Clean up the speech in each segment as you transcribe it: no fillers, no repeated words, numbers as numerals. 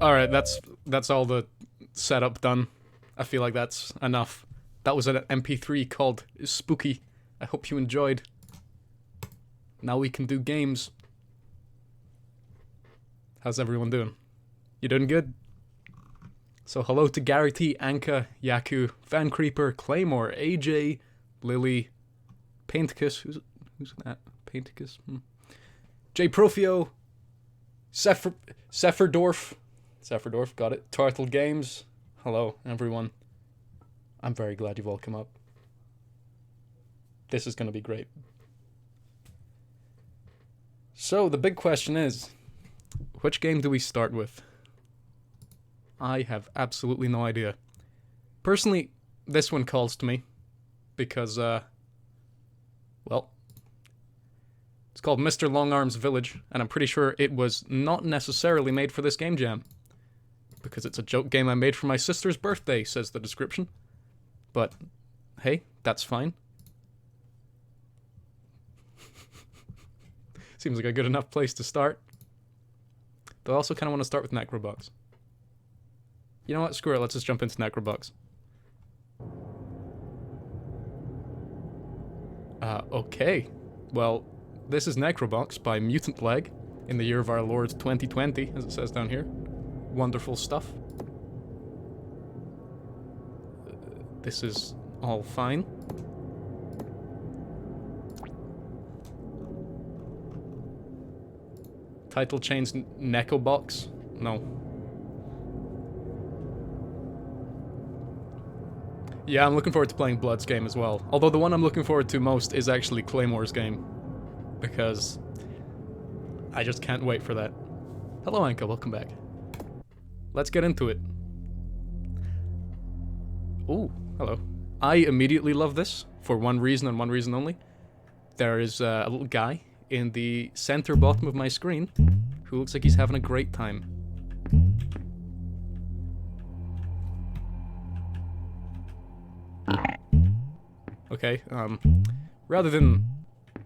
Alright, that's all the setup done. I feel like that's enough. That was an MP3 called Spooky. I hope you enjoyed. Now we can do games. How's everyone doing? You doing good? So hello to Gary T, Anka, Yaku, Van Creeper, Claymore, AJ, Lily, Painticus, who's that? Painticus? J Profio, Sepherdorf, got it. Turtle Games. Hello, everyone. I'm very glad you've all come up. This is going to be great. So, the big question is, which game do we start with? I have absolutely no idea. Personally, this one calls to me because, well, it's called Mr. Longarm's Village, and I'm pretty sure it was not necessarily made for this game jam. Because it's a joke game I made for my sister's birthday, says the description. But, hey, that's fine. Seems like a good enough place to start. But I also kind of want to start with Necrobox. You know what? Screw it. Let's just jump into Necrobox. Okay. Well, this is Necrobox by Mutant Leg in the year of our Lord 2020, as it says down here. Wonderful stuff. This is all fine. Title change Necobox? No. Yeah, I'm looking forward to playing Blood's game as well. Although the one I'm looking forward to most is actually Claymore's game. Because I just can't wait for that. Hello, Anka, welcome back. Let's get into it. Ooh, hello. I immediately love this, for one reason and one reason only. There is a little guy in the center bottom of my screen who looks like he's having a great time. Okay, rather than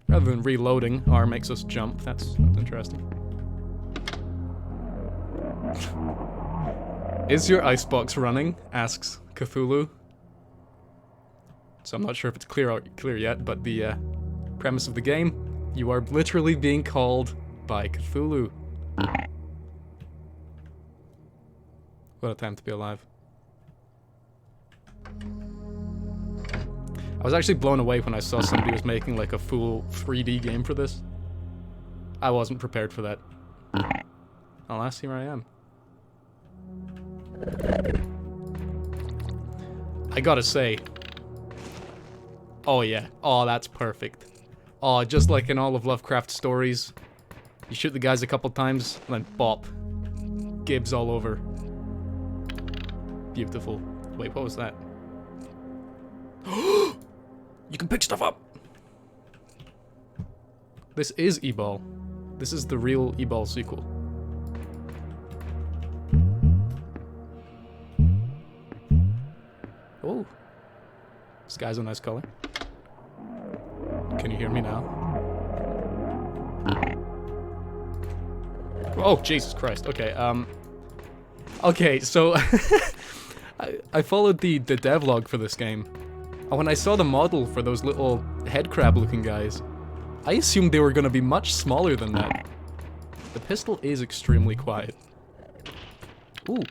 reloading, R makes us jump. That's interesting. Is your icebox running? Asks Cthulhu. So I'm not sure if it's clear yet, but the premise of the game, you are literally being called by Cthulhu. What a time to be alive. I was actually blown away when I saw somebody was making like a full 3D game for this. I wasn't prepared for that. Alas, here I am. I gotta say. Oh yeah. Oh, that's perfect. Oh, just like in all of Lovecraft stories. You shoot the guys a couple times, and then bop. Gibbs all over. Beautiful. Wait, what was that? You can pick stuff up! This is E-Ball. This is the real E-Ball sequel. Oh. Sky's a nice color. Can you hear me now? Oh, Jesus Christ. Okay, okay, so I followed the devlog for this game. And when I saw the model for those little head crab looking guys, I assumed they were going to be much smaller than that. The pistol is extremely quiet. Ooh.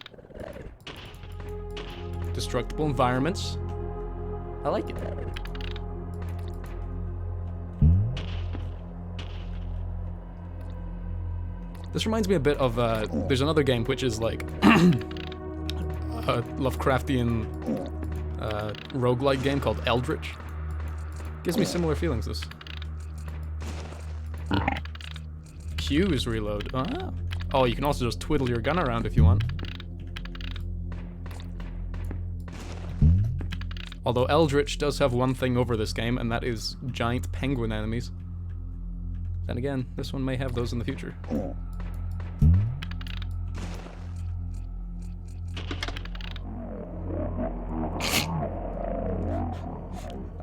Destructible environments. I like it. This reminds me a bit of, there's another game which is like a Lovecraftian roguelike game called Eldritch. Gives me similar feelings, this. Q is reload. Ah. Oh, you can also just twiddle your gun around if you want. Although Eldritch does have one thing over this game, and that is giant penguin enemies. Then again, this one may have those in the future.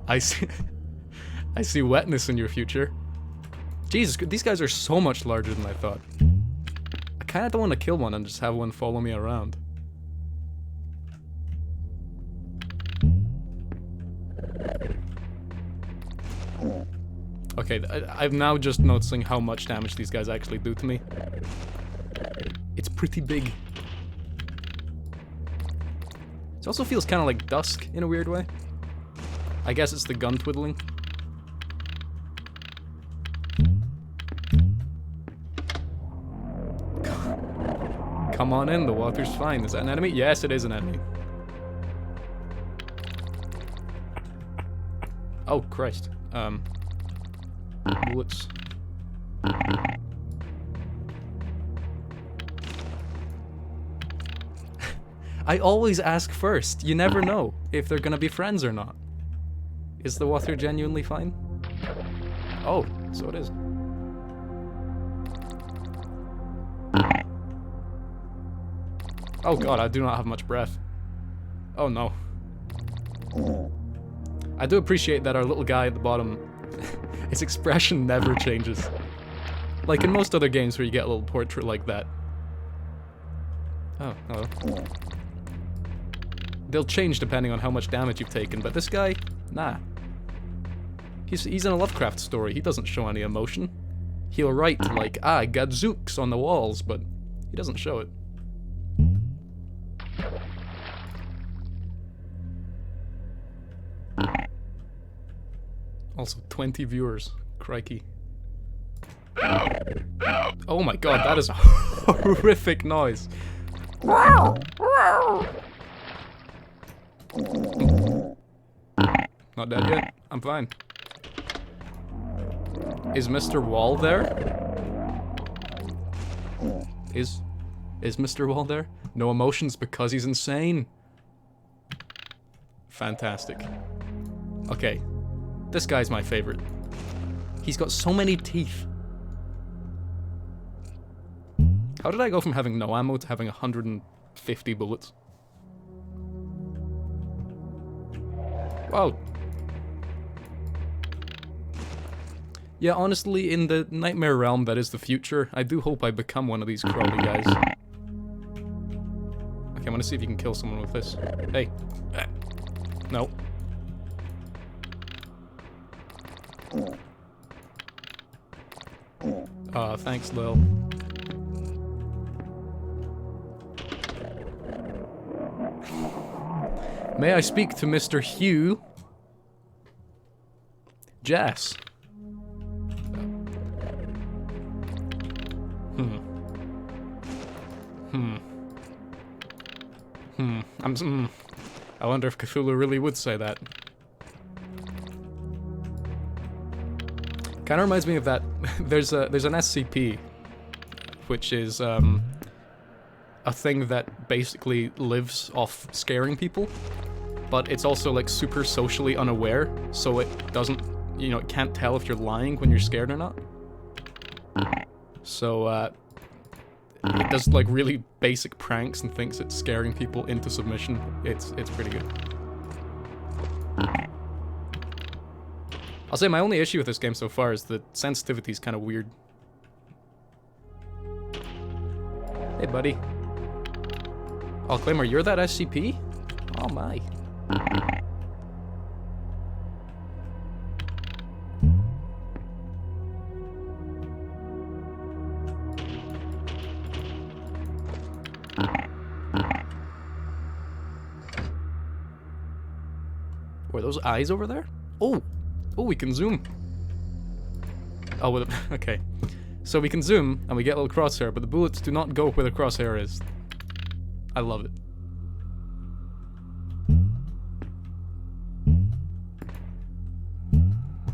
I see wetness in your future. Jesus, these guys are so much larger than I thought. I kind of don't want to kill one and just have one follow me around. Okay, I'm now just noticing how much damage these guys actually do to me. It's pretty big. It also feels kind of like Dusk in a weird way. I guess it's the gun twiddling. Come on in, the water's fine. Is that an enemy? Yes, it is an enemy. Oh, Christ. Bullets. I always ask first. You never know if they're gonna be friends or not. Is the water genuinely fine? Oh, so it is. Oh god, I do not have much breath. Oh no. I do appreciate that our little guy at the bottom, his expression never changes. Like in most other games where you get a little portrait like that. Oh, hello. They'll change depending on how much damage you've taken, but this guy, nah. He's in a Lovecraft story, he doesn't show any emotion. He'll write like, ah, gadzooks on the walls, but he doesn't show it. Also, 20 viewers. Crikey. Oh my god, that is a horrific noise. Not dead yet. I'm fine. Is Mr. Wall there? Is Mr. Wall there? No emotions because he's insane. Fantastic. Okay. This guy's my favorite. He's got so many teeth. How did I go from having no ammo to having 150 bullets? Wow. Yeah, honestly, in the nightmare realm that is the future, I do hope I become one of these crawly guys. Okay, I'm gonna see if you can kill someone with this. Hey. No. Thanks, Lil. May I speak to Mr. Hugh? Jess. I wonder if Cthulhu really would say that. Kind of reminds me of that. There's an SCP, which is a thing that basically lives off scaring people, but it's also like super socially unaware, so it doesn't, you know, it can't tell if you're lying when you're scared or not. So it does like really basic pranks and thinks it's scaring people into submission. It's pretty good. I'll say my only issue with this game so far is the sensitivity is kind of weird. Hey, buddy. Oh, Claymore, you're that SCP? Oh, my. Were those eyes over there? Oh! Oh, we can zoom. Oh, with a, okay. So we can zoom, and we get a little crosshair, but the bullets do not go where the crosshair is. I love it.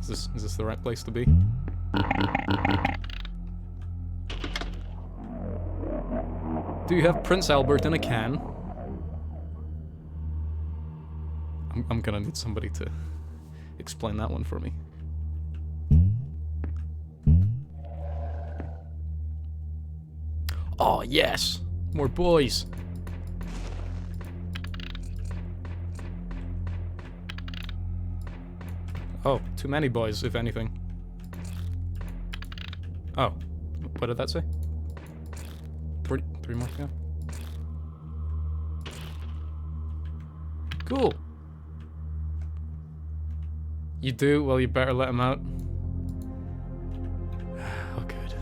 Is this the right place to be? Do you have Prince Albert in a can? I'm gonna need somebody to explain that one for me. Oh, yes! More boys! Oh, too many boys, if anything. Oh, what did that say? 3 more to go. Cool. You do? Well, you better let him out. Oh, good.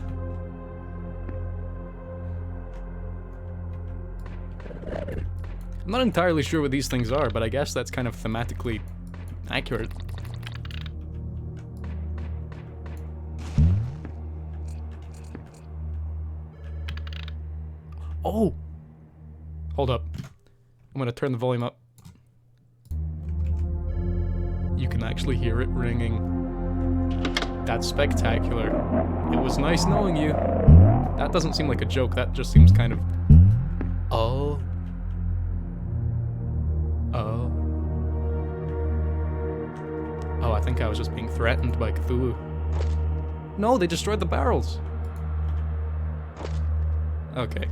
I'm not entirely sure what these things are, but I guess that's kind of thematically accurate. Oh! Hold up. I'm gonna turn the volume up. You can actually hear it ringing. That's spectacular. It was nice knowing you. That doesn't seem like a joke, that just seems kind of... Oh. Oh. Oh, I think I was just being threatened by Cthulhu. No, they destroyed the barrels! Okay.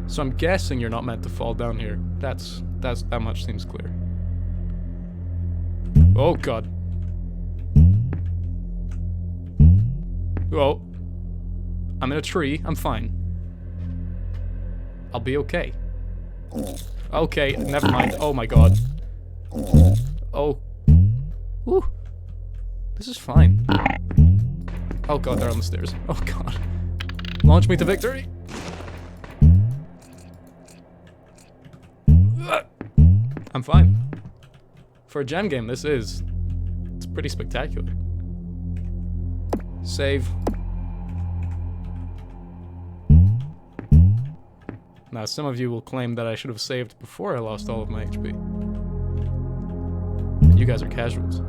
So I'm guessing you're not meant to fall down here. That much seems clear. Oh god. Oh. I'm in a tree. I'm fine. I'll be okay. Okay, never mind. Oh my god. Oh. Woo. This is fine. Oh god, they're on the stairs. Oh god. Launch me to victory! I'm fine. For a gem game, it's pretty spectacular. Save. Now, some of you will claim that I should have saved before I lost all of my HP. You guys are casuals.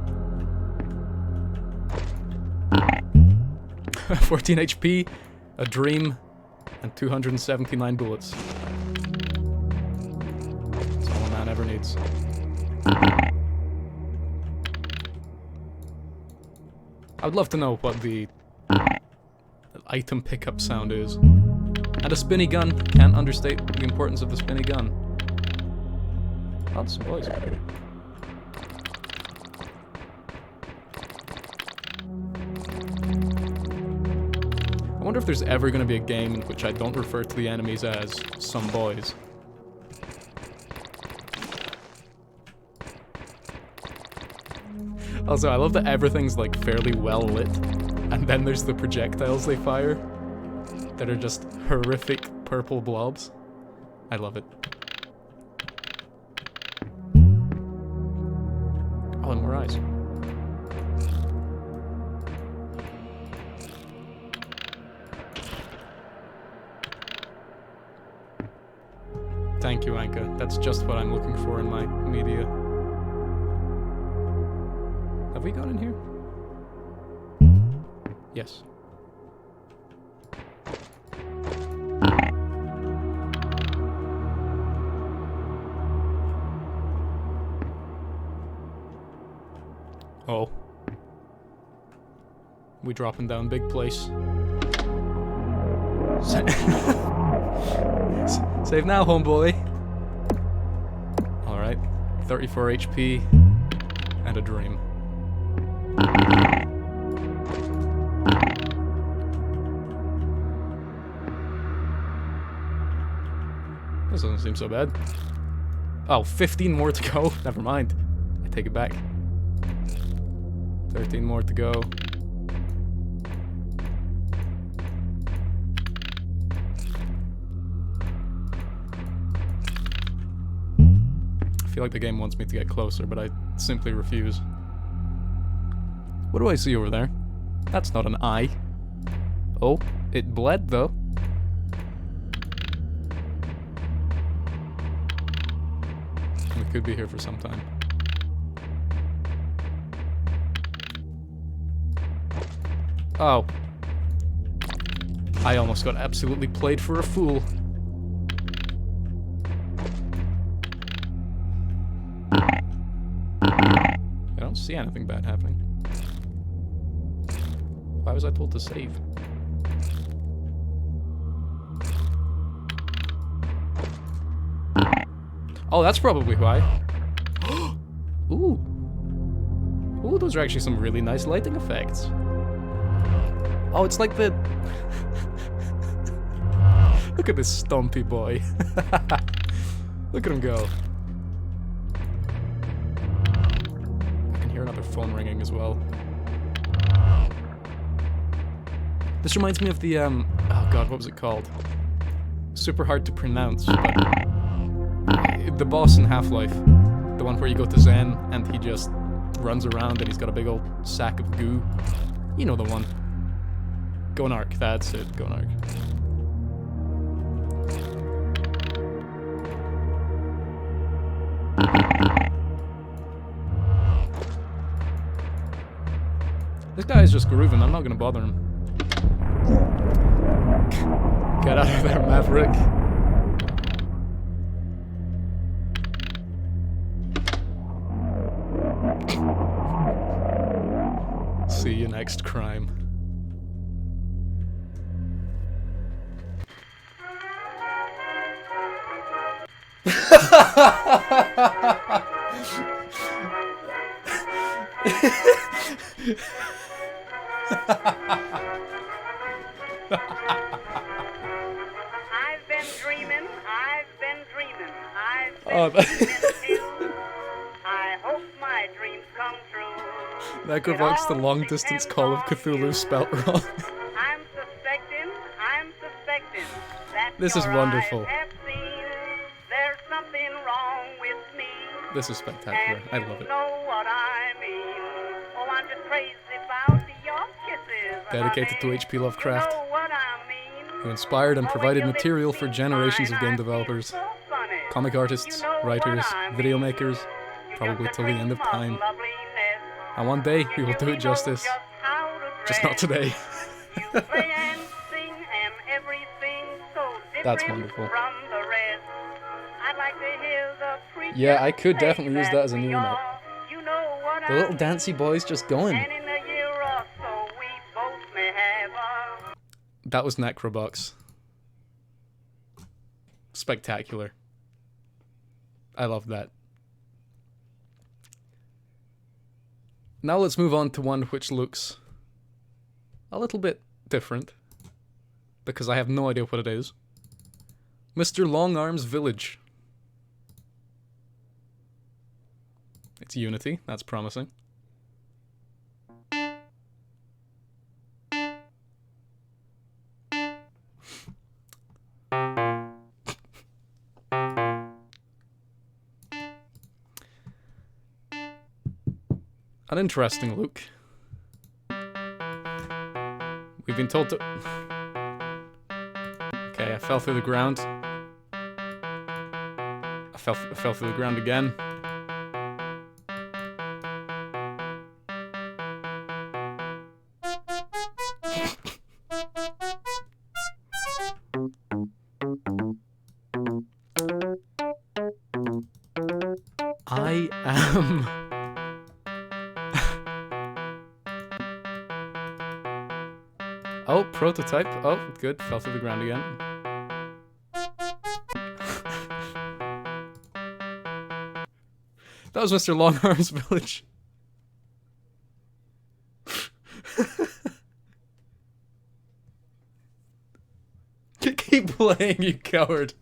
14 HP, a dream, and 279 bullets. That's all a man ever needs. I would love to know what the item pickup sound is. And a spinny gun. Can't understate the importance of the spinny gun. Oh, there's some boys. I wonder if there's ever going to be a game in which I don't refer to the enemies as some boys. Also, I love that everything's like fairly well lit, and then there's the projectiles they fire that are just horrific purple blobs. I love it. Oh, and more eyes. Thank you, Anka. That's just what I'm looking for in my media. Have we gone in here? Yes. Oh. We dropping down big place. Save now, homeboy. Alright. 34 HP and a dream. This doesn't seem so bad. Oh, 15 more to go. Never mind. I take it back. 13 more to go. I feel like the game wants me to get closer, but I simply refuse. What do I see over there? That's not an eye. Oh, it bled though. We could be here for some time. Oh. I almost got absolutely played for a fool. I don't see anything bad happening. Why was I told to save? Oh, that's probably why. Ooh. Ooh, those are actually some really nice lighting effects. Oh, it's like the... Look at this stompy boy. Look at him go. I can hear another phone ringing as well. This reminds me of the, oh god, what was it called? Super hard to pronounce, but... The boss in Half-Life. The one where you go to Zen, and he just runs around, and he's got a big old sack of goo. You know the one. Gonarch, that's it, Gonarch. This guy is just grooving, I'm not gonna bother him. Get out of there, Maverick. See you next crime. I've been dreaming, Oh, I hope my dreams come true. Necrobox, the long distance call of Cthulhu spelt wrong. I'm suspecting that This is your wonderful. eyes have seen there's something wrong with me. This is spectacular. I love You it. know what I mean. Oh, I'm just crazy about your kisses. Dedicated to honey. H.P. Lovecraft, You know what I mean. who inspired and Oh, when provided your material lips for meet generations of mine, game I feel developers, so funny. comic artists, You know what writers, I video mean. makers, You're probably just a till the end of dream time. loveliness. And one day we You will do really it justice. know just how to Just not dress. today. You play and sing and everything so different That's wonderful. from the rest. I'd like to hear the preacher Yeah, I could say definitely use that as a we new emote. are. You know what The I little mean. dancey boy's just going. And in a year or so we both may have a... That was Necrobox. Spectacular. I love that. Now let's move on to one which looks a little bit different, because I have no idea what it is. Mr. Longarm's Village. It's Unity, that's promising. An interesting look. We've been told to... Okay, I fell through the ground. I fell through the ground again. I am... Oh, prototype. Oh, good. Fell through the ground again. That was Mr. Longarm's Village. Keep playing, you coward.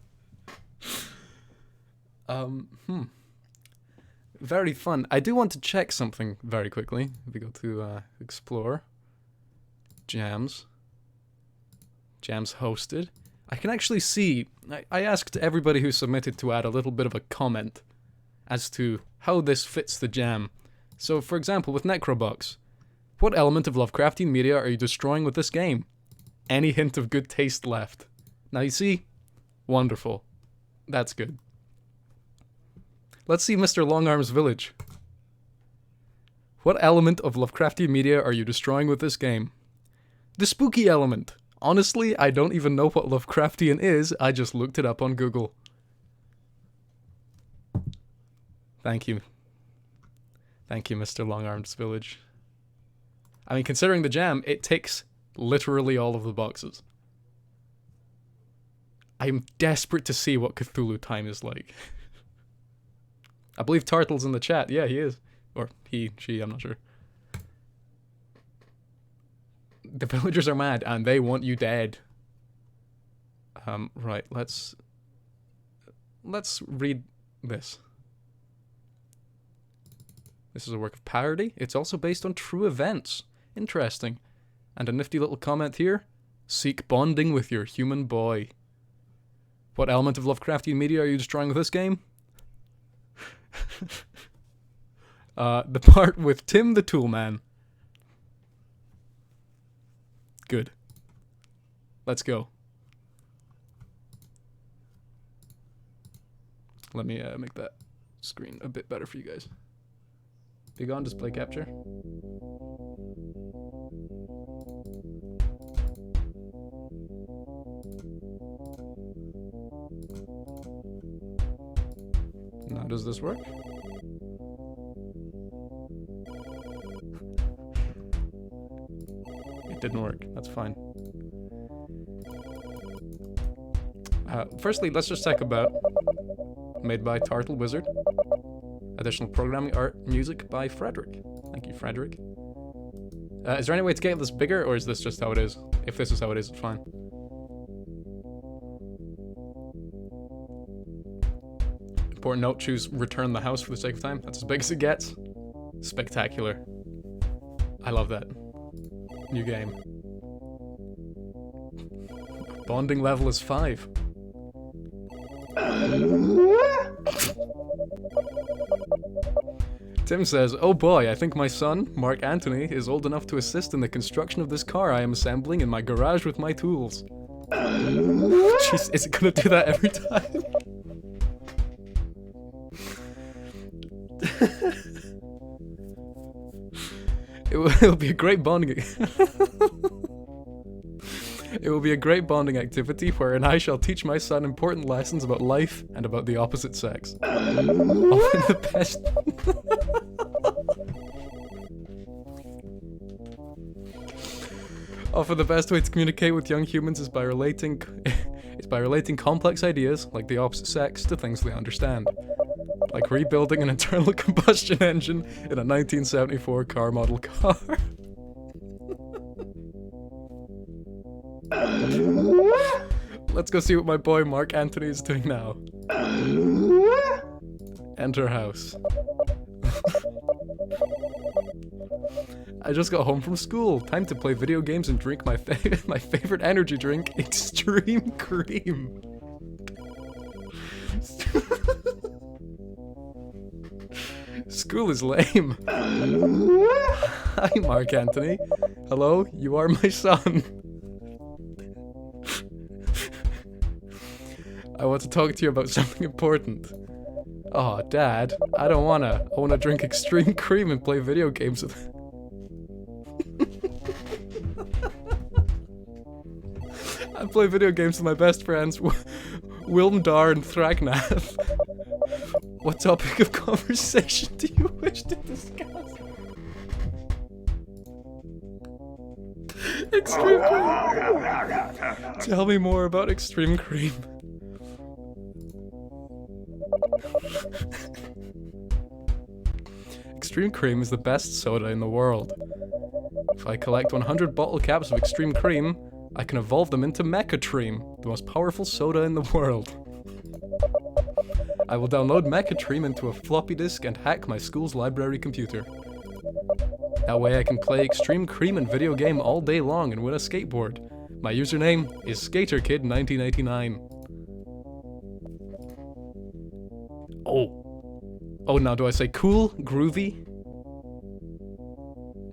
Very fun. I do want to check something very quickly. If we go to explore. Jams. Jams hosted. I can actually see, I asked everybody who submitted to add a little bit of a comment as to how this fits the jam. So, for example, with Necrobox, what element of Lovecraftian media are you destroying with this game? Any hint of good taste left? Now you see? Wonderful. That's good. Let's see Mr. Longarm's Village. What element of Lovecraftian media are you destroying with this game? The spooky element. Honestly, I don't even know what Lovecraftian is, I just looked it up on Google. Thank you. Thank you, Mr. Longarm's Village. I mean, considering the jam, it ticks literally all of the boxes. I am desperate to see what Cthulhu time is like. I believe Tartle's in the chat. Yeah, he is. Or he, she, I'm not sure. The villagers are mad and they want you dead. Right, let's read this. This is a work of parody. It's also based on true events. Interesting. And a nifty little comment here. Seek bonding with your human boy. What element of Lovecraftian media are you destroying with this game? The part with Tim the Toolman. Good. Let's go. Let me make that screen a bit better for you guys. Big on display capture. Now, does this work? It didn't work. That's fine. Firstly, let's just talk about made by Turtle Wizard. Additional programming, art, music by Frederick. Thank you, Frederick. Is there any way to get this bigger, or is this just how it is? If this is how it is, it's fine. Important note, choose return the house for the sake of time. That's as big as it gets. Spectacular. I love that. New game. Bonding level is 5. Tim says, oh boy, I think my son, Mark Anthony, is old enough to assist in the construction of this car I am assembling in my garage with my tools. Jeez, is it gonna do that every time? It'll be a great bonding. It will be a great bonding activity wherein I shall teach my son important lessons about life and about the opposite sex. Often the best. Often the best way to communicate with young humans is by relating complex ideas like the opposite sex to things they understand. Like rebuilding an internal combustion engine in a 1974 car model car. Let's go see what my boy Mark Anthony is doing now. Enter house. I just got home from school. Time to play video games and drink my favorite energy drink, Extreme Cream. School is lame. Hi, Mark Anthony. Hello, you are my son. I want to talk to you about something important. Oh, Dad, I don't wanna. I wanna drink Extreme Cream and play video games with... I play video games with my best friends, Wilmdar and Thragnath. What topic of conversation do you wish to discuss? Extreme Cream. Tell me more about Extreme Cream. Extreme Cream is the best soda in the world. If I collect 100 bottle caps of Extreme Cream, I can evolve them into Mechatream, the most powerful soda in the world. I will download Mechatream into a floppy disk and hack my school's library computer. That way I can play Extreme Cream and video game all day long and win a skateboard. My username is SkaterKid1989. Oh, now do I say cool? Groovy?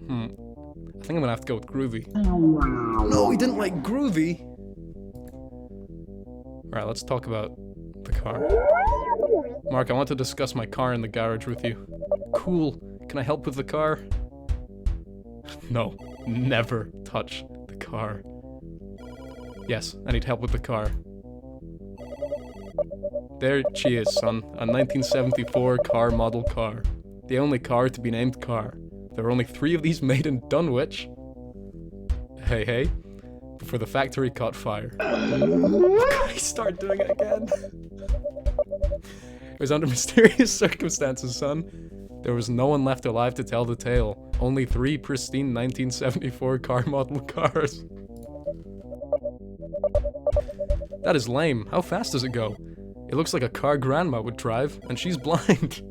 I think I'm gonna have to go with groovy. No, he didn't like groovy! Alright, let's talk about the car. Mark, I want to discuss my car in the garage with you. Cool. Can I help with the car? No. Never touch the car. Yes, I need help with the car. There she is, son. A 1974 car model car. The only car to be named car. There are only 3 of these made in Dunwich. Hey. Before the factory caught fire. Okay, start doing it again. It was under mysterious circumstances, son. There was no one left alive to tell the tale. Only 3 pristine 1974 car model cars. That is lame. How fast does it go? It looks like a car grandma would drive, and she's blind.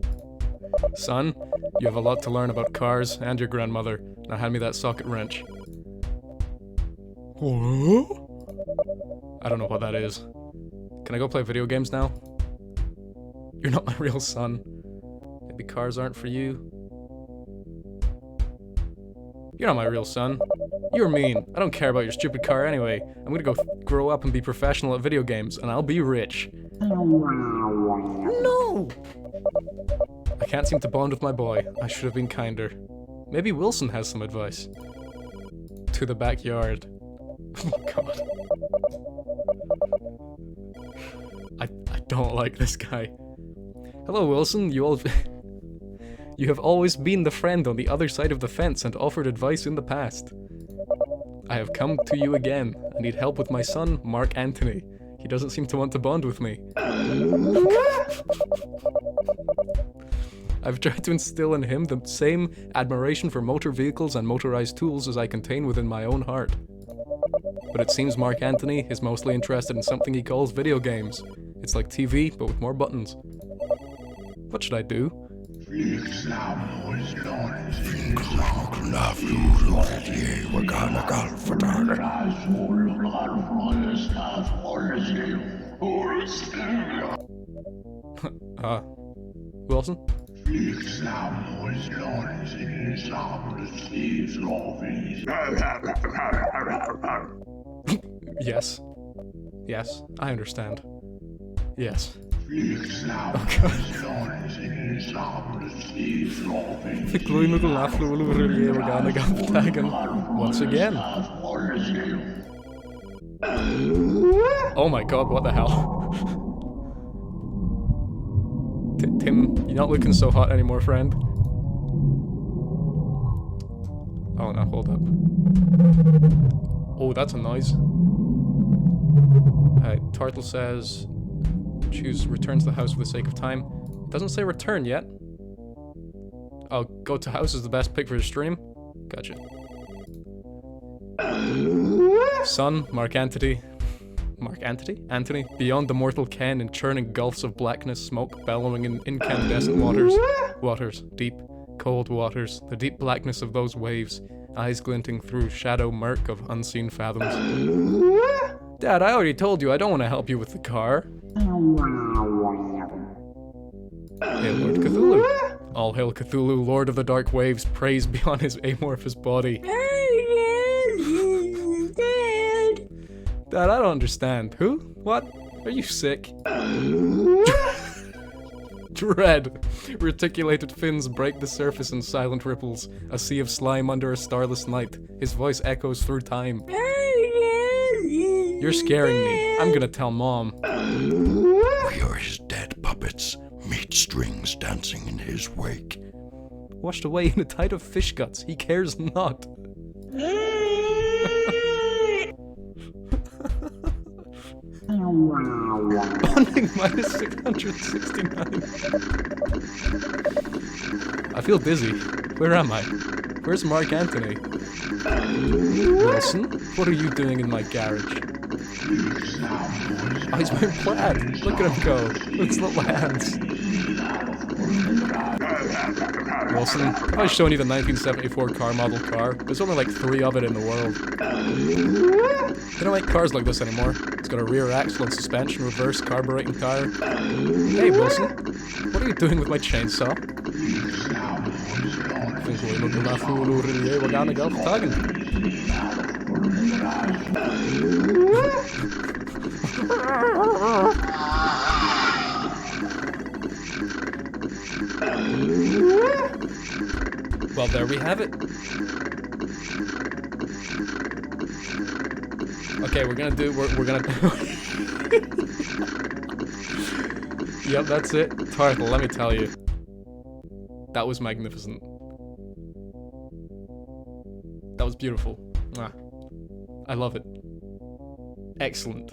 Son, you have a lot to learn about cars and your grandmother. Now hand me that socket wrench. What? I don't know what that is. Can I go play video games now? You're not my real son. Maybe cars aren't for you. You're not my real son. You're mean. I don't care about your stupid car anyway. I'm gonna go grow up and be professional at video games, and I'll be rich. No! I can't seem to bond with my boy. I should have been kinder. Maybe Wilson has some advice. To the backyard. Oh god. I don't like this guy. Hello, Wilson. You have always been the friend on the other side of the fence and offered advice in the past. I have come to you again. I need help with my son, Mark Anthony. He doesn't seem to want to bond with me. I've tried to instill in him the same admiration for motor vehicles and motorized tools as I contain within my own heart. But it seems Mark Anthony is mostly interested in something he calls video games. It's like TV, but with more buttons. What should I do? Wilson? Yes. Yes, I understand. Yes. Oh god. Once again. Oh my god, what the hell? Tim, you're not looking so hot anymore, friend. Oh no, hold up. Oh, that's a noise. Turtle says, choose return to the house for the sake of time. It doesn't say return yet. Oh, go to house is the best pick for the stream? Gotcha. Son, Mark Anthony. Mark Anthony? Anthony? Beyond the mortal ken in churning gulfs of blackness, smoke bellowing in incandescent waters. Waters. Deep, cold waters. The deep blackness of those waves. Eyes glinting through shadow murk of unseen fathoms. Dad, I already told you I don't want to help you with the car. Hail Lord Cthulhu. All hail Cthulhu, Lord of the Dark Waves, praise be on his amorphous body. Dad, I don't understand. Who? What? Are you sick? Dread. Reticulated fins break the surface in silent ripples. A sea of slime under a starless night. His voice echoes through time. You're scaring me. I'm gonna tell Mom. We are his dead puppets, meat strings dancing in his wake. Washed away in a tide of fish guts. He cares not. Bonding minus 669. I feel dizzy. Where am I? Where's Mark Anthony? Wilson? What are you doing in my garage? Oh, he's wearing plaid. Look at him go. Look at his little hands. Wilson, have I shown you the 1974 car model car? There's only like 3 of it in the world. They don't make cars like this anymore. It's got a rear axle and suspension, reverse carbureting tire. Hey Wilson, what are you doing with my chainsaw? Well, there we have it. Okay, we're gonna. Yep, that's it. Turtle, let me tell you. That was magnificent. That was beautiful. Mwah. I love it. Excellent.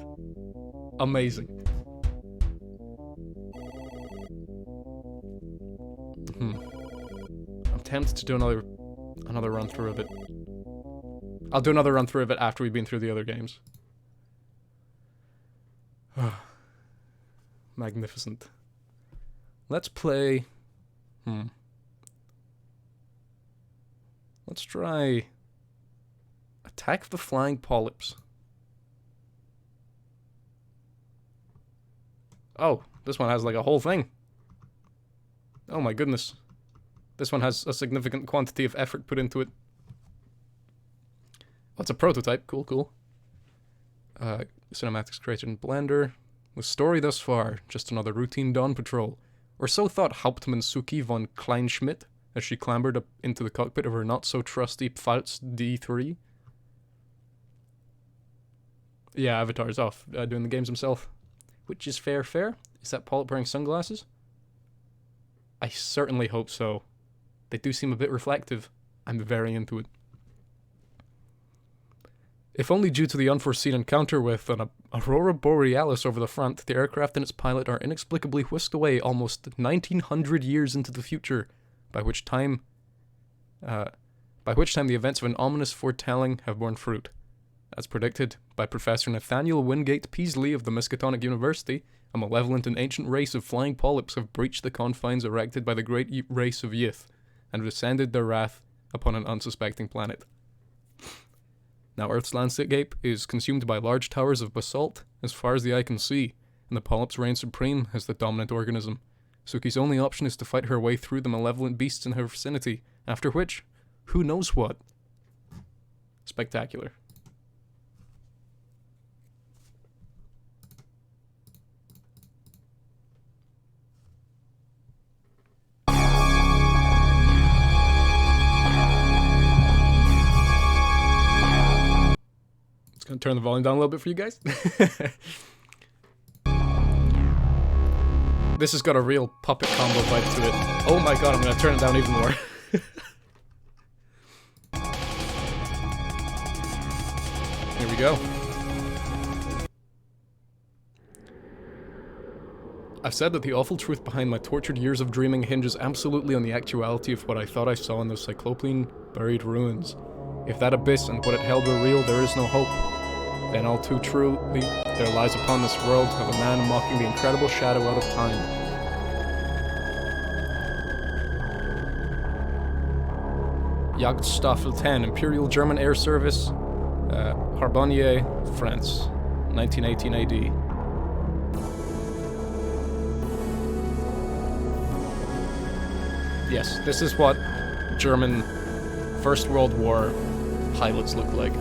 Amazing. attempt to do another run through of it. I'll do another run through of it after we've been through the other games. Magnificent. Let's play... Let's try... Attack the Flying Polyps. Oh, this one has like a whole thing. Oh my goodness. This one has a significant quantity of effort put into it. Oh, it's a prototype. Cool, cool. Cinematics created in Blender. With story thus far, just another routine dawn patrol. Or so thought Hauptmann Suki von Kleinschmidt as she clambered up into the cockpit of her not-so-trusty Pfalz D3. Yeah, Avatar's off doing the games himself. Which is fair. Is that Polyp wearing sunglasses? I certainly hope so. They do seem a bit reflective. I'm very into it. If only due to the unforeseen encounter with an Aurora Borealis over the front, the aircraft and its pilot are inexplicably whisked away almost 1900 years into the future, by which time the events of an ominous foretelling have borne fruit. As predicted by Professor Nathaniel Wingate Peasley of the Miskatonic University, a malevolent and ancient race of flying polyps have breached the confines erected by the great race of Yith, and descended their wrath upon an unsuspecting planet. Now Earth's landscape is consumed by large towers of basalt as far as the eye can see, and the polyps reign supreme as the dominant organism. Suki's only option is to fight her way through the malevolent beasts in her vicinity, after which, who knows what. Spectacular. Gonna turn the volume down a little bit for you guys. This has got a real puppet combo vibe to it. Oh my god, I'm gonna turn it down even more. Here we go. I've said that the awful truth behind my tortured years of dreaming hinges absolutely on the actuality of what I thought I saw in those cyclopean buried ruins. If that abyss and what it held were real, there is no hope. Then all too truly, there lies upon this world of a man mocking the incredible shadow out of time. Jagdstaffel 10, Imperial German Air Service, Harbonnier, France, 1918 AD. Yes, this is what German First World War pilots look like.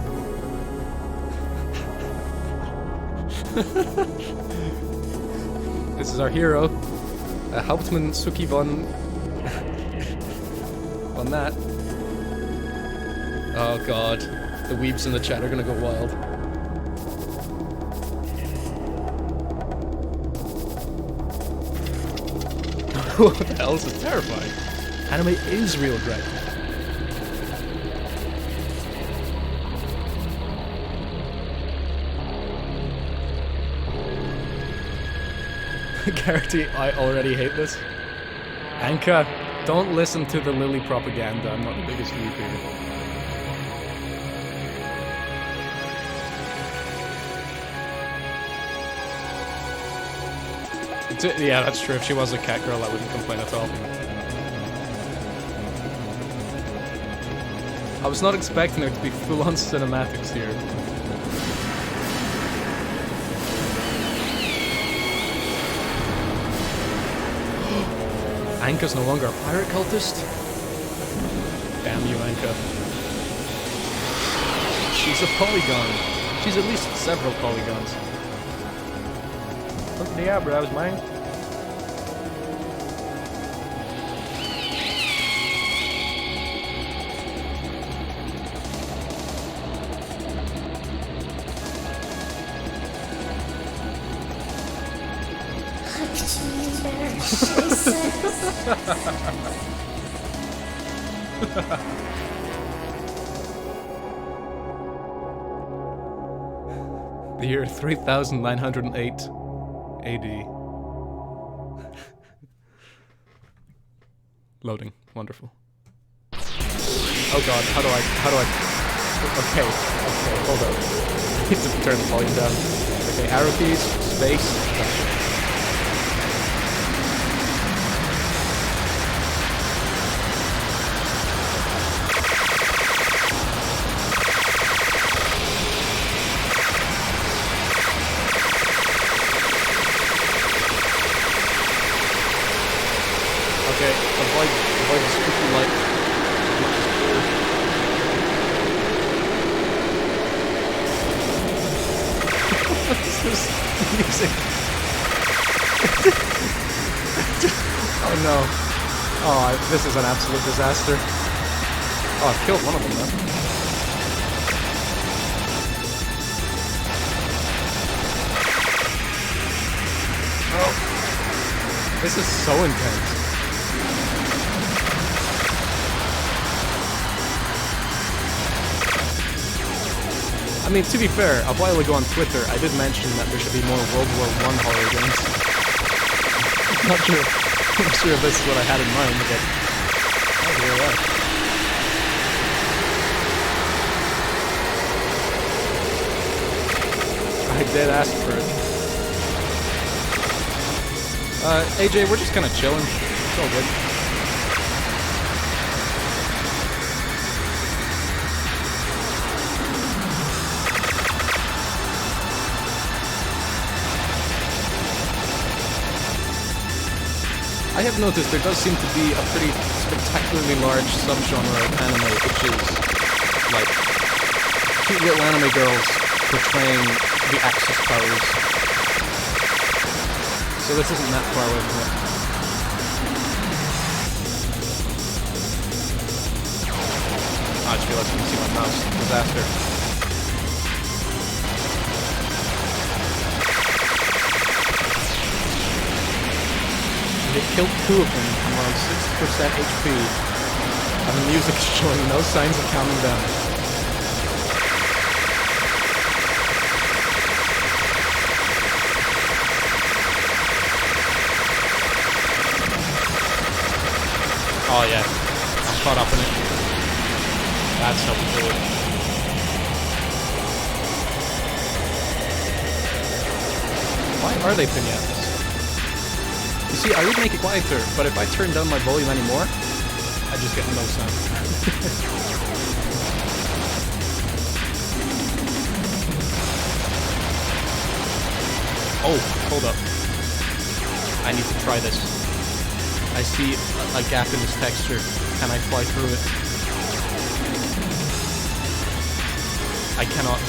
This is our hero, Hauptmann Suki von that. Oh god, the weebs in the chat are gonna go wild. What the hell, this is terrifying. Anime is real dread. Garrity, I already hate this. Anka, don't listen to the Lily propaganda. I'm not the biggest weeb here. Yeah, that's true. If she was a cat girl, I wouldn't complain at all. I was not expecting it to be full-on cinematics here. Anka's no longer a pirate cultist? Damn you, Anka. She's a polygon. She's at least several polygons. Look at the eyebrows, man. The year 3908 AD. Loading. Wonderful. Oh god, how do I... Okay, hold up. I need to turn the volume down. Okay, arrow keys, space, gotcha. Okay, avoid the spooky light as much as possible. What is this music? Oh no. Oh, this is an absolute disaster. Oh, I've killed one of them though. Oh. This is so intense. I mean, to be fair, a while ago on Twitter, I did mention that there should be more World War I horror games. I'm not sure if this is what I had in mind, but that was really right. I did ask for it. AJ, we're just kind of chilling. It's all good. I have noticed there does seem to be a pretty spectacularly large subgenre of anime, which is like cute little anime girls portraying the Axis powers. So this isn't that far away from it. I just realized I can see my mouse. Disaster. It killed 2 of them, I'm around 60% HP, and the music is showing no signs of calming down. Oh yeah, I'm caught up in it. That's how we do it. Why are they pinatas? You see, I would make it quieter, but if I turn down my volume anymore, I just get no sound. Oh, hold up. I need to try this. I see a gap in this texture. Can I fly through it? I cannot.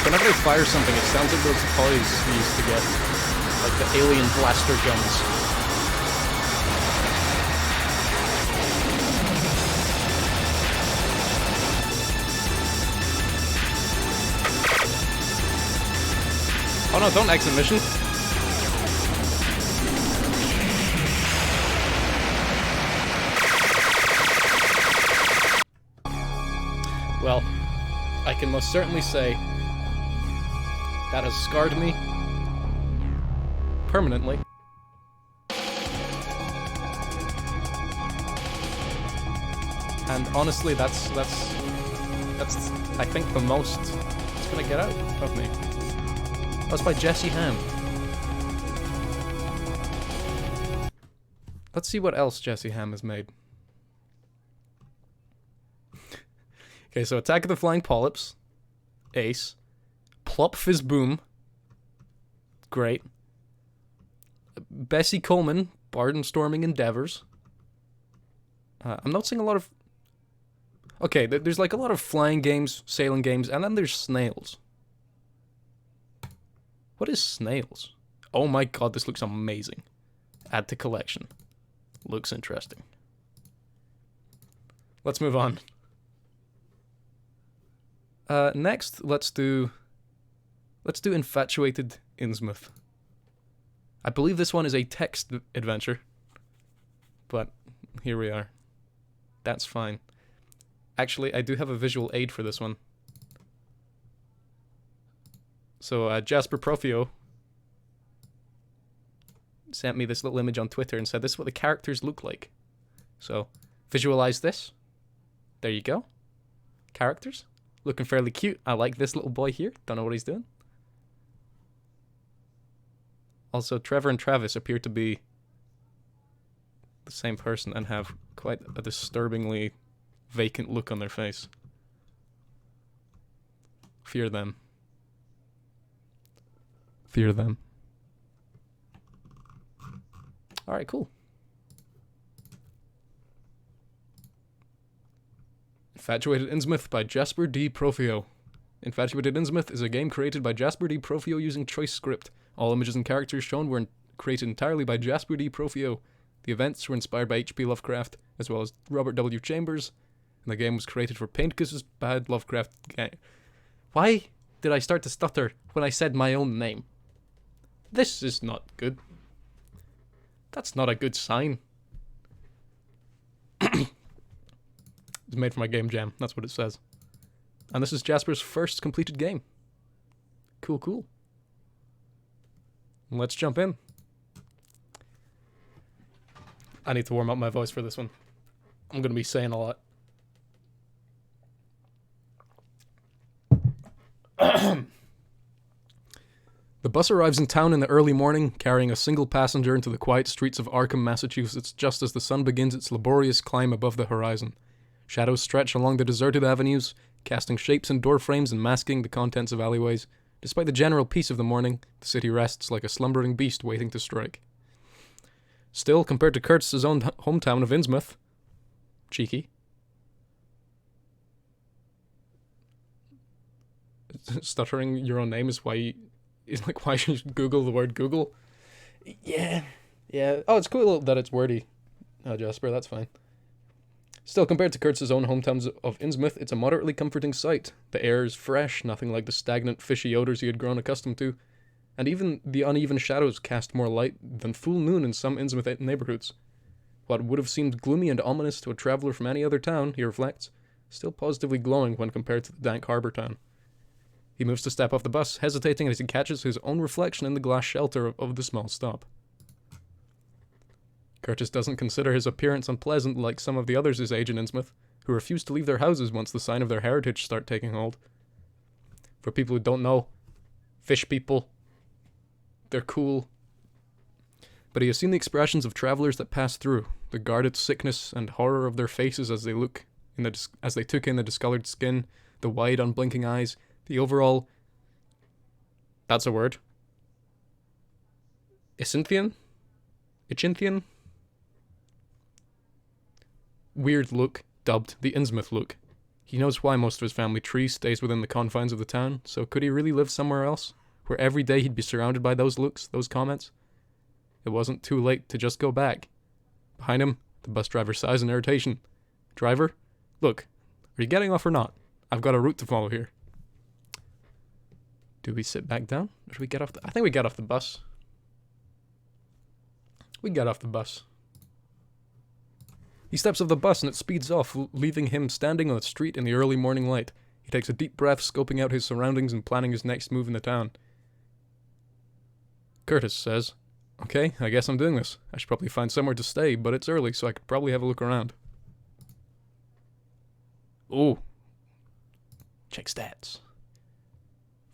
Whenever they fire something, it sounds like those toys we used to get. Like the alien blaster guns. Oh no, don't exit mission. Well, I can most certainly say that has scarred me permanently. And honestly, that's I think the most it's gonna get out of me. That's by Jesse Ham. Let's see what else Jesse Ham has made. Okay, so Attack of the Flying Polyps, Ace, Plop Fizz Boom, great. Bessie Coleman, Barnstorming Endeavors. I'm noticing a lot of... Okay, there's like a lot of flying games, sailing games, and then there's snails. What is snails? Oh my god, this looks amazing. Add to collection. Looks interesting. Let's move on. Next, let's do Infatuated Innsmouth. I believe this one is a text adventure, but here we are. That's fine. Actually, I do have a visual aid for this one. So Jasper Profio sent me this little image on Twitter and said this is what the characters look like. So visualize this. There you go. Characters. Looking fairly cute. I like this little boy here. Don't know what he's doing. Also, Trevor and Travis appear to be the same person and have quite a disturbingly vacant look on their face. Fear them. Fear them. Alright, cool. Infatuated Innsmouth by Jasper D. Profio. Infatuated Innsmouth is a game created by Jasper D. Profio using Choice Script. All images and characters shown were created entirely by Jasper D. Profio. The events were inspired by H.P. Lovecraft, as well as Robert W. Chambers, and the game was created for Paintcus's Bad Lovecraft game. Why did I start to stutter when I said my own name? This is not good. That's not a good sign. It's made for my game jam, that's what it says. And this is Jasper's first completed game. Cool, cool. Let's jump in. I need to warm up my voice for this one. I'm going to be saying a lot. The bus arrives in town in the early morning, carrying a single passenger into the quiet streets of Arkham, Massachusetts, just as the sun begins its laborious climb above the horizon. Shadows stretch along the deserted avenues, casting shapes in door frames and masking the contents of alleyways. Despite the general peace of the morning, the city rests like a slumbering beast waiting to strike. Still, compared to Curtis's own hometown of Innsmouth, cheeky. Stuttering your own name is why why should you Google the word Google? Yeah. Oh, it's cool that it's wordy, Jasper. That's fine. Still, compared to Kurtz's own hometowns of Innsmouth, it's a moderately comforting sight. The air is fresh, nothing like the stagnant, fishy odors he had grown accustomed to, and even the uneven shadows cast more light than full moon in some Innsmouth neighborhoods. What would have seemed gloomy and ominous to a traveler from any other town, he reflects, still positively glowing when compared to the dank harbor town. He moves to step off the bus, hesitating as he catches his own reflection in the glass shelter of the small stop. Curtis doesn't consider his appearance unpleasant like some of the others his age in Innsmouth, who refuse to leave their houses once the sign of their heritage start taking hold. For people who don't know, fish people, they're cool. But he has seen the expressions of travelers that pass through, the guarded sickness and horror of their faces as they took in the discolored skin, the wide, unblinking eyes, the overall... That's a word. Isinthian? Weird look, dubbed the Innsmouth look. He knows why most of his family tree stays within the confines of the town, so could he really live somewhere else, where every day he'd be surrounded by those looks, those comments? It wasn't too late to just go back. Behind him, the bus driver sighs in irritation. Driver, look, are you getting off or not? I've got a route to follow here. Do we sit back down? Or do we get off I think we get off the bus. We got off the bus. He steps off the bus and it speeds off, leaving him standing on the street in the early morning light. He takes a deep breath, scoping out his surroundings and planning his next move in the town. Curtis says, "Okay, I guess I'm doing this. I should probably find somewhere to stay, but it's early, so I could probably have a look around." Oh. Check stats.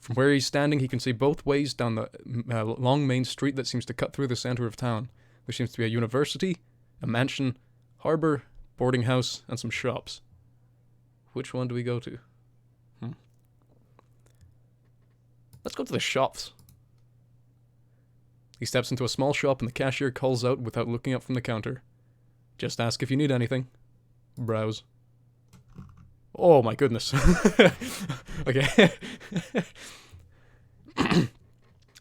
From where he's standing, he can see both ways down the long main street that seems to cut through the center of town. There seems to be a university, a mansion, harbor, boarding house, and some shops. Which one do we go to? Let's go to the shops. He steps into a small shop and the cashier calls out without looking up from the counter. "Just ask if you need anything." Browse. Oh my goodness. Okay.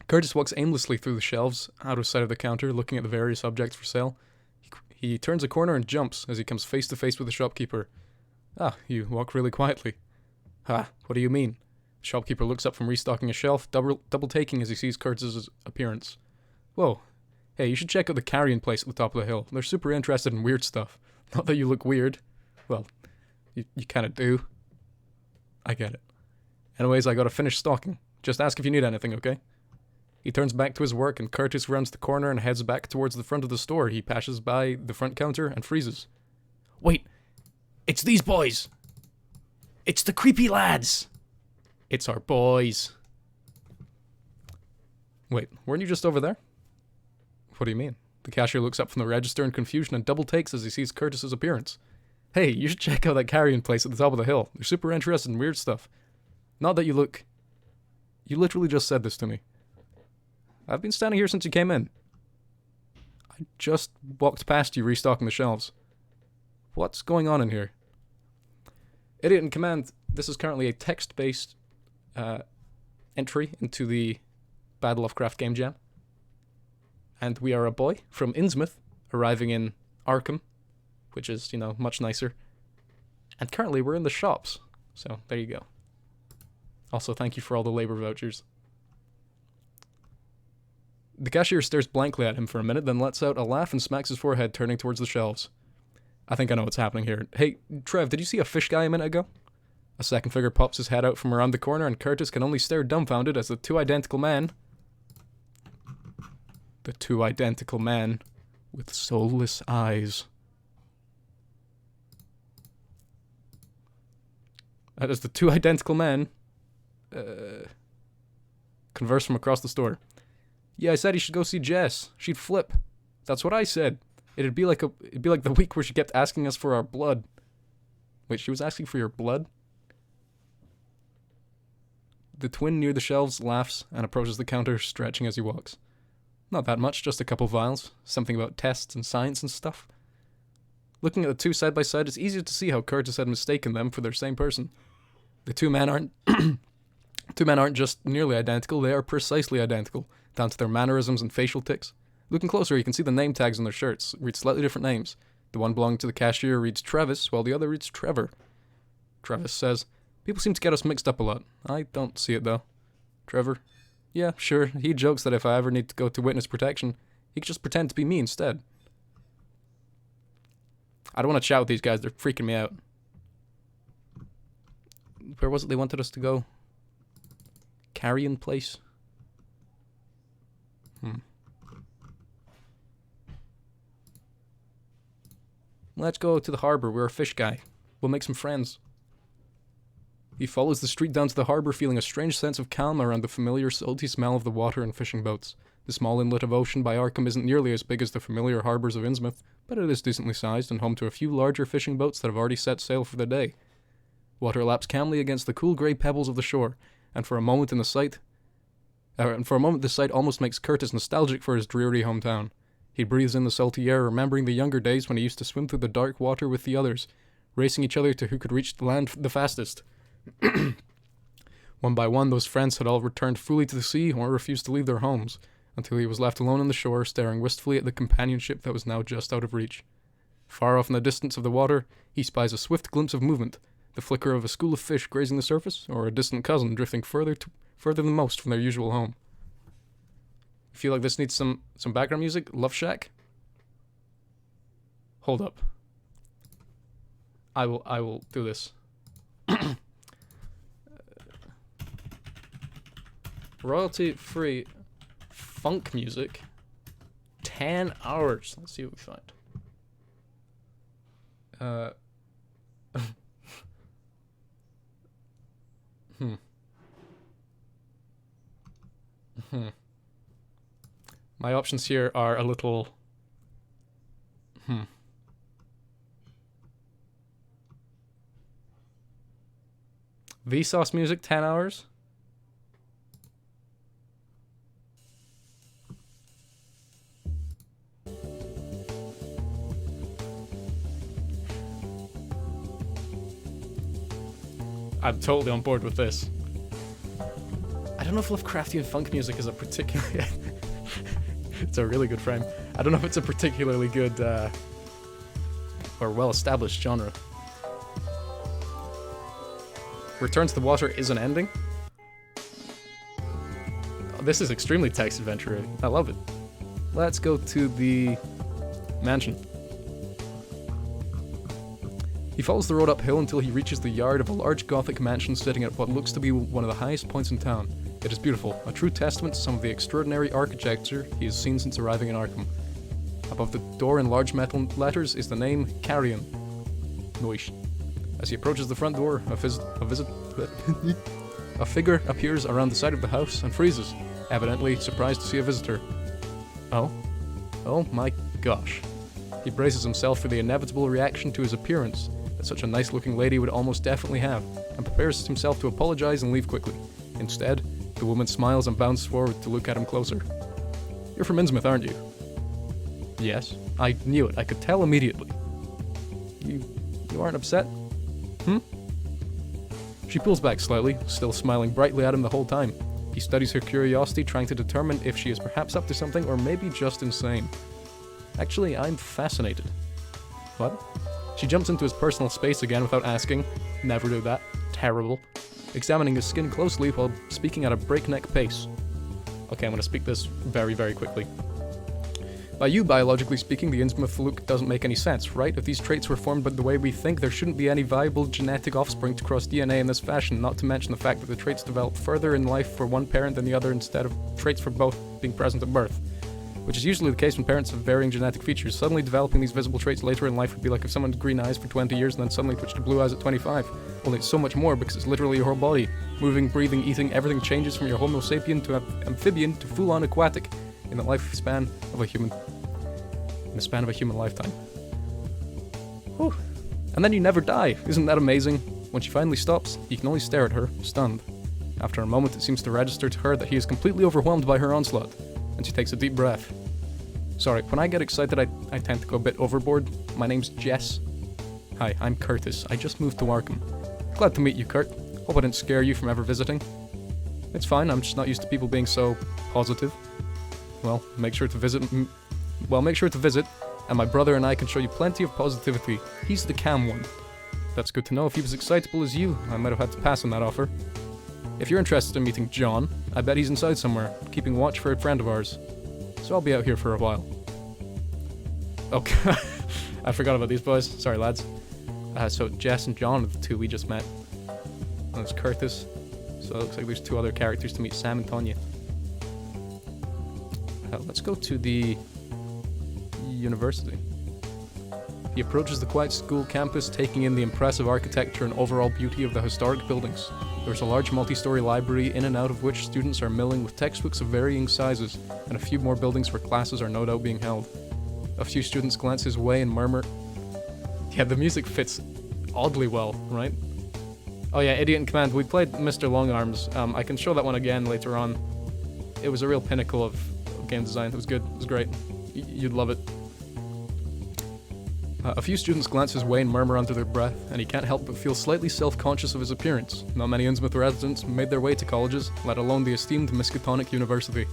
Curtis walks aimlessly through the shelves, out of sight of the counter, looking at the various objects for sale. He turns a corner and jumps as he comes face to face with the shopkeeper. "Ah, you walk really quietly." "Ha, what do you mean?" The shopkeeper looks up from restocking a shelf, double taking as he sees Curtis's appearance. "Whoa. Hey, you should check out the carrying place at the top of the hill. They're super interested in weird stuff. Not that you look weird. Well, you kind of do. I get it. Anyways, I gotta finish stocking. Just ask if you need anything, okay? He turns back to his work, and Curtis rounds the corner and heads back towards the front of the store. He passes by the front counter and freezes. Wait! It's these boys! It's the creepy lads! It's our boys. Wait, weren't you just over there? What do you mean? The cashier looks up from the register in confusion and double takes as he sees Curtis's appearance. Hey, you should check out that carrying place at the top of the hill. They're super interested in weird stuff. Not that you look... You literally just said this to me. I've been standing here since you came in. I just walked past you restocking the shelves. What's going on in here? Idiot in command, this is currently a text-based entry into the Bad Lovecraft Game Jam. And we are a boy from Innsmouth, arriving in Arkham, which is, much nicer. And currently we're in the shops, so there you go. Also, thank you for all the labor vouchers. The cashier stares blankly at him for a minute, then lets out a laugh and smacks his forehead, turning towards the shelves. I think I know what's happening here. Hey, Trev, did you see a fish guy a minute ago? A second figure pops his head out from around the corner, and Curtis can only stare dumbfounded as the two identical men with soulless eyes. As the two identical men converse from across the store. Yeah, I said he should go see Jess. She'd flip. That's what I said. It'd be like the week where she kept asking us for our blood. Wait, she was asking for your blood? The twin near the shelves laughs and approaches the counter, stretching as he walks. Not that much, just a couple vials. Something about tests and science and stuff. Looking at the two side by side, it's easier to see how Curtis had mistaken them for their same person. The two men aren't just nearly identical, they are precisely identical, down to their mannerisms and facial tics. Looking closer, you can see the name tags on their shirts read slightly different names. The one belonging to the cashier reads Travis, while the other reads Trevor. Travis says, people seem to get us mixed up a lot. I don't see it, though. Trevor? Yeah, sure. He jokes that if I ever need to go to witness protection, he could just pretend to be me instead. I don't want to chat with these guys. They're freaking me out. Where was it they wanted us to go? Carrion place? Let's go to the harbor. We're a fish guy. We'll make some friends. He follows the street down to the harbor, feeling a strange sense of calm around the familiar salty smell of the water and fishing boats. The small inlet of ocean by Arkham isn't nearly as big as the familiar harbors of Innsmouth, but it is decently sized and home to a few larger fishing boats that have already set sail for the day. Water laps calmly against the cool grey pebbles of the shore, and for a moment the sight almost makes Curtis nostalgic for his dreary hometown. He breathes in the salty air, remembering the younger days when he used to swim through the dark water with the others, racing each other to who could reach the land the fastest. One by one, those friends had all returned fully to the sea or refused to leave their homes, until he was left alone on the shore, staring wistfully at the companionship that was now just out of reach. Far off in the distance of the water, he spies a swift glimpse of movement, the flicker of a school of fish grazing the surface, or a distant cousin drifting further than most from their usual home. I feel like this needs some background music. Love Shack? Hold up. I will do this. Royalty-free funk music. 10 hours. Let's see what we find. My options here are a little... Vsauce music, 10 hours? I'm totally on board with this. I don't know if Lovecraftian funk music is a particularly... It's a really good frame. I don't know if it's a particularly good or well-established genre. Return to the Water is an ending. Oh, this is extremely text adventure. I love it. Let's go to the mansion. He follows the road uphill until he reaches the yard of a large Gothic mansion sitting at what looks to be one of the highest points in town. It is beautiful, a true testament to some of the extraordinary architecture he has seen since arriving in Arkham. Above the door in large metal letters is the name Carrion. Noish. As he approaches the front door, a figure appears around the side of the house and freezes, evidently surprised to see a visitor. Oh? Oh my gosh. He braces himself for the inevitable reaction to his appearance that such a nice-looking lady would almost definitely have, and prepares himself to apologize and leave quickly. Instead, the woman smiles and bounces forward to look at him closer. You're from Innsmouth, aren't you? Yes. I knew it. I could tell immediately. You aren't upset? She pulls back slightly, still smiling brightly at him the whole time. He studies her curiosity, trying to determine if she is perhaps up to something or maybe just insane. Actually, I'm fascinated. What? She jumps into his personal space again without asking. Never do that. Terrible. Examining his skin closely while speaking at a breakneck pace. Okay, I'm gonna speak this very, very quickly. By you, biologically speaking, the Innsmouth look doesn't make any sense, right? If these traits were formed by the way we think, there shouldn't be any viable genetic offspring to cross DNA in this fashion, not to mention the fact that the traits develop further in life for one parent than the other instead of traits for both being present at birth. Which is usually the case when parents have varying genetic features. Suddenly developing these visible traits later in life would be like if someone had green eyes for 20 years and then suddenly switched to blue eyes at 25. Only it's so much more because it's literally your whole body. Moving, breathing, eating, everything changes from your Homo sapien to amphibian to full-on aquatic in the lifespan of a human. In the span of a human lifetime. Whew. And then you never die. Isn't that amazing? When she finally stops, he can only stare at her, stunned. After a moment, it seems to register to her that he is completely overwhelmed by her onslaught, and she takes a deep breath. Sorry, when I get excited, I tend to go a bit overboard. My name's Jess. Hi, I'm Curtis. I just moved to Arkham. Glad to meet you, Kurt. Hope I didn't scare you from ever visiting. It's fine, I'm just not used to people being so positive. Well, make sure to visit, and my brother and I can show you plenty of positivity. He's the calm one. That's good to know. If he was excitable as you, I might have had to pass on that offer. If you're interested in meeting John, I bet he's inside somewhere, keeping watch for a friend of ours. So I'll be out here for a while. Okay, I forgot about these boys. Sorry, lads. So Jess and John are the two we just met. And there's Curtis. So it looks like there's two other characters to meet, Sam and Tonya. Let's go to the university. He approaches the quiet school campus, taking in the impressive architecture and overall beauty of the historic buildings. There's a large multi-story library in and out of which students are milling with textbooks of varying sizes, and a few more buildings where classes are no doubt being held. A few students glance his way and murmur. Yeah, the music fits oddly well, right? Oh yeah, Idiot in Command. We played Mr. Longarms. I can show that one again later on. It was a real pinnacle of game design. It was good. It was great. You'd love it. A few students glance his way and murmur under their breath, and he can't help but feel slightly self-conscious of his appearance. Not many Innsmouth residents made their way to colleges, let alone the esteemed Miskatonic University.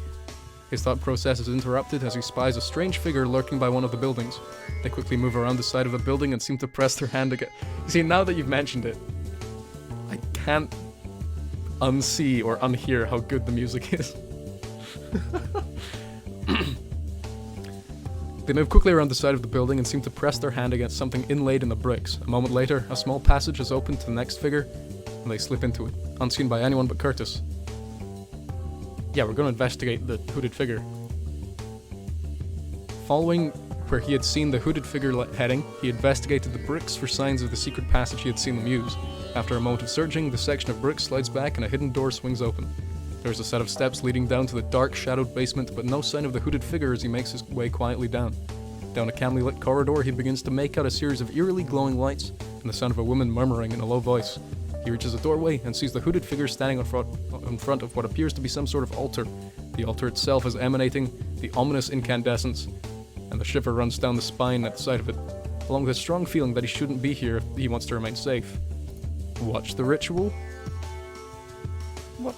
His thought process is interrupted as he spies a strange figure lurking by one of the buildings. They quickly move around the side of the building and seem to press their hand again. You see, now that you've mentioned it, I can't unsee or unhear how good the music is. They move quickly around the side of the building and seem to press their hand against something inlaid in the bricks. A moment later, a small passage is opened to the next figure, and they slip into it, unseen by anyone but Curtis. Yeah, we're going to investigate the hooded figure. Following where he had seen the hooded figure heading, he investigated the bricks for signs of the secret passage he had seen them use. After a moment of searching, the section of bricks slides back and a hidden door swings open. There's a set of steps leading down to the dark, shadowed basement, but no sign of the hooded figure as he makes his way quietly down. Down a candle lit corridor, he begins to make out a series of eerily glowing lights and the sound of a woman murmuring in a low voice. He reaches a doorway and sees the hooded figure standing in front of what appears to be some sort of altar. The altar itself is emanating the ominous incandescence, and the shiver runs down the spine at the sight of it, along with a strong feeling that he shouldn't be here if he wants to remain safe. Watch the ritual?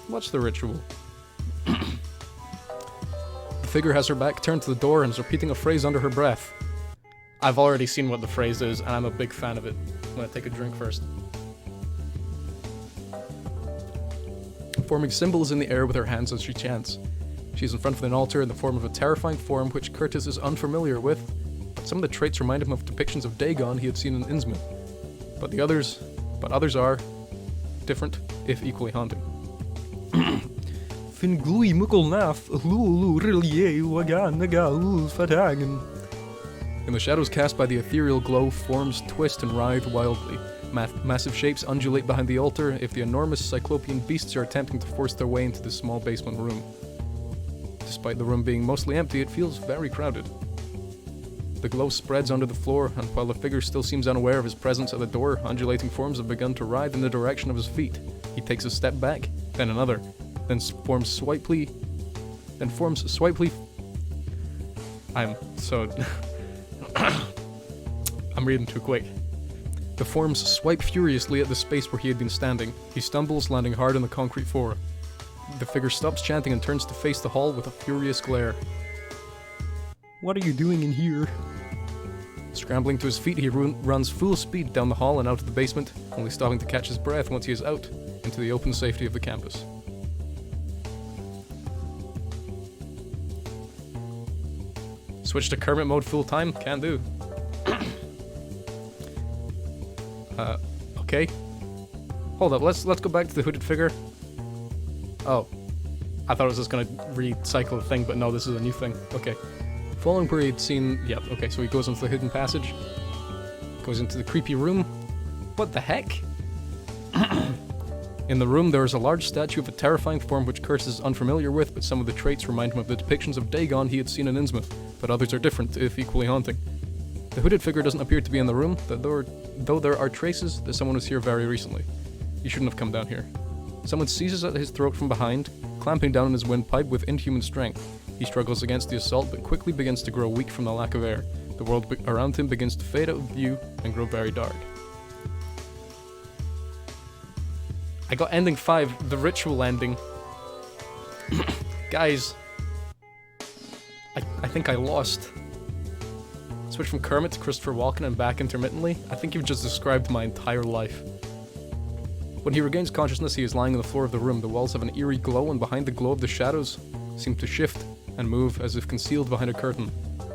What's the ritual? The figure has her back turned to the door and is repeating a phrase under her breath. I've already seen what the phrase is, and I'm a big fan of it. I'm gonna take a drink first. Forming symbols in the air with her hands as she chants. She's in front of an altar in the form of a terrifying form which Curtis is unfamiliar with, but some of the traits remind him of depictions of Dagon he had seen in Innsmouth. But others are different, if equally haunting. fin glui mukulnaf, lulu rilye waganagal fatagan. In the shadows cast by the ethereal glow, forms twist and writhe wildly. Massive shapes undulate behind the altar if the enormous cyclopean beasts are attempting to force their way into the small basement room. Despite the room being mostly empty, it feels very crowded. The glow spreads under the floor, and while the figure still seems unaware of his presence at the door, undulating forms have begun to writhe in the direction of his feet. He takes a step back, then another, then forms swipely. I'm so... I'm reading too quick. The forms swipe furiously at the space where he had been standing. He stumbles, landing hard on the concrete floor. The figure stops chanting and turns to face the hall with a furious glare. What are you doing in here? Scrambling to his feet, he runs full speed down the hall and out of the basement, only stopping to catch his breath once he is out into the open safety of the campus. Switch to Kermit mode full time? Can do. Okay. Hold up, let's go back to the hooded figure. Oh. I thought it was just gonna recycle the thing, but no, this is a new thing. Okay. Following where he'd seen... Yep, okay, so he goes into the hidden passage. Goes into the creepy room. What the heck? In the room, there is a large statue of a terrifying form which Curse is unfamiliar with, but some of the traits remind him of the depictions of Dagon he had seen in Innsmouth, but others are different, if equally haunting. The hooded figure doesn't appear to be in the room, though there are traces that someone was here very recently. He shouldn't have come down here. Someone seizes at his throat from behind, clamping down on his windpipe with inhuman strength. He struggles against the assault, but quickly begins to grow weak from the lack of air. The world around him begins to fade out of view and grow very dark. I got ending 5, the ritual ending. Guys. I think I lost. Switch from Kermit to Christopher Walken and back intermittently. I think you've just described my entire life. When he regains consciousness, he is lying on the floor of the room. The walls have an eerie glow, and behind the glow of the shadows seem to shift and move as if concealed behind a curtain.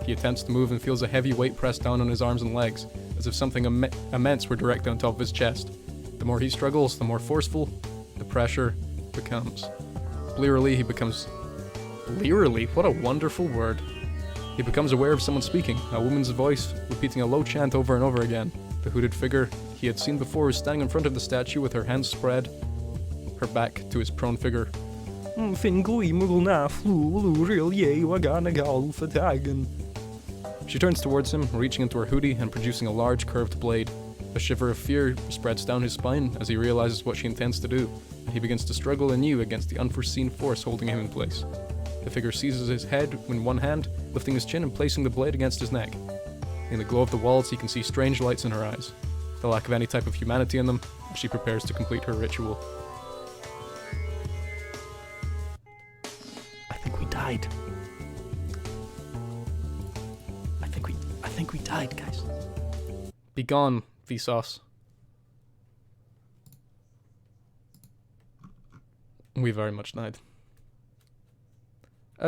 He attempts to move and feels a heavy weight pressed down on his arms and legs, as if something immense were directly on top of his chest. The more he struggles, the more forceful the pressure becomes. Blearily, he becomes... Blearily? What a wonderful word. He becomes aware of someone speaking, a woman's voice, repeating a low chant over and over again. The hooded figure he had seen before is standing in front of the statue with her hands spread, her back to his prone figure. She turns towards him, reaching into her hoodie and producing a large curved blade. A shiver of fear spreads down his spine as he realizes what she intends to do. He begins to struggle anew against the unforeseen force holding him in place. The figure seizes his head in one hand, lifting his chin and placing the blade against his neck. In the glow of the walls, he can see strange lights in her eyes, the lack of any type of humanity in them, as she prepares to complete her ritual. I think we died. I think we died, guys. Be gone, Vsauce. We very much died.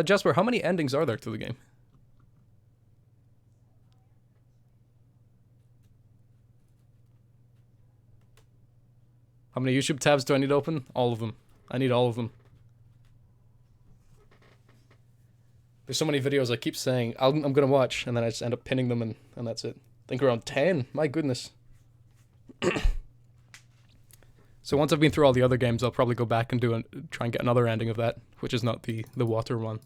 Jasper, how many endings are there to the game? How many YouTube tabs do I need to open? All of them. I need all of them. There's so many videos I keep saying I'm gonna watch, and then I just end up pinning them, and that's it. I think around 10. My goodness. So once I've been through all the other games, I'll probably go back and try and get another ending of that, which is not the water one.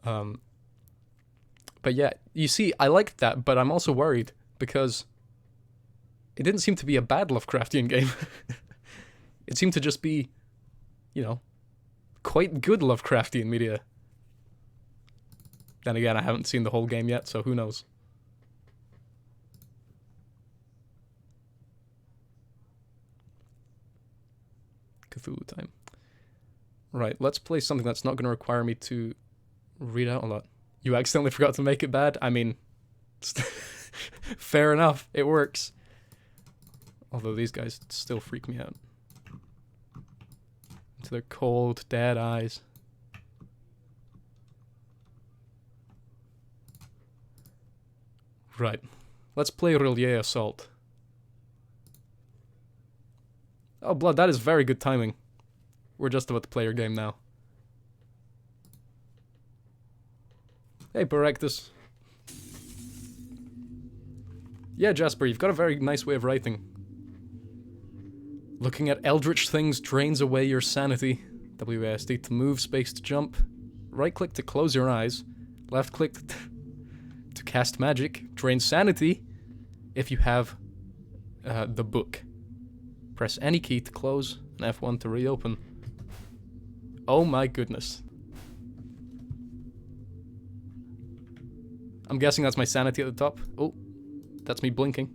But yeah, you see, I liked that, but I'm also worried because it didn't seem to be a bad Lovecraftian game. It seemed to just be, quite good Lovecraftian media. Then again, I haven't seen the whole game yet, so who knows. Cthulhu time. Right, let's play something that's not going to require me to read out a lot. You accidentally forgot to make it bad? I mean, fair enough, it works. Although these guys still freak me out. Into their cold, dead eyes. Right, let's play Relais Assault. Oh, blood, that is very good timing. We're just about to play your game now. Hey, Parectus. Yeah, Jasper, you've got a very nice way of writing. Looking at eldritch things drains away your sanity. WASD to move, space to jump. Right click to close your eyes. Left click to cast magic. Drain sanity if you have the book. Press any key to close and F1 to reopen. Oh my goodness. I'm guessing that's my sanity at the top. Oh, that's me blinking.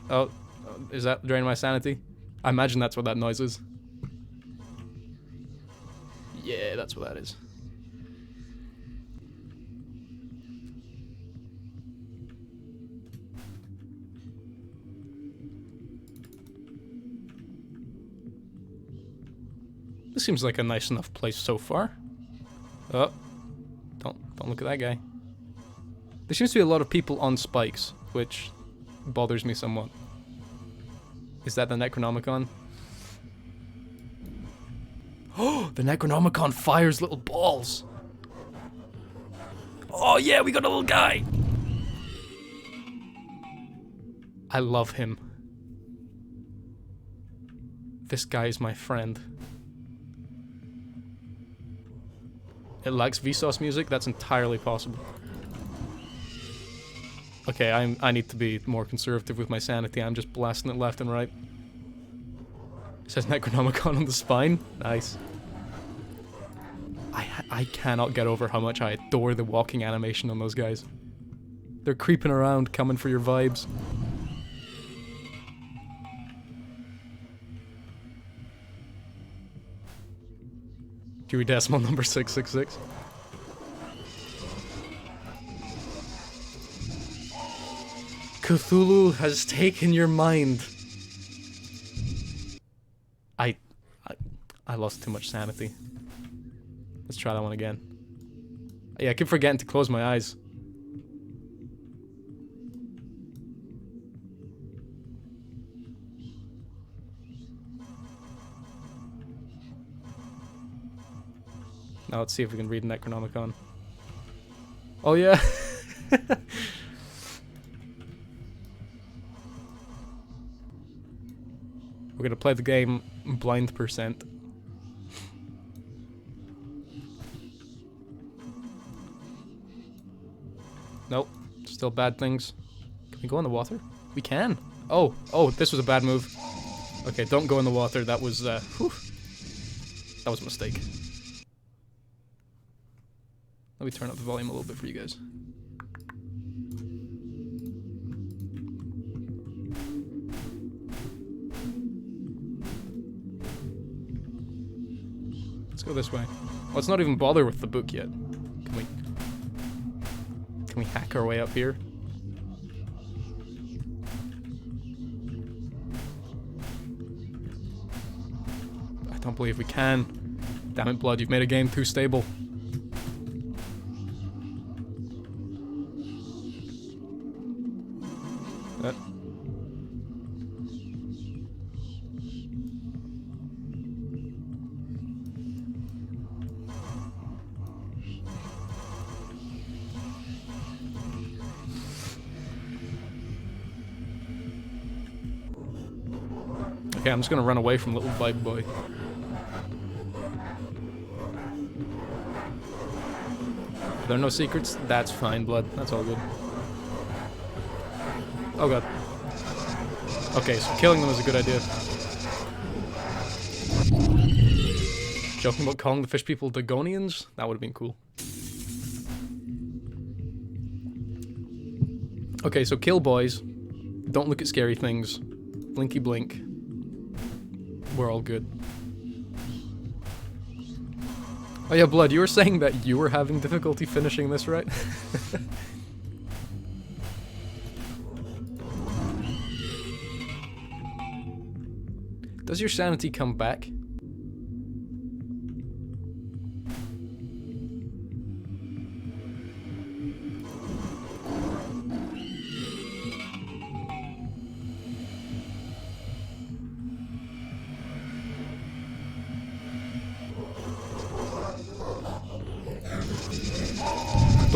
Oh, is that draining my sanity? I imagine that's what that noise is. Yeah, that's what that is. This seems like a nice enough place so far. Oh, don't look at that guy. There seems to be a lot of people on spikes, which bothers me somewhat. Is that the Necronomicon? Oh, the Necronomicon fires little balls. Oh yeah, we got a little guy. I love him. This guy is my friend. It lacks Vsauce music? That's entirely possible. Okay, I need to be more conservative with my sanity. I'm just blasting it left and right. It says Necronomicon on the spine. Nice. I cannot get over how much I adore the walking animation on those guys. They're creeping around, coming for your vibes. Dewey Decimal number 666. Cthulhu has taken your mind. I lost too much sanity. Let's try that one again. Yeah, I keep forgetting to close my eyes. Now let's see if we can read Necronomicon. Oh yeah. We're gonna play the game blind %. Nope. Still bad things. Can we go in the water? We can. Oh, this was a bad move. Okay, don't go in the water. That was whew. That was a mistake. Let me turn up the volume a little bit for you guys. Let's go this way. Let's not even bother with the book yet. Can we hack our way up here? I don't believe we can. Damn it, Blood, you've made a game too stable. Okay, I'm just gonna run away from little vibe boy. Are there no secrets? That's fine, Blood. That's all good. Oh god. Okay, so killing them is a good idea. Joking about calling the fish people Dagonians? That would have been cool. Okay, so kill boys. Don't look at scary things. Blinky blink. We're all good. Oh yeah, Blood, you were saying that you were having difficulty finishing this, right? Does your sanity come back?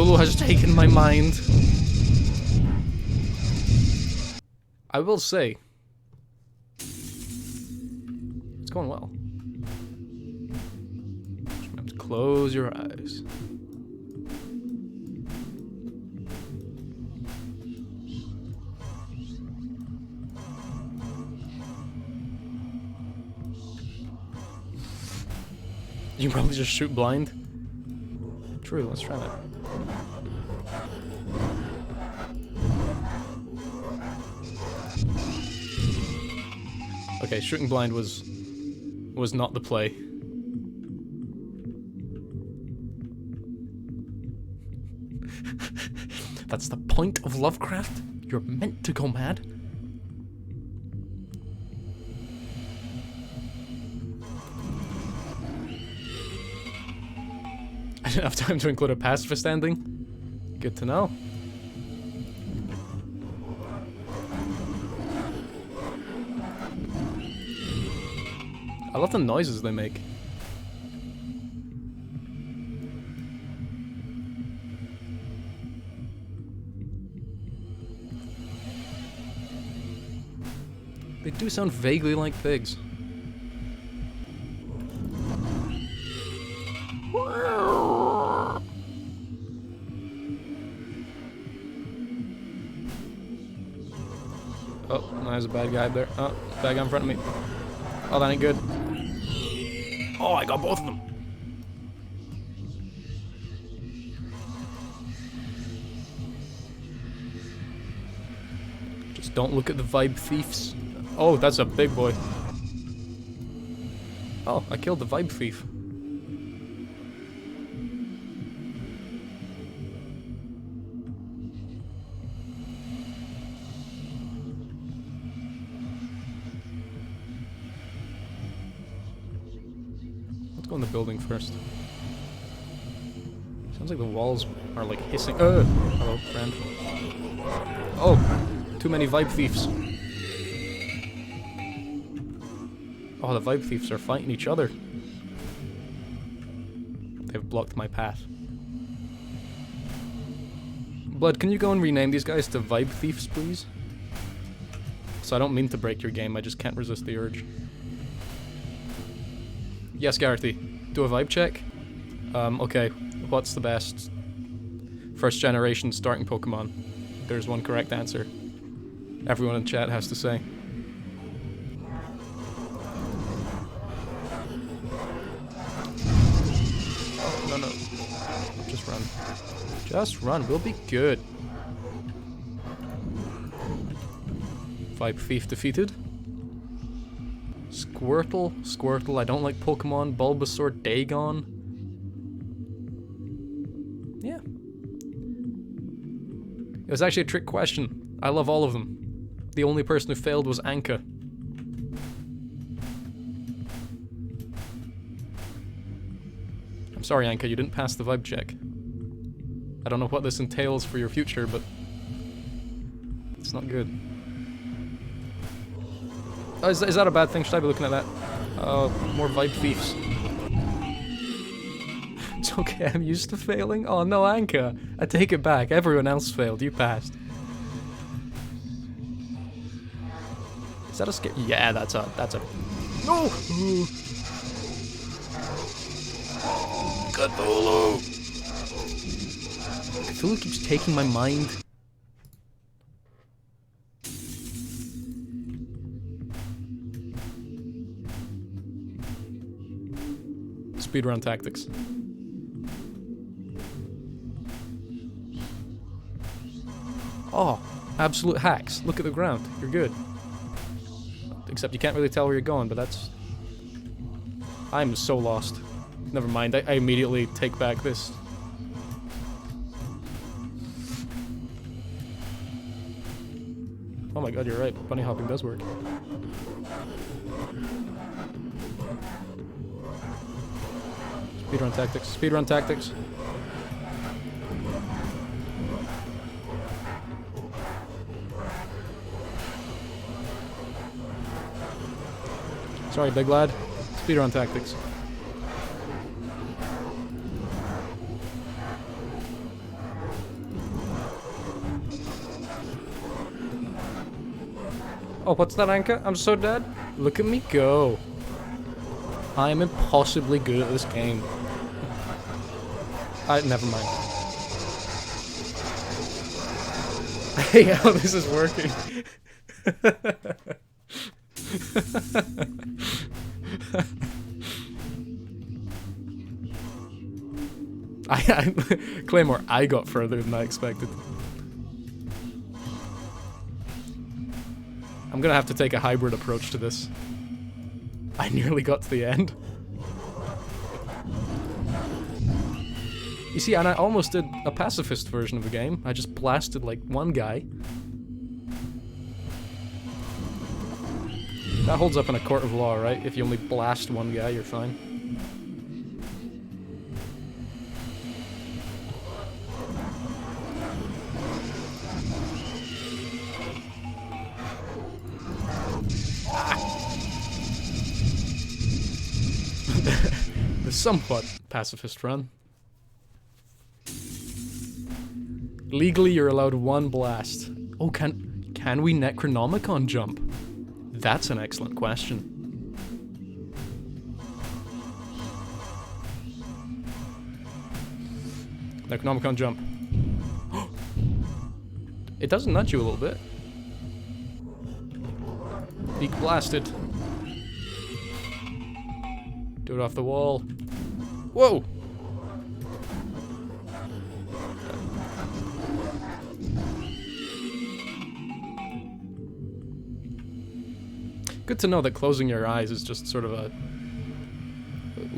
Cthulhu has taken my mind. I will say, it's going well. Just have to close your eyes. You can probably just shoot blind. True, let's try that. Okay, shooting blind was not the play. That's the point of Lovecraft? You're meant to go mad? I didn't have time to include a pacifist ending. Good to know. I love the noises they make. They do sound vaguely like pigs. Oh, there's a bad guy up there. Oh, bad guy in front of me. Oh, that ain't good. Oh, I got both of them. Just don't look at the vibe thieves. Oh, that's a big boy. Oh, I killed the vibe thief. Let's go in the building first. Sounds like the walls are like hissing. Hello, friend. Oh, too many vibe thieves. Oh, the vibe thieves are fighting each other. They've blocked my path. Blood, can you go and rename these guys to vibe thieves, please? So I don't mean to break your game, I just can't resist the urge. Yes, Garthy. Do a vibe check? Okay. What's the best first generation starting Pokemon? There's one correct answer. Everyone in chat has to say. Oh, no, no. Just run. Just run. We'll be good. Vibe Thief defeated. Squirtle, I don't like Pokemon, Bulbasaur, Dagon. Yeah. It was actually a trick question. I love all of them. The only person who failed was Anka. I'm sorry, Anka, you didn't pass the vibe check. I don't know what this entails for your future, but it's not good. Oh, is that a bad thing? Should I be looking at that? More vibe thieves. It's okay, I'm used to failing. Oh no, Anka. I take it back. Everyone else failed. You passed. Is that a skip? Yeah, that's a... No! Cthulhu! Cthulhu keeps taking my mind. Speedrun tactics. Oh, absolute hacks. Look at the ground. You're good. Except you can't really tell where you're going, but that's... I'm so lost. Never mind, I immediately take back this. Oh my god, you're right. Bunny hopping does work. Speedrun tactics. Speedrun tactics. Sorry, big lad. Speedrun tactics. Oh, what's that, Anka? I'm so dead. Look at me go. I am impossibly good at this game. Never mind. I hate how this is working. Claymore, I got further than I expected. I'm gonna have to take a hybrid approach to this. I nearly got to the end. You see, and I almost did a pacifist version of the game. I just blasted, like, one guy. That holds up in a court of law, right? If you only blast one guy, you're fine. The somewhat pacifist run. Legally, you're allowed one blast. Oh, can we Necronomicon jump? That's an excellent question. Necronomicon jump. It does nudge you a little bit. Beak blasted. Do it off the wall. Whoa! Good to know that closing your eyes is just sort of a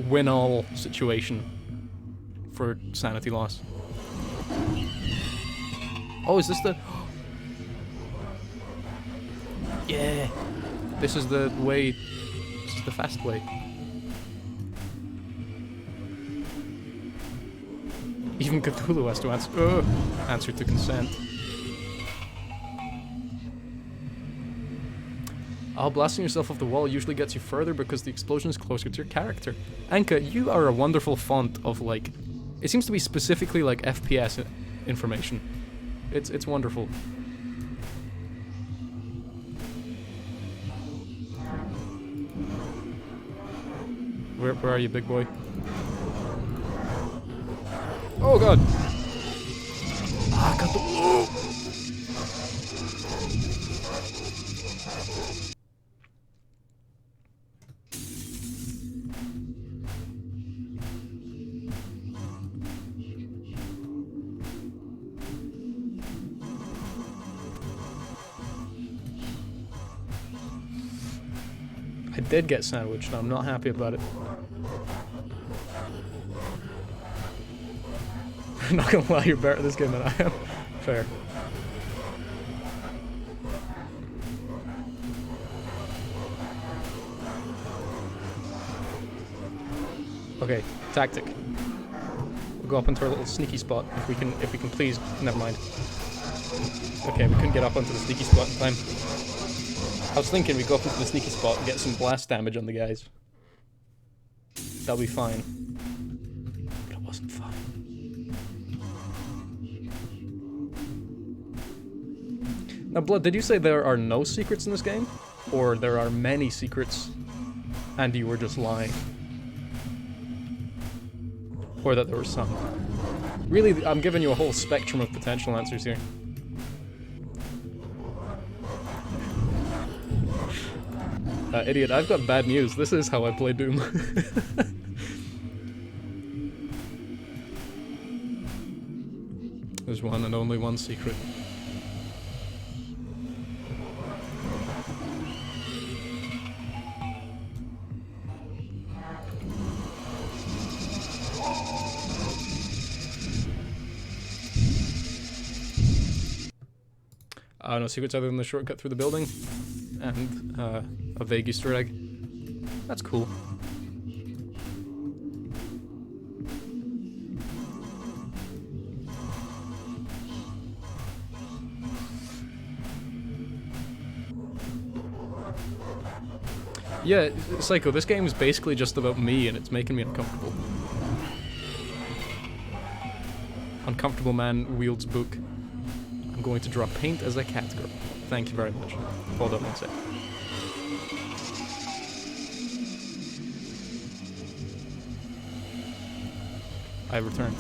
win-all situation for sanity loss. Oh, is this the... Yeah! This is the way... This is the fast way. Even Cthulhu has to answer to consent. Oh, blasting yourself off the wall usually gets you further because the explosion is closer to your character. Anka, you are a wonderful font of, like... It seems to be specifically, like, FPS information. It's wonderful. Where are you, big boy? Oh god! Ah, got the... Oh. I did get sandwiched, and I'm not happy about it. I'm not gonna lie, you're better at this game than I am. Fair. Okay, tactic. We'll go up into our little sneaky spot if we can please. Never mind. Okay, we couldn't get up onto the sneaky spot in time. I was thinking we'd go up into the sneaky spot and get some blast damage on the guys. That'll be fine. But it wasn't fine. Now, Blood, did you say there are no secrets in this game? Or there are many secrets and you were just lying? Or that there were some? Really, I'm giving you a whole spectrum of potential answers here. Idiot, I've got bad news. This is how I play Doom. There's one and only one secret. No secrets other than the shortcut through the building, and a vague Easter egg. That's cool. Yeah, Psycho, this game is basically just about me, and it's making me uncomfortable. Uncomfortable man wields book. I'm going to draw paint as a cat girl. Thank you very much. Hold on one sec. I returned.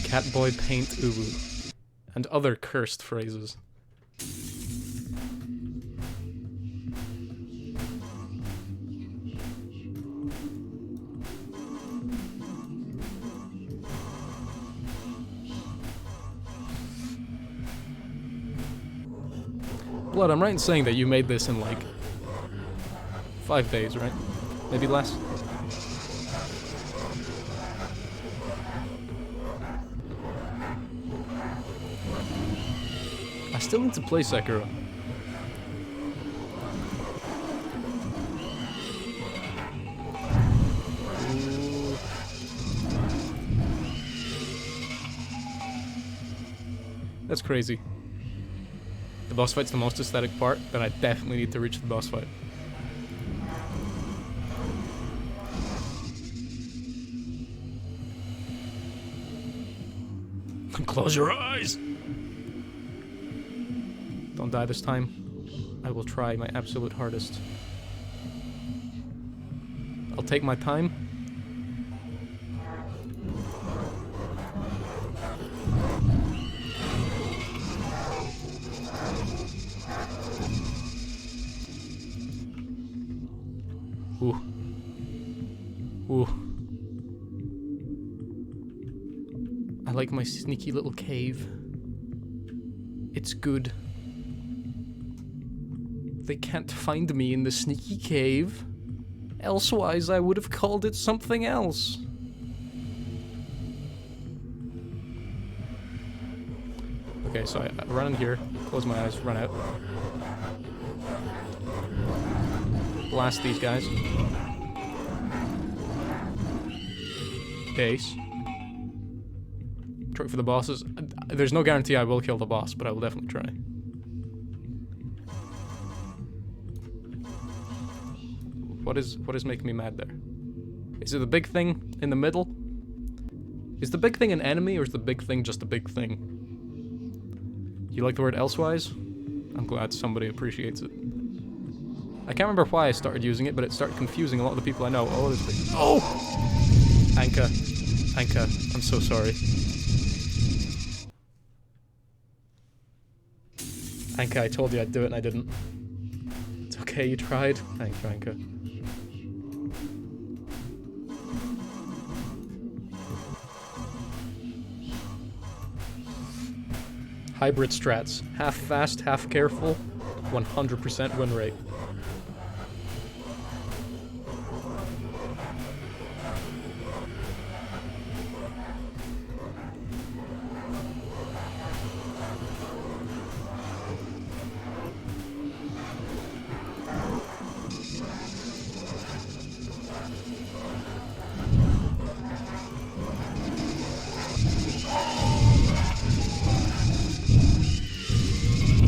Catboy paint uwu. And other cursed phrases. Blood, I'm right in saying that you made this in like 5 days, right? Maybe less? I still need to play Sekiro. Ooh. That's crazy. The boss fight's the most aesthetic part, then I definitely need to reach the boss fight. Close your eyes! Don't die this time. I will try my absolute hardest. I'll take my time. Ooh. Ooh. I like my sneaky little cave. It's good. They can't find me in the sneaky cave. Elsewise, I would have called it something else. Okay, so I run in here, close my eyes, run out. Blast these guys. Ace. Try for the bosses. There's no guarantee I will kill the boss, but I will definitely try. What is making me mad there? Is it the big thing in the middle? Is the big thing an enemy, or is the big thing just a big thing? You like the word elsewise? I'm glad somebody appreciates it. I can't remember why I started using it, but it started confusing a lot of the people I know. Oh, this thing. Oh! Anka. Anka, I'm so sorry. Anka, I told you I'd do it and I didn't. It's okay, you tried. Thank you, Anka. Hybrid strats. Half fast, half careful. 100% win rate.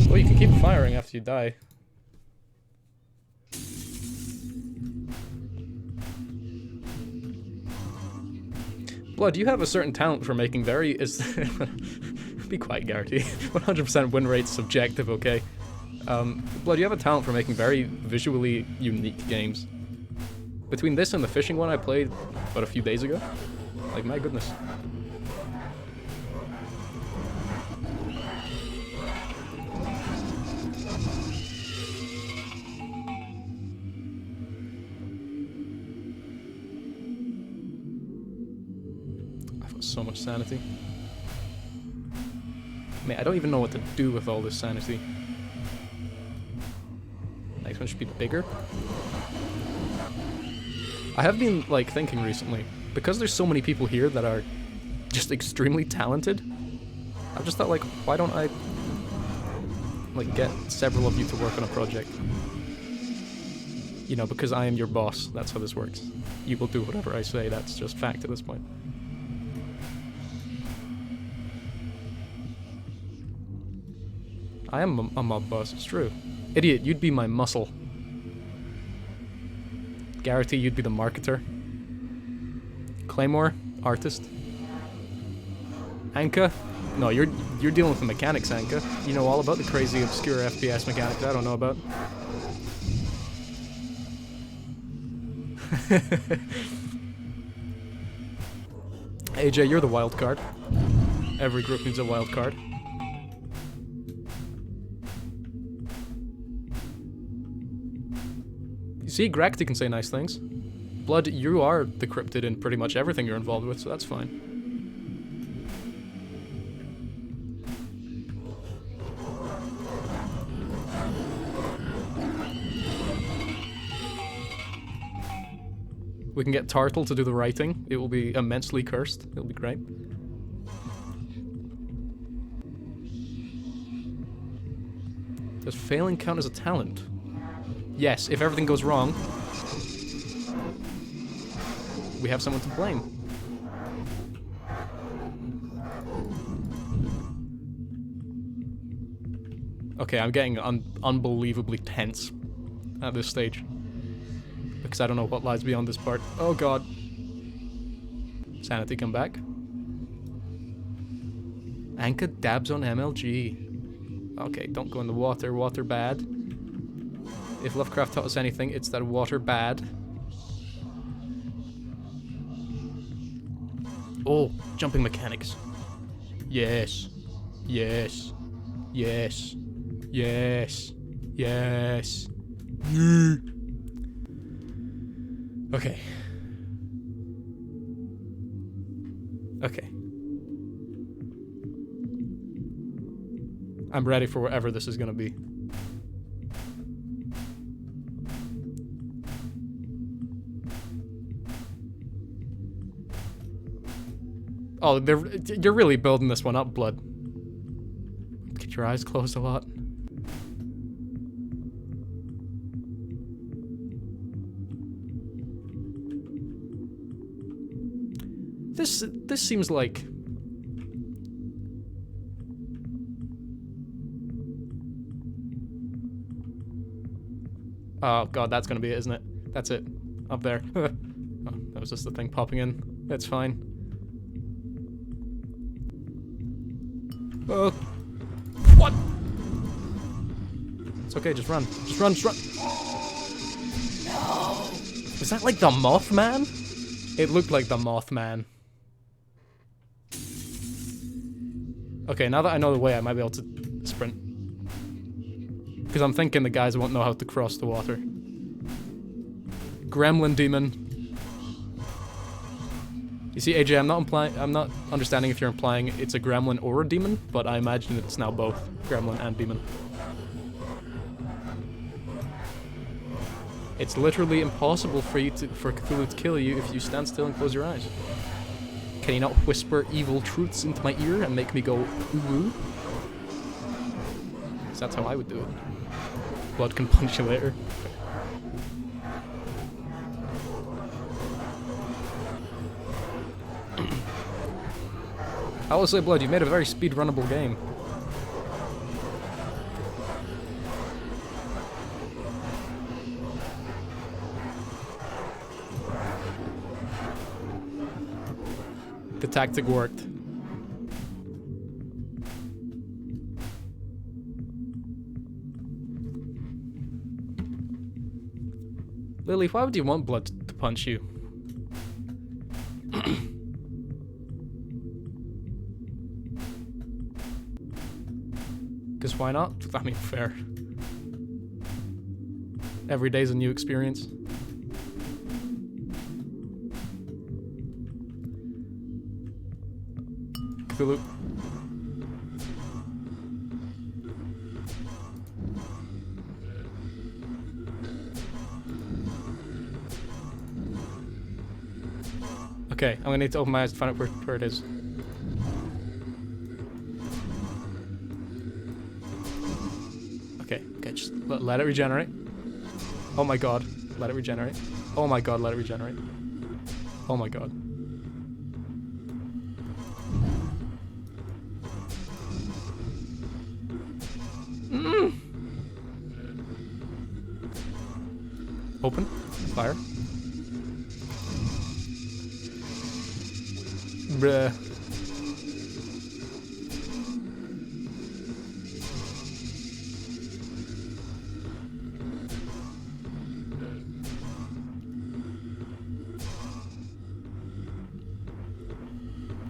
Well, you can keep firing after you die. Blood, you have a certain talent for making very... Be quiet, Garrity. 100% win rate's subjective, okay? Blood, you have a talent for making very visually unique games. Between this and the fishing one I played, what, a few days ago? Like, my goodness. So much sanity. Man, I don't even know what to do with all this sanity. Next one should be bigger. I have been, like, thinking recently, because there's so many people here that are just extremely talented, I've just thought, like, why don't I, like, get several of you to work on a project? You know, because I am your boss, that's how this works. You will do whatever I say, that's just fact at this point. I am a mob boss, it's true. Idiot, you'd be my muscle. Garrity, you'd be the marketer. Claymore, artist. Anka? No, you're dealing with the mechanics, Anka. You know all about the crazy, obscure FPS mechanics I don't know about. AJ, you're the wild card. Every group needs a wild card. You see, Grakti can say nice things. Blood, you are the cryptid in pretty much everything you're involved with, so that's fine. We can get Tartle to do the writing. It will be immensely cursed. It'll be great. Does failing count as a talent? Yes, if everything goes wrong, we have someone to blame. Okay, I'm getting unbelievably tense at this stage. Because I don't know what lies beyond this part. Oh god. Sanity, come back. Anka dabs on MLG. Okay, don't go in the water. Water bad. If Lovecraft taught us anything, it's that water bad. Oh, jumping mechanics. Yes. Yes. Yes. Yes. Yes. Okay. Okay. I'm ready for whatever this is gonna be. Oh, you're really building this one up, Blood. Get your eyes closed a lot. This seems like... Oh god, that's gonna be it, isn't it? That's it. Up there. Oh, that was just the thing popping in. That's fine. What? It's okay, just run. Just run, just run. No. Is that like the Mothman? It looked like the Mothman. Okay, now that I know the way, I might be able to sprint. Because I'm thinking the guys won't know how to cross the water. Gremlin demon. You see, AJ, I'm not understanding if you're implying it's a gremlin or a demon, but I imagine it's now both gremlin and demon. It's literally impossible for Cthulhu to kill you if you stand still and close your eyes. Can you not whisper evil truths into my ear and make me go ooh? Because that's how I would do it. Blood can punch you later. I will say, Blood, you've made a very speed-runnable game. The tactic worked. Lily, why would you want Blood to punch you? Because why not? I mean, fair. Every day's a new experience. Cthulhu. Okay, I'm gonna need to open my eyes to find out where it is. Okay, just let it regenerate. Oh my god, let it regenerate. Oh my god, let it regenerate. Oh my god. Open. Fire. Bruh.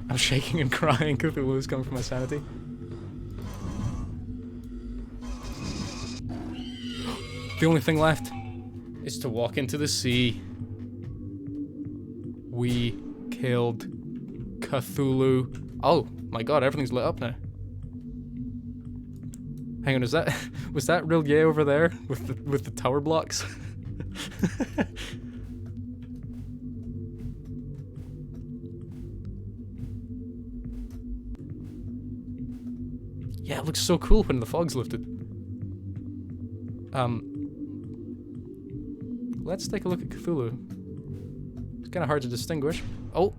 I'm shaking and crying. Cthulhu is coming for my sanity. The only thing left is to walk into the sea. We killed Cthulhu. Oh my god, everything's lit up now. Hang on, is that was that real yay over there with the tower blocks? Yeah, it looks so cool when the fog's lifted. Let's take a look at Cthulhu. It's kind of hard to distinguish. Oh!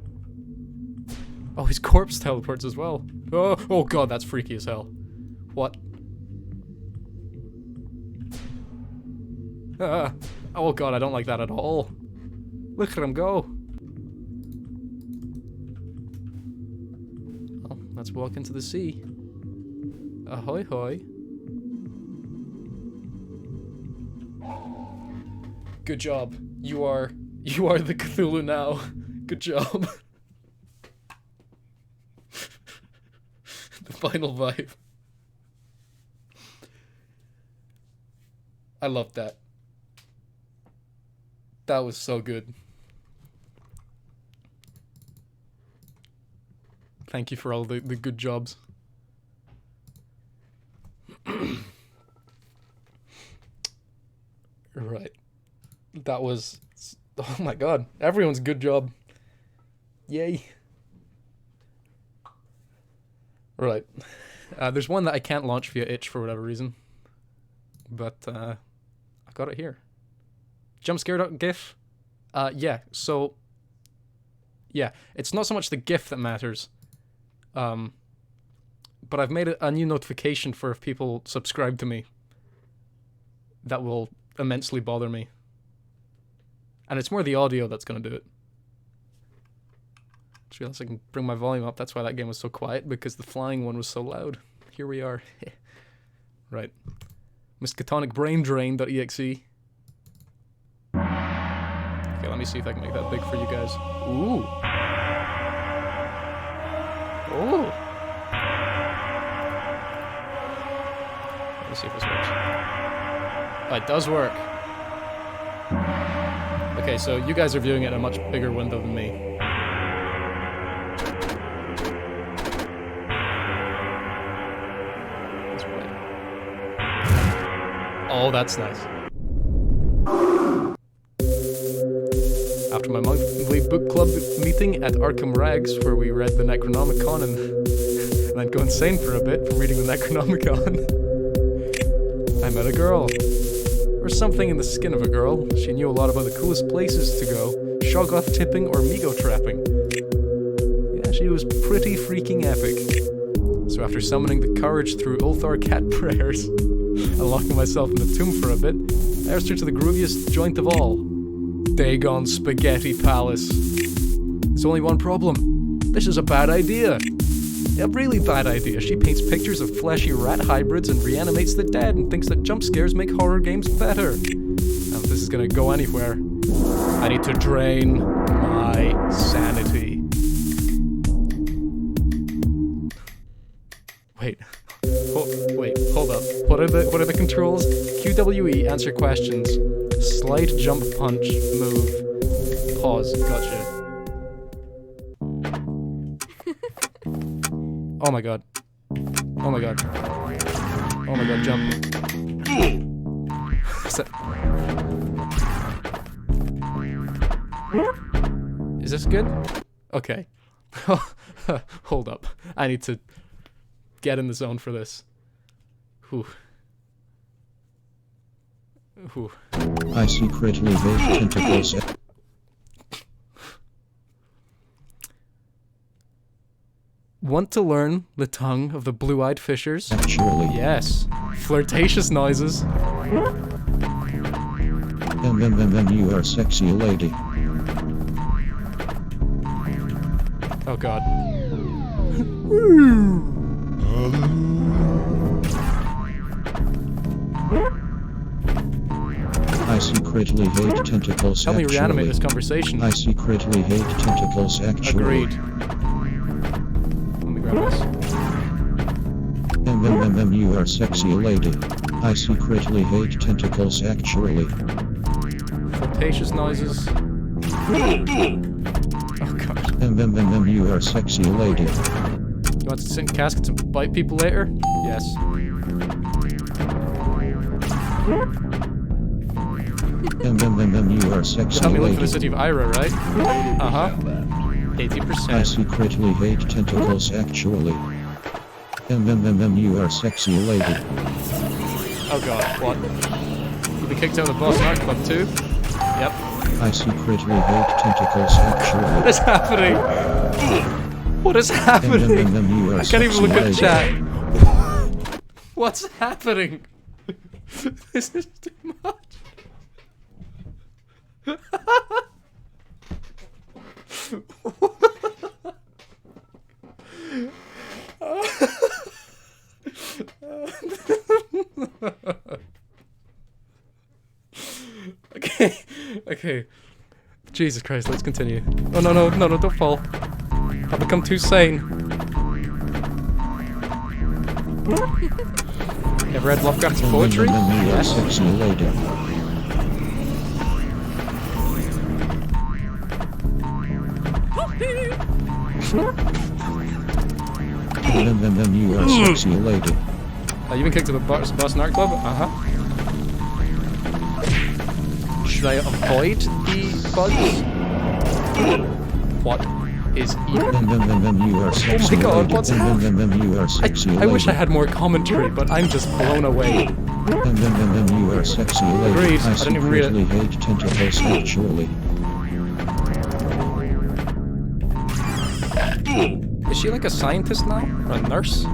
Oh, his corpse teleports as well. Oh god, that's freaky as hell. What? Oh god, I don't like that at all. Look at him go. Well, let's walk into the sea. Ahoy hoy. Good job. You are the Cthulhu now. Good job. The final vibe. I loved that. That was so good. Thank you for all the good jobs. Right. That was... Oh my god. Everyone's good job. Yay. Right. There's one that I can't launch via itch for whatever reason. But, I got it here. Jumpscare.gif? Yeah, so... Yeah, it's not so much the GIF that matters. But I've made a new notification for if people subscribe to me. That will immensely bother me. And it's more the audio that's going to do it. Just realized I can bring my volume up. That's why that game was so quiet, because the flying one was so loud. Here we are. Right. Miskatonic Brain Drain.exe. Okay, let me see if I can make that big for you guys. Ooh. Oh. Let me see if this works. Oh, it does work. Okay, so you guys are viewing it in a much bigger window than me. That's right. Oh, that's nice. After my monthly book club meeting at Arkham Rags, where we read the Necronomicon and I'd go insane for a bit from reading the Necronomicon, I met a girl. Or something in the skin of a girl. She knew a lot about the coolest places to go, Shoggoth tipping or Migo trapping. Yeah, she was pretty freaking epic. So after summoning the courage through Ulthar cat prayers, and locking myself in the tomb for a bit, I asked her to the grooviest joint of all. Dagon Spaghetti Palace. There's only one problem. This is a bad idea. A really bad idea. She paints pictures of fleshy rat hybrids and reanimates the dead and thinks that jump scares make horror games better. Now, if this is gonna go anywhere, I need to drain my sanity. Wait. Hold up. What are the controls? QWE, answer questions. Slide, jump, punch, move. Pause. Gotcha. Oh my god. Oh my god. Oh my god, jump. Is this good? Okay. Hold up. I need to get in the zone for this. Whew. Whew. I secretly vague tentacles. Want to learn the tongue of the blue-eyed fishers? Actually. Yes. Flirtatious noises. You are a sexy lady. Oh god. I secretly hate tentacles. Help me actually. reanimate this conversation. I secretly hate tentacles. Actually. Agreed. Let me grab this. You are sexy lady. I secretly hate tentacles. Actually. Flirtatious noises. Oh god. You are sexy lady. You want to sit in caskets and bite people later? Yes. You are sexy Help me look for the lady. city of Ira, right? Uh-huh. 80%. I secretly hate tentacles. Actually. You are sexy lady. Oh god, what? You'll be kicked out of the Boss Art Club too? Yep. I secretly hate tentacles. Actually. What is happening? What is happening? You are I can't even sexy look at lady. chat. What's happening? This is too much. Okay, okay. Jesus Christ, let's continue. Oh no, no, no, no, don't fall. I've become too sane. Ever read Lovecraft's poetry? You are Yes. sexy lady. You are sexy lady. You've been kicked to the Boston Art Club? Uh-huh. Should I avoid the bugs? What is even? You are sexy God, lady. what's happening? You are sexy lady. I wish I had more commentary, but I'm just blown away. You are sexy lady. Agreed. I didn't even read it. secretly hate tentacles. Actually. Is she like a scientist now? Or a nurse?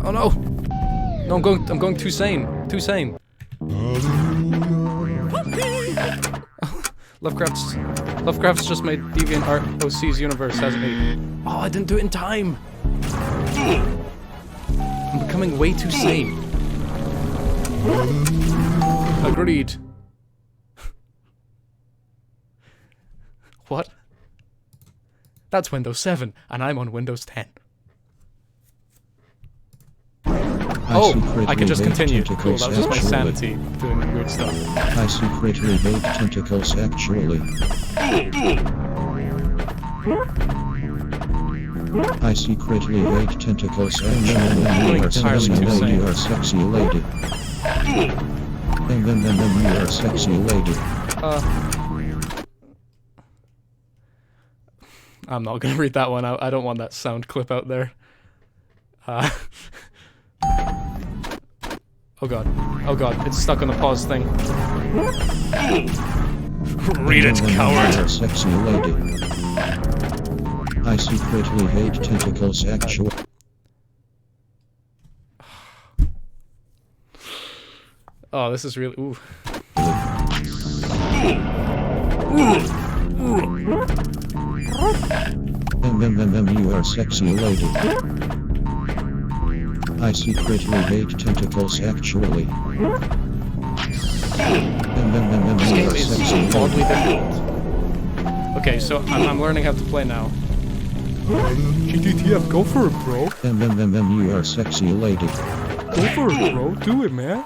Oh no! No, I'm going too sane. Too sane. Lovecraft's just made DeviantArt OC's universe, hasn't he? Oh, I didn't do it in time! I'm becoming way too sane. Agreed. What? That's Windows 7, and I'm on Windows 10. Oh, I can just continue. Cool, that was just my sanity doing weird stuff. I secretly hate tentacles. Actually. I secretly hate tentacles. Actually. You are sexy lady. You are sexy lady. You are sexy lady. I'm not gonna read that one out. I don't want that sound clip out there. Oh god. Oh god, it's stuck on the pause thing. Read it, You coward! are sexy lady. I secretly hate tentacles. Actually. Oh, this is really... Ooh. You are sexy lady. I secretly hate tentacles. Actually. This You game are is sexy oddly lady. difficult. Okay, so I'm learning how to play now. GTTF, go for it, bro. You are sexy lady. Go for it, bro. Do it, man.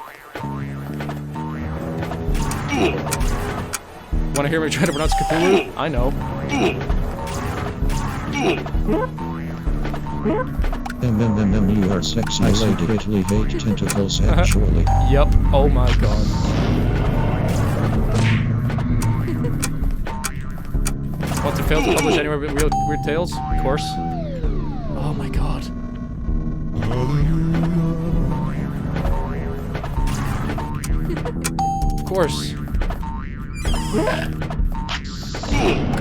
Wanna hear me try to pronounce Cthulhu? I know. You are sexy lady. I secretly hate tentacles. Actually. Yup. Oh my god. Want to fail to publish anywhere but weird tales? Of course. Oh my god. Of course.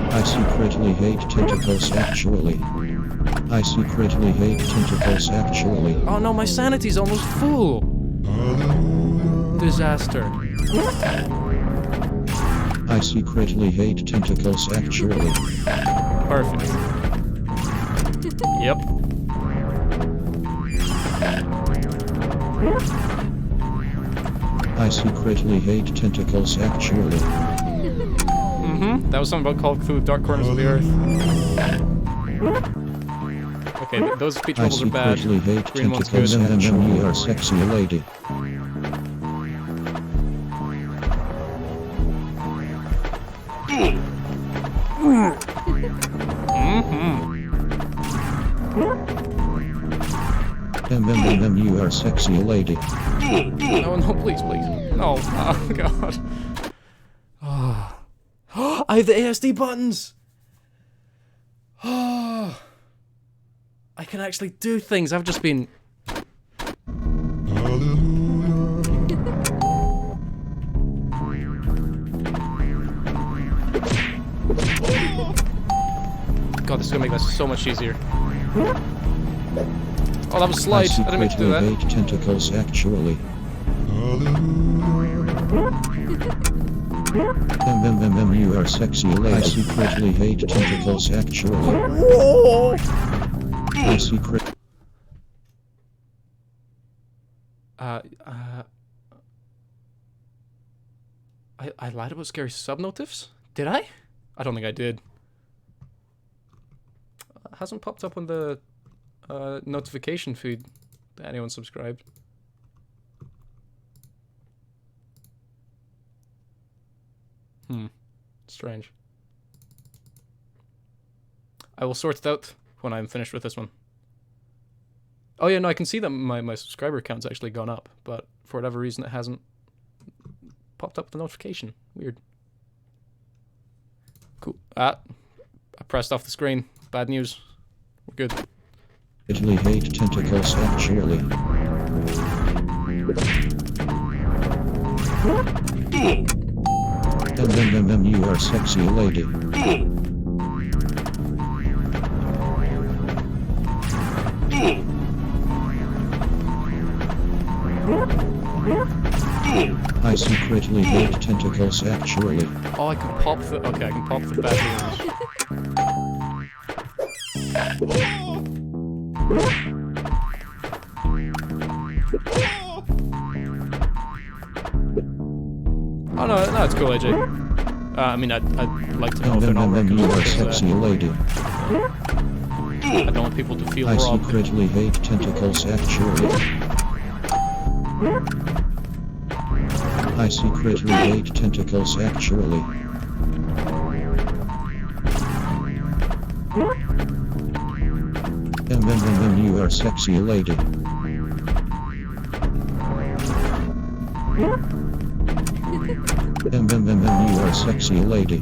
I secretly hate tentacles. Actually. I secretly hate tentacles. Actually. Oh no, my sanity's almost full. Disaster. I I secretly hate tentacles actually. Perfect. Yep. I secretly hate tentacles actually. Mm-hmm. That was something about Call of Cthulhu, Dark Corners of the Earth. Okay, those speech I bubbles are bad. secretly hate Green one's good. tentacles you are sexy lady. You are sexy lady. No, no, please, please. No. Oh, God. Oh. I have the ASD buttons! Oh. I can actually do things. I've just been... God, this is gonna make this so much easier. Oh, that was slide. I didn't mean to do that. I secretly hate tentacles actually. You are sexy lady. I secretly hate tentacles actually. I secret. I lied about scary subnotifs? Did I? I don't think I did. Hasn't popped up on the notification feed that anyone subscribed. Strange. I will sort it out when I'm finished with this one. Oh yeah, no, I can see that my subscriber count's actually gone up, but for whatever reason it hasn't popped up with the notification. Weird. Cool. I pressed off the screen. Bad news. We're good. Italy hate tentacles actually. You are sexy lady. I secretly hate tentacles actually. Oh, I can pop the... Okay, I can pop the bad news. Oh no, it's cool, AJ. I mean, I'd like to know if they're not working. You are sexy lady. I don't want people to feel I robbed. secretly hate tentacles actually. I secretly hate tentacles actually. You are sexy lady. You are sexy lady.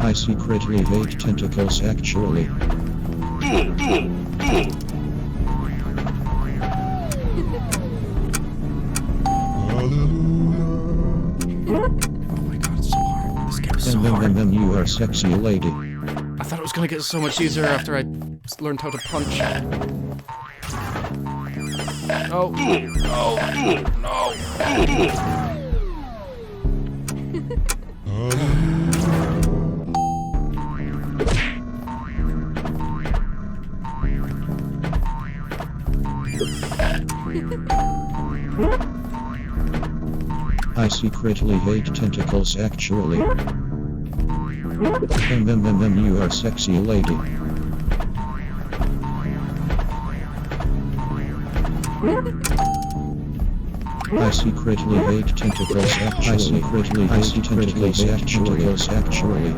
I secretly hate tentacles actually. You are sexy lady. I thought it was gonna get so much easier after I learned how to punch. Oh, no, no. I secretly hate tentacles actually. You are sexy lady. I secretly hate tentacles actually. I secretly hate tentacles actually.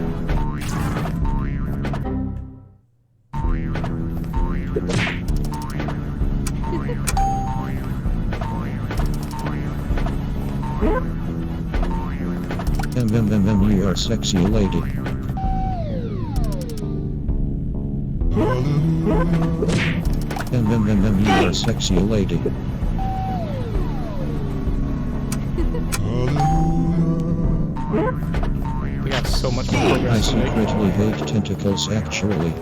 You are sexy lady. You are sexy lady. We got so much more progress I to make. secretly hate tentacles actually.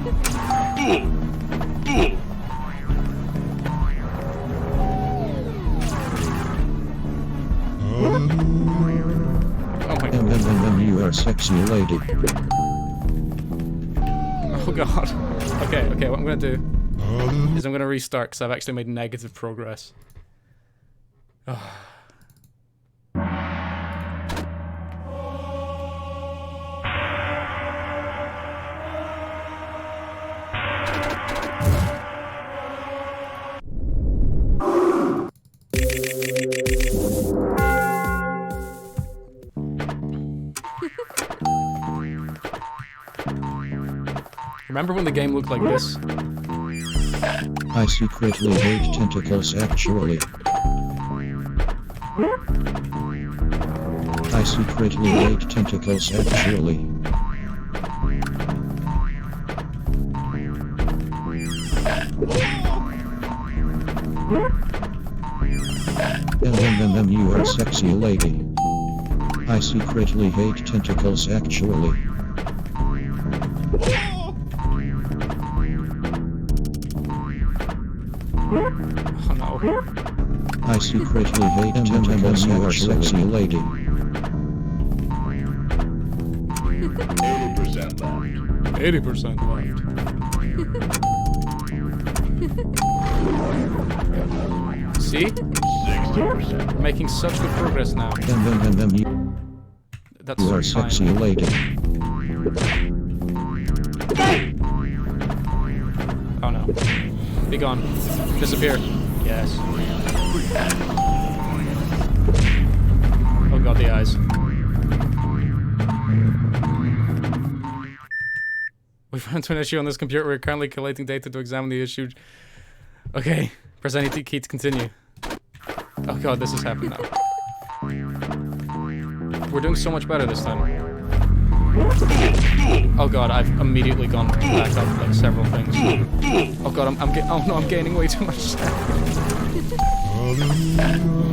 Oh my god. And you are sexy lady. Oh god. Okay, what I'm gonna do is I'm gonna restart because I've actually made negative progress. Remember when the game looked like this? I secretly hate tentacles actually. I secretly hate tentacles actually. And you are sexy lady. I secretly hate tentacles actually. Oh no. I secretly hate tentacles and you are sexy lady. 80% left. See? 60%. We're making such good progress now. And you That's are fine. sexy lady. Oh no. Be gone. Disappear. Yes. Oh god, the eyes. We've run into an issue on this computer. We're currently collating data to examine the issue. Okay. Press any key to continue. Oh god, this has happened now. We're doing so much better this time. Oh god, I've immediately gone back up like several things. Oh god, oh no, I'm gaining way too much stuff.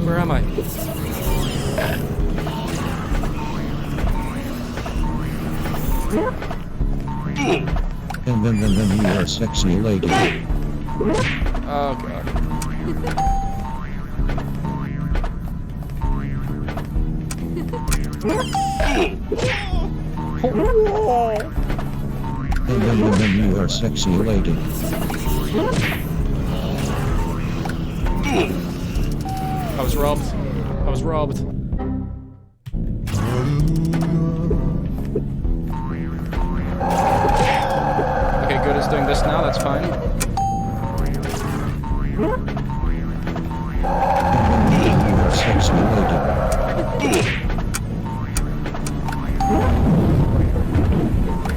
Where am I? And then you are sexy lady. Oh god. And then you are sexy lady. I was robbed. I was robbed. Okay, good is doing this now, that's fine. And then you are sexy lady.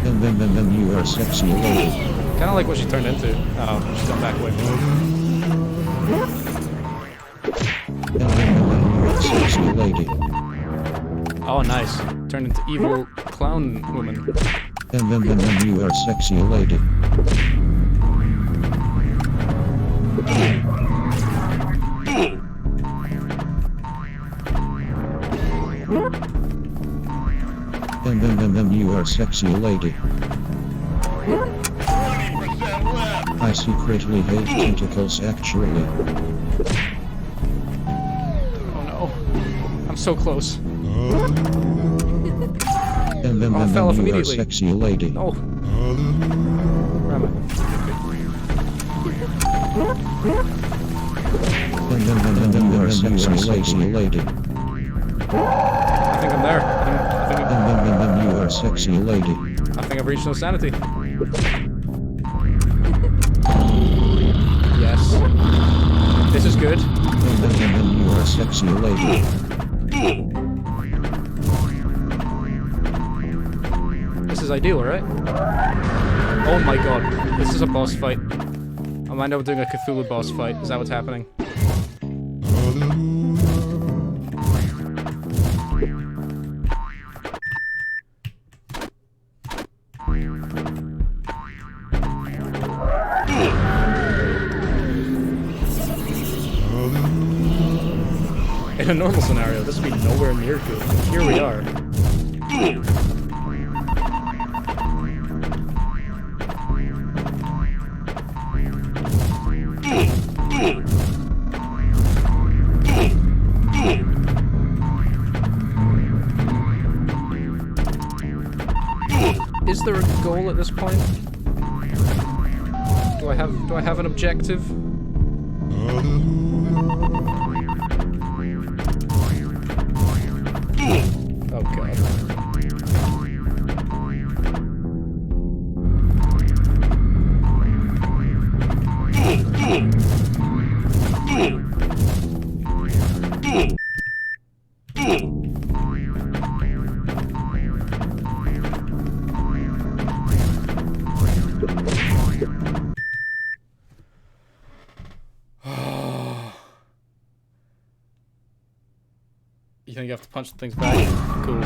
And then you are sexy lady. Kinda like what she turned into. Oh, she's gone back away from me. And then you are sexy lady. Oh, nice. Turned into evil clown woman. And then you are sexy lady. And then you are sexy lady. I secretly hate tentacles actually. Oh no. I'm so close. And then Oh, I fell off you are immediately. sexy lady. No. Where am I? And then you are sexy lady. I think I'm there. And then you are sexy lady. I think I've reached no sanity. Yes. This is good. And then you are sexy lady. This is ideal, right? Oh my god. This is a boss fight. I might know we're doing a Cthulhu boss fight. Is that what's happening? In a normal scenario, this would be nowhere near good. Here we are. there a goal at this point? Do I have an objective? Oh god. You think you have to punch the things back? Cool.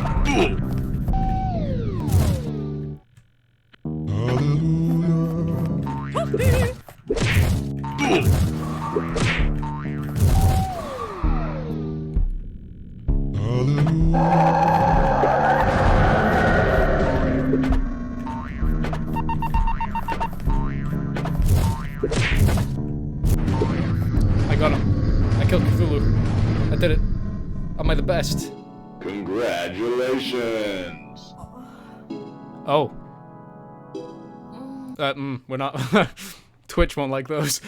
I got him. I killed Cthulhu. I did it. Am I the best? Congratulations! Oh. We're not. Twitch won't like those.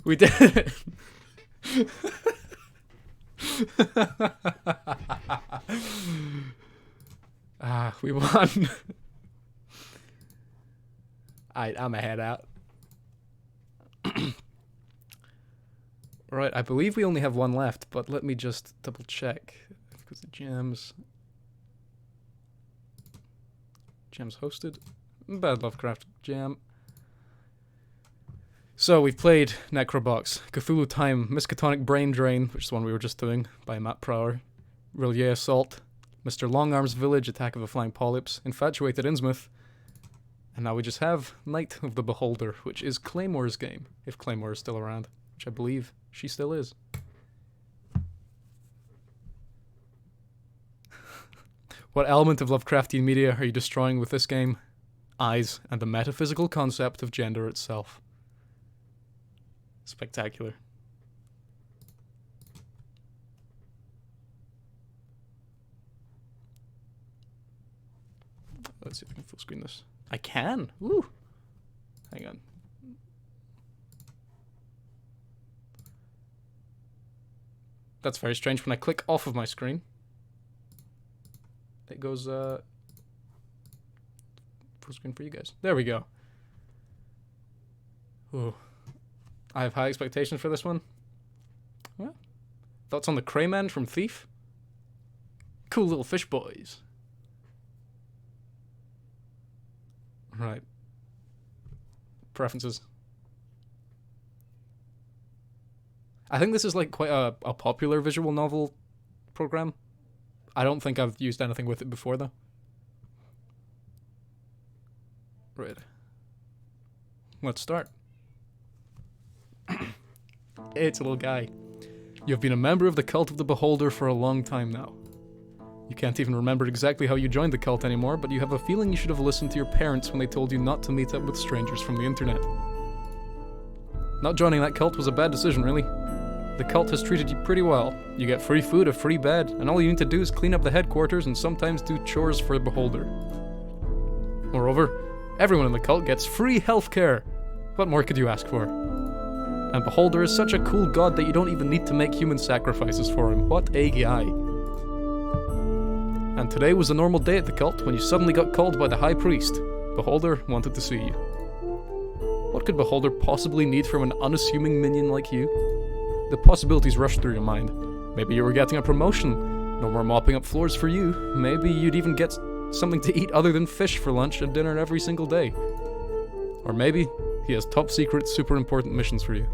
We did it. We won. I'm a head out. Right, I believe we only have one left, but let me just double check. Because the gems hosted. Bad Lovecraft jam. So we've played Necrobox, Cthulhu Time, Miskatonic Brain Drain, which is the one we were just doing, by Matt Prower, Rillier Assault, Mr. Longarm's Village, Attack of the Flying Polyps, Infatuated Innsmouth, and now we just have Night of the Beholder, which is Claymore's game, if Claymore is still around, which I believe she still is. What element of Lovecraftian media are you destroying with this game? Eyes and the metaphysical concept of gender itself. Spectacular. Let's see if I can full screen this. I can! Woo! Hang on. That's very strange. When I click off of my screen, it goes full screen for you guys. There we go. Ooh. I have high expectations for this one. Yeah. Thoughts on the Crayman from Thief? Cool little fish boys. Right. Preferences. I think this is like quite a popular visual novel program. I don't think I've used anything with it before though. Right. Let's start. It's a little guy. You've been a member of the Cult of the Beholder for a long time now. You can't even remember exactly how you joined the cult anymore, but you have a feeling you should have listened to your parents when they told you not to meet up with strangers from the internet. Not joining that cult was a bad decision, really. The cult has treated you pretty well. You get free food, a free bed, and all you need to do is clean up the headquarters and sometimes do chores for the Beholder. Moreover, everyone in the cult gets free healthcare. What more could you ask for? And Beholder is such a cool god that you don't even need to make human sacrifices for him. What a guy. And today was a normal day at the cult when you suddenly got called by the High Priest. Beholder wanted to see you. What could Beholder possibly need from an unassuming minion like you? The possibilities rushed through your mind. Maybe you were getting a promotion. No more mopping up floors for you. Maybe you'd even get something to eat other than fish for lunch and dinner every single day. Or maybe he has top secret, super important missions for you.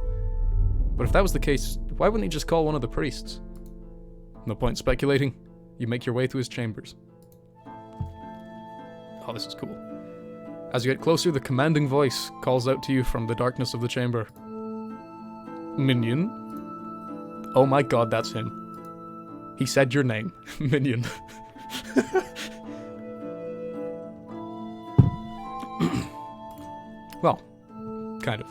But if that was the case, why wouldn't he just call one of the priests? No point speculating. You make your way to his chambers. Oh, this is cool. As you get closer, the commanding voice calls out to you from the darkness of the chamber. Minion? Oh my god, that's him. He said your name. Minion. Well, kind of.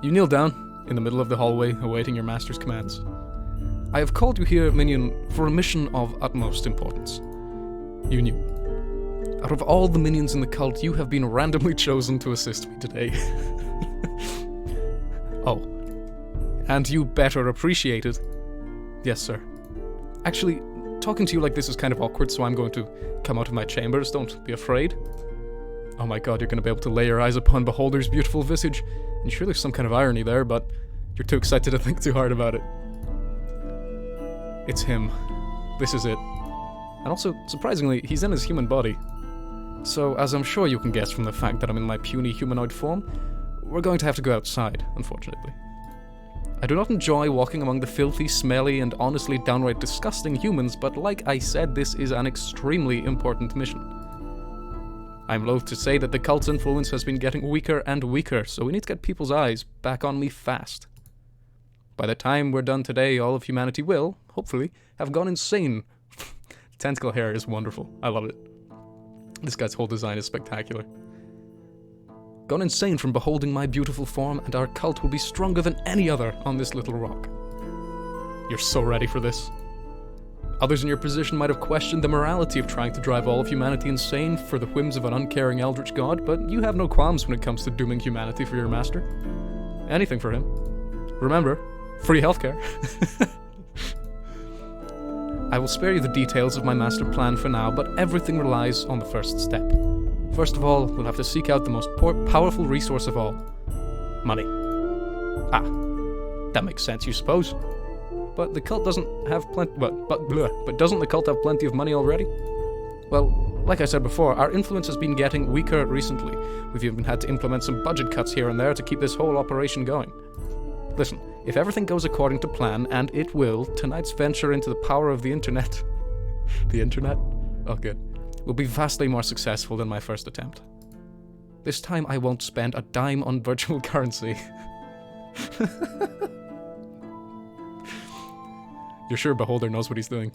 You kneel down in the middle of the hallway, awaiting your master's commands. I have called you here, Minion, for a mission of utmost importance. You knew. Out of all the minions in the cult, you have been randomly chosen to assist me today. Oh. And you better appreciate it. Yes, sir. Actually, talking to you like this is kind of awkward, so I'm going to come out of my chambers. Don't be afraid. Oh my god, you're going to be able to lay your eyes upon Beholder's beautiful visage. And sure, there's some kind of irony there, but you're too excited to think too hard about it. It's him. This is it. And also, surprisingly, he's in his human body. So, as I'm sure you can guess from the fact that I'm in my puny humanoid form, we're going to have to go outside, unfortunately. I do not enjoy walking among the filthy, smelly, and honestly downright disgusting humans, but like I said, this is an extremely important mission. I'm loath to say that the cult's influence has been getting weaker and weaker, so we need to get people's eyes back on me fast. By the time we're done today, all of humanity will, hopefully, have gone insane. Tentacle hair is wonderful. I love it. This guy's whole design is spectacular. Gone insane from beholding my beautiful form, and our cult will be stronger than any other on this little rock. You're so ready for this. Others in your position might have questioned the morality of trying to drive all of humanity insane for the whims of an uncaring eldritch god, but you have no qualms when it comes to dooming humanity for your master. Anything for him. Remember, free healthcare. I will spare you the details of my master plan for now, but everything relies on the first step. First of all, we'll have to seek out the most powerful resource of all. Money. Ah, that makes sense, you suppose. But the cult doesn't have plenty. But doesn't the cult have plenty of money already? Well, like I said before, our influence has been getting weaker recently. We've even had to implement some budget cuts here and there to keep this whole operation going. Listen, if everything goes according to plan, and it will, tonight's venture into the power of the internet. The internet? Oh, good. Will be vastly more successful than my first attempt. This time I won't spend a dime on virtual currency. You're sure Beholder knows what he's doing?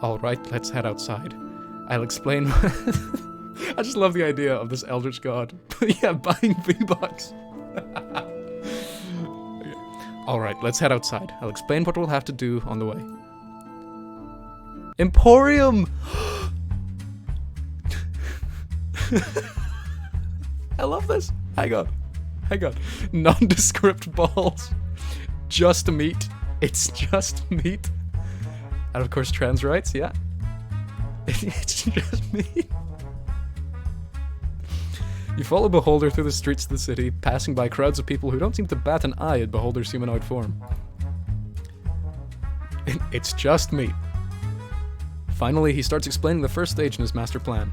Alright, let's head outside. I'll explain. I just love the idea of this Eldritch God. Yeah, buying V-Bucks. Okay. Alright, let's head outside. I'll explain what we'll have to do on the way. Emporium! I love this. Hang on. Nondescript balls. Just meat. It's just meat. And of course trans rights, yeah. It's just meat. You follow Beholder through the streets of the city, passing by crowds of people who don't seem to bat an eye at Beholder's humanoid form. It's just meat. Finally, he starts explaining the first stage in his master plan.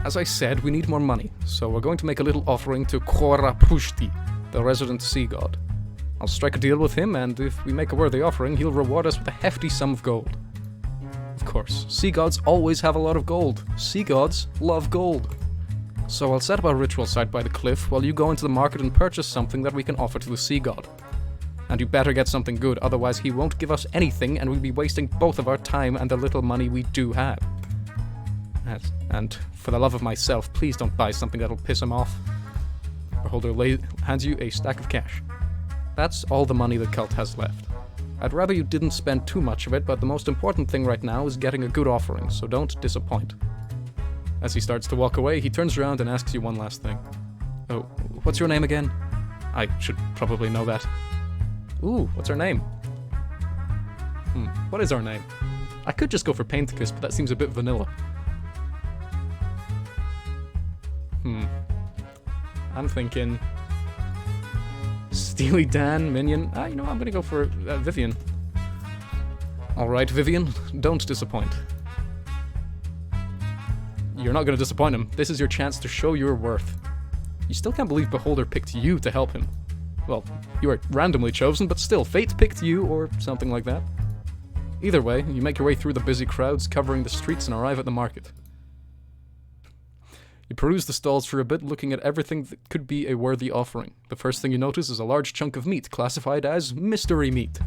As I said, we need more money, so we're going to make a little offering to Korapushti, the resident sea god. I'll strike a deal with him, and if we make a worthy offering, he'll reward us with a hefty sum of gold. Of course, sea gods always have a lot of gold. Sea gods love gold. So I'll set up a ritual site by the cliff while you go into the market and purchase something that we can offer to the sea god. And you better get something good, otherwise he won't give us anything and we'll be wasting both of our time and the little money we do have. And for the love of myself, please don't buy something that'll piss him off. Beholder hands you a stack of cash. That's all the money the cult has left. I'd rather you didn't spend too much of it, but the most important thing right now is getting a good offering, so don't disappoint. As he starts to walk away, he turns around and asks you one last thing. Oh, what's your name again? I should probably know that. Ooh, what's her name? What is our name? I could just go for Painticus, but that seems a bit vanilla. I'm thinking... Steely Dan, Minion. I'm gonna go for Vivian. Alright, Vivian, don't disappoint. You're not gonna disappoint him. This is your chance to show your worth. You still can't believe Beholder picked you to help him. Well, you were randomly chosen, but still, fate picked you, or something like that. Either way, you make your way through the busy crowds covering the streets and arrive at the market. You peruse the stalls for a bit, looking at everything that could be a worthy offering. The first thing you notice is a large chunk of meat, classified as mystery meat.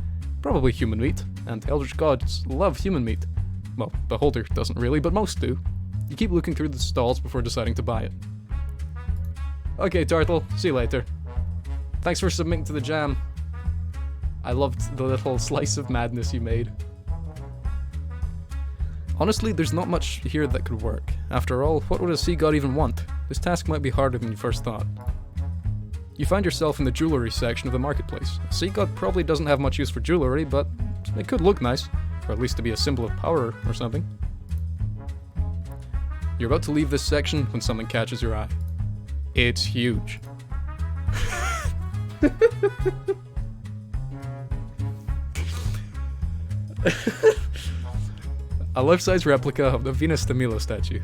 Probably human meat, and Eldritch gods love human meat. Well, Beholder doesn't really, but most do. You keep looking through the stalls before deciding to buy it. Okay, Turtle, see you later. Thanks for submitting to the jam. I loved the little slice of madness you made. Honestly, there's not much here that could work. After all, what would a sea god even want? This task might be harder than you first thought. You find yourself in the jewelry section of the marketplace. A sea god probably doesn't have much use for jewelry, but it could look nice, or at least to be a symbol of power or something. You're about to leave this section when something catches your eye. It's huge. A life-size replica of the Venus de Milo statue.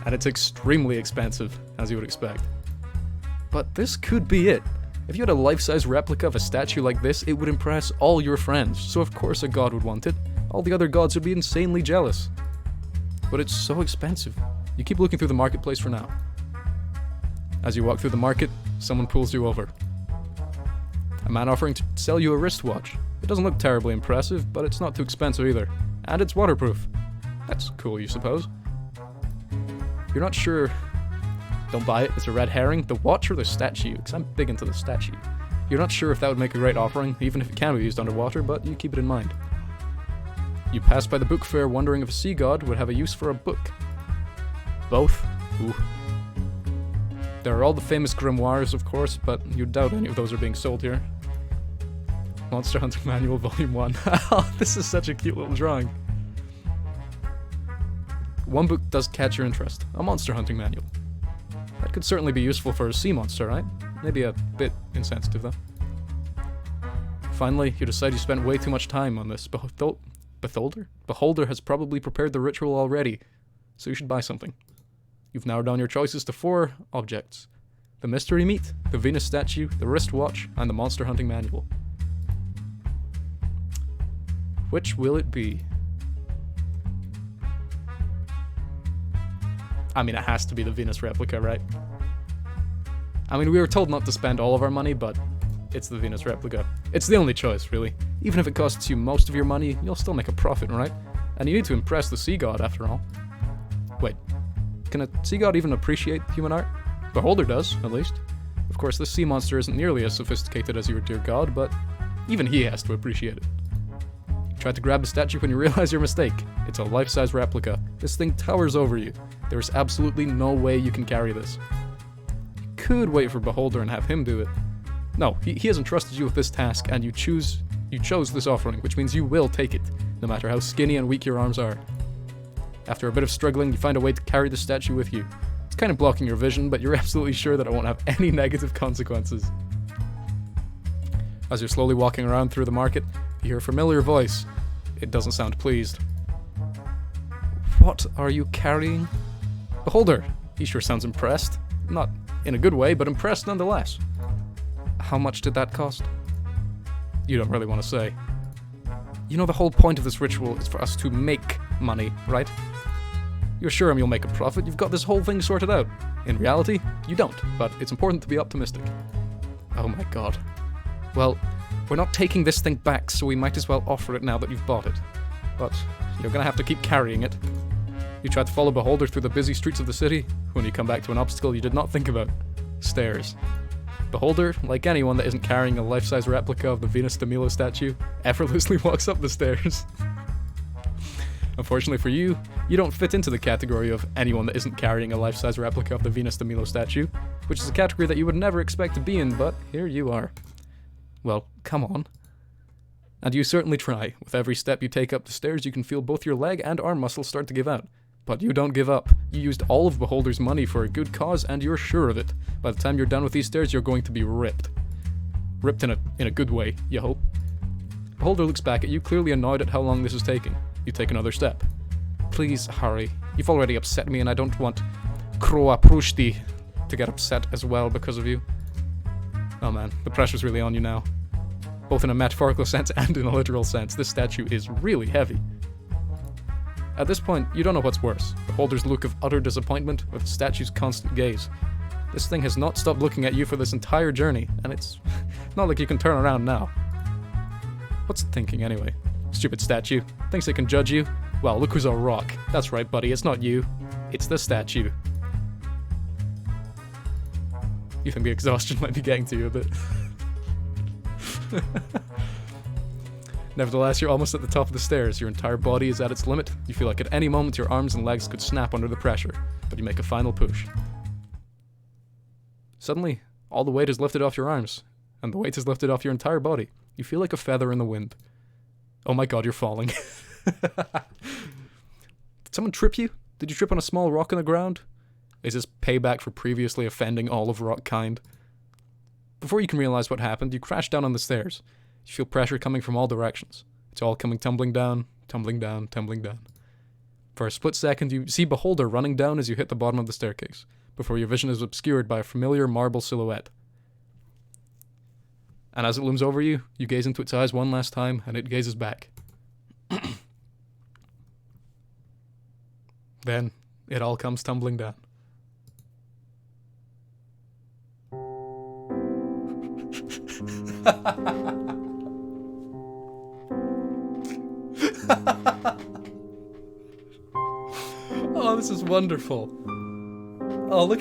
And it's extremely expensive, as you would expect. But this could be it. If you had a life-size replica of a statue like this, it would impress all your friends, so of course a god would want it. All the other gods would be insanely jealous. But it's so expensive. You keep looking through the marketplace for now. As you walk through the market, someone pulls you over. A man offering to sell you a wristwatch. It doesn't look terribly impressive, but it's not too expensive either. And it's waterproof. That's cool, you suppose. You're not sure. Don't buy it, it's a red herring. The watch or the statue? Because I'm big into the statue. You're not sure if that would make a great offering, even if it can be used underwater, but you keep it in mind. You pass by the book fair wondering if a sea god would have a use for a book. Both? Ooh. There are all the famous grimoires, of course, but you doubt any of those are being sold here. Monster Hunter Manual Volume 1. This is such a cute little drawing. One book does catch your interest. A monster hunting manual. That could certainly be useful for a sea monster, right? Maybe a bit insensitive, though. Finally, you decide you spent way too much time on this. Beholder? Beholder has probably prepared the ritual already, so you should buy something. You've narrowed down your choices to 4 objects. The mystery meat, the Venus statue, the wristwatch, and the monster hunting manual. Which will it be? I mean, it has to be the Venus replica, right? I mean, we were told not to spend all of our money, but it's the Venus replica. It's the only choice, really. Even if it costs you most of your money, you'll still make a profit, right? And you need to impress the sea god, after all. Wait, can a sea god even appreciate human art? Beholder does, at least. Of course, this sea monster isn't nearly as sophisticated as your dear god, but even he has to appreciate it. Try to grab the statue when you realize your mistake. It's a life-size replica. This thing towers over you. There's absolutely no way you can carry this. You could wait for Beholder and have him do it. No, he hasn't trusted you with this task, and you chose this offering, which means you will take it, no matter how skinny and weak your arms are. After a bit of struggling, you find a way to carry the statue with you. It's kind of blocking your vision, but you're absolutely sure that it won't have any negative consequences. As you're slowly walking around through the market, you hear a familiar voice. It doesn't sound pleased. What are you carrying? Beholder. He sure sounds impressed. Not in a good way, but impressed nonetheless. How much did that cost? You don't really want to say. You know the whole point of this ritual is for us to make money, right? You're sure you'll make a profit, you've got this whole thing sorted out. In reality, you don't, but it's important to be optimistic. Oh my god. Well, we're not taking this thing back, so we might as well offer it now that you've bought it. But you're gonna have to keep carrying it. You try to follow Beholder through the busy streets of the city, when you come back to an obstacle you did not think about. Stairs. Beholder, like anyone that isn't carrying a life-size replica of the Venus de Milo statue, effortlessly walks up the stairs. Unfortunately for you, you don't fit into the category of anyone that isn't carrying a life-size replica of the Venus de Milo statue, which is a category that you would never expect to be in, but here you are. Well, come on. And you certainly try. With every step you take up the stairs, you can feel both your leg and arm muscles start to give out. But you don't give up. You used all of Beholder's money for a good cause, and you're sure of it. By the time you're done with these stairs, you're going to be ripped. Ripped in a good way, you hope. Beholder looks back at you, clearly annoyed at how long this is taking. You take another step. Please hurry. You've already upset me, and I don't want Kroa Prushti to get upset as well because of you. Oh man, the pressure's really on you now. Both in a metaphorical sense and in a literal sense, this statue is really heavy. At this point, you don't know what's worse. Beholder's look of utter disappointment or the statue's constant gaze. This thing has not stopped looking at you for this entire journey, and it's not like you can turn around now. What's it thinking anyway? Stupid statue. Thinks it can judge you? Well, look who's a rock. That's right, buddy, it's not you. It's the statue. You think the exhaustion might be getting to you a bit. Nevertheless, you're almost at the top of the stairs. Your entire body is at its limit. You feel like at any moment your arms and legs could snap under the pressure, but you make a final push. Suddenly, all the weight is lifted off your arms, and the weight is lifted off your entire body. You feel like a feather in the wind. Oh my god, you're falling. Did someone trip you? Did you trip on a small rock on the ground? Is this payback for previously offending all of rock kind? Before you can realize what happened, you crash down on the stairs. You feel pressure coming from all directions. It's all coming tumbling down, tumbling down, tumbling down. For a split second, you see Beholder running down as you hit the bottom of the staircase, before your vision is obscured by a familiar marble silhouette. And as it looms over you, you gaze into its eyes one last time, and it gazes back. Then, it all comes tumbling down. Oh, this is wonderful. Oh, look.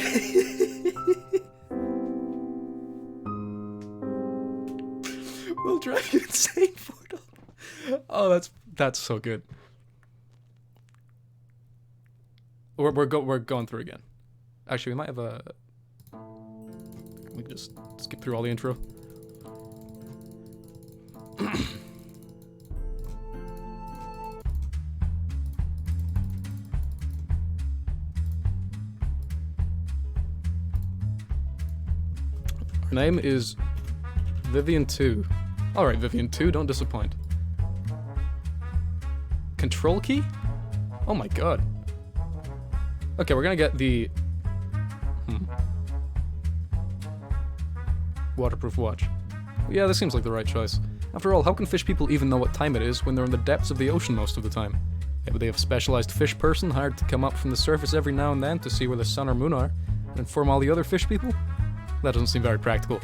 We'll drive you insane for it. Oh, that's so good. We're going through again. Actually, we might have a. We can just skip through all the intro. Her name is Vivian 2. Alright, Vivian 2, don't disappoint. Control key? Oh my god. Okay, we're gonna get the... Waterproof watch. Yeah, this seems like the right choice. After all, how can fish people even know what time it is when they're in the depths of the ocean most of the time? Maybe they have a specialized fish person hired to come up from the surface every now and then to see where the sun or moon are, and inform all the other fish people? That doesn't seem very practical.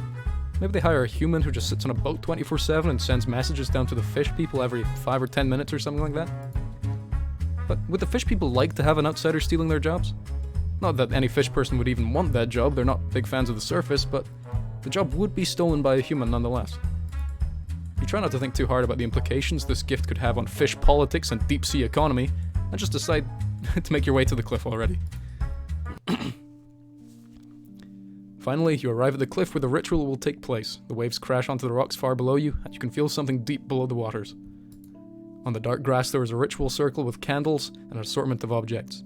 Maybe they hire a human who just sits on a boat 24/7 and sends messages down to the fish people every 5 or 10 minutes or something like that? But would the fish people like to have an outsider stealing their jobs? Not that any fish person would even want that job, they're not big fans of the surface, but the job would be stolen by a human nonetheless. You try not to think too hard about the implications this gift could have on fish politics and deep sea economy, and just decide to make your way to the cliff already. Finally, you arrive at the cliff where the ritual will take place. The waves crash onto the rocks far below you, and you can feel something deep below the waters. On the dark grass there is a ritual circle with candles and an assortment of objects.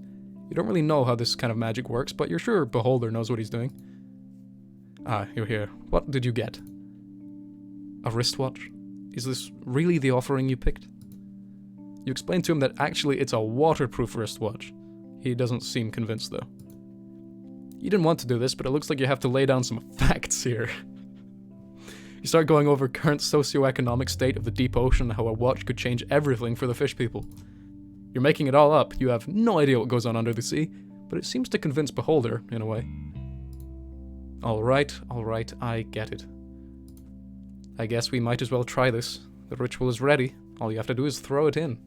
You don't really know how this kind of magic works, but you're sure Beholder knows what he's doing. Ah, you're here. What did you get? A wristwatch? Is this really the offering you picked? You explain to him that actually it's a waterproof wristwatch. He doesn't seem convinced though. You didn't want to do this, but it looks like you have to lay down some facts here. You start going over current socio-economic state of the deep ocean and how a watch could change everything for the fish people. You're making it all up, you have no idea what goes on under the sea, but it seems to convince Beholder, in a way. Alright, I get it. I guess we might as well try this. The ritual is ready, all you have to do is throw it in.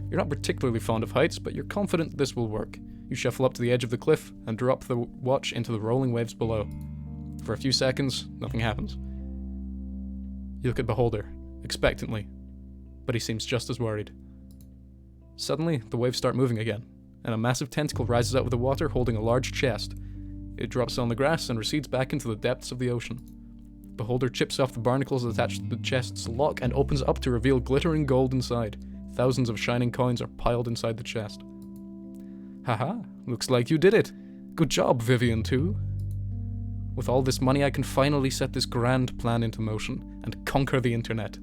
You're not particularly fond of heights, but you're confident this will work. You shuffle up to the edge of the cliff and drop the watch into the rolling waves below. For a few seconds, nothing happens. You look at Beholder, expectantly, but he seems just as worried. Suddenly, the waves start moving again, and a massive tentacle rises out of the water holding a large chest. It drops on the grass and recedes back into the depths of the ocean. Beholder chips off the barnacles attached to the chest's lock and opens up to reveal glittering gold inside. Thousands of shining coins are piled inside the chest. Haha, looks like you did it. Good job, Vivian 2. With all this money, I can finally set this grand plan into motion and conquer the internet.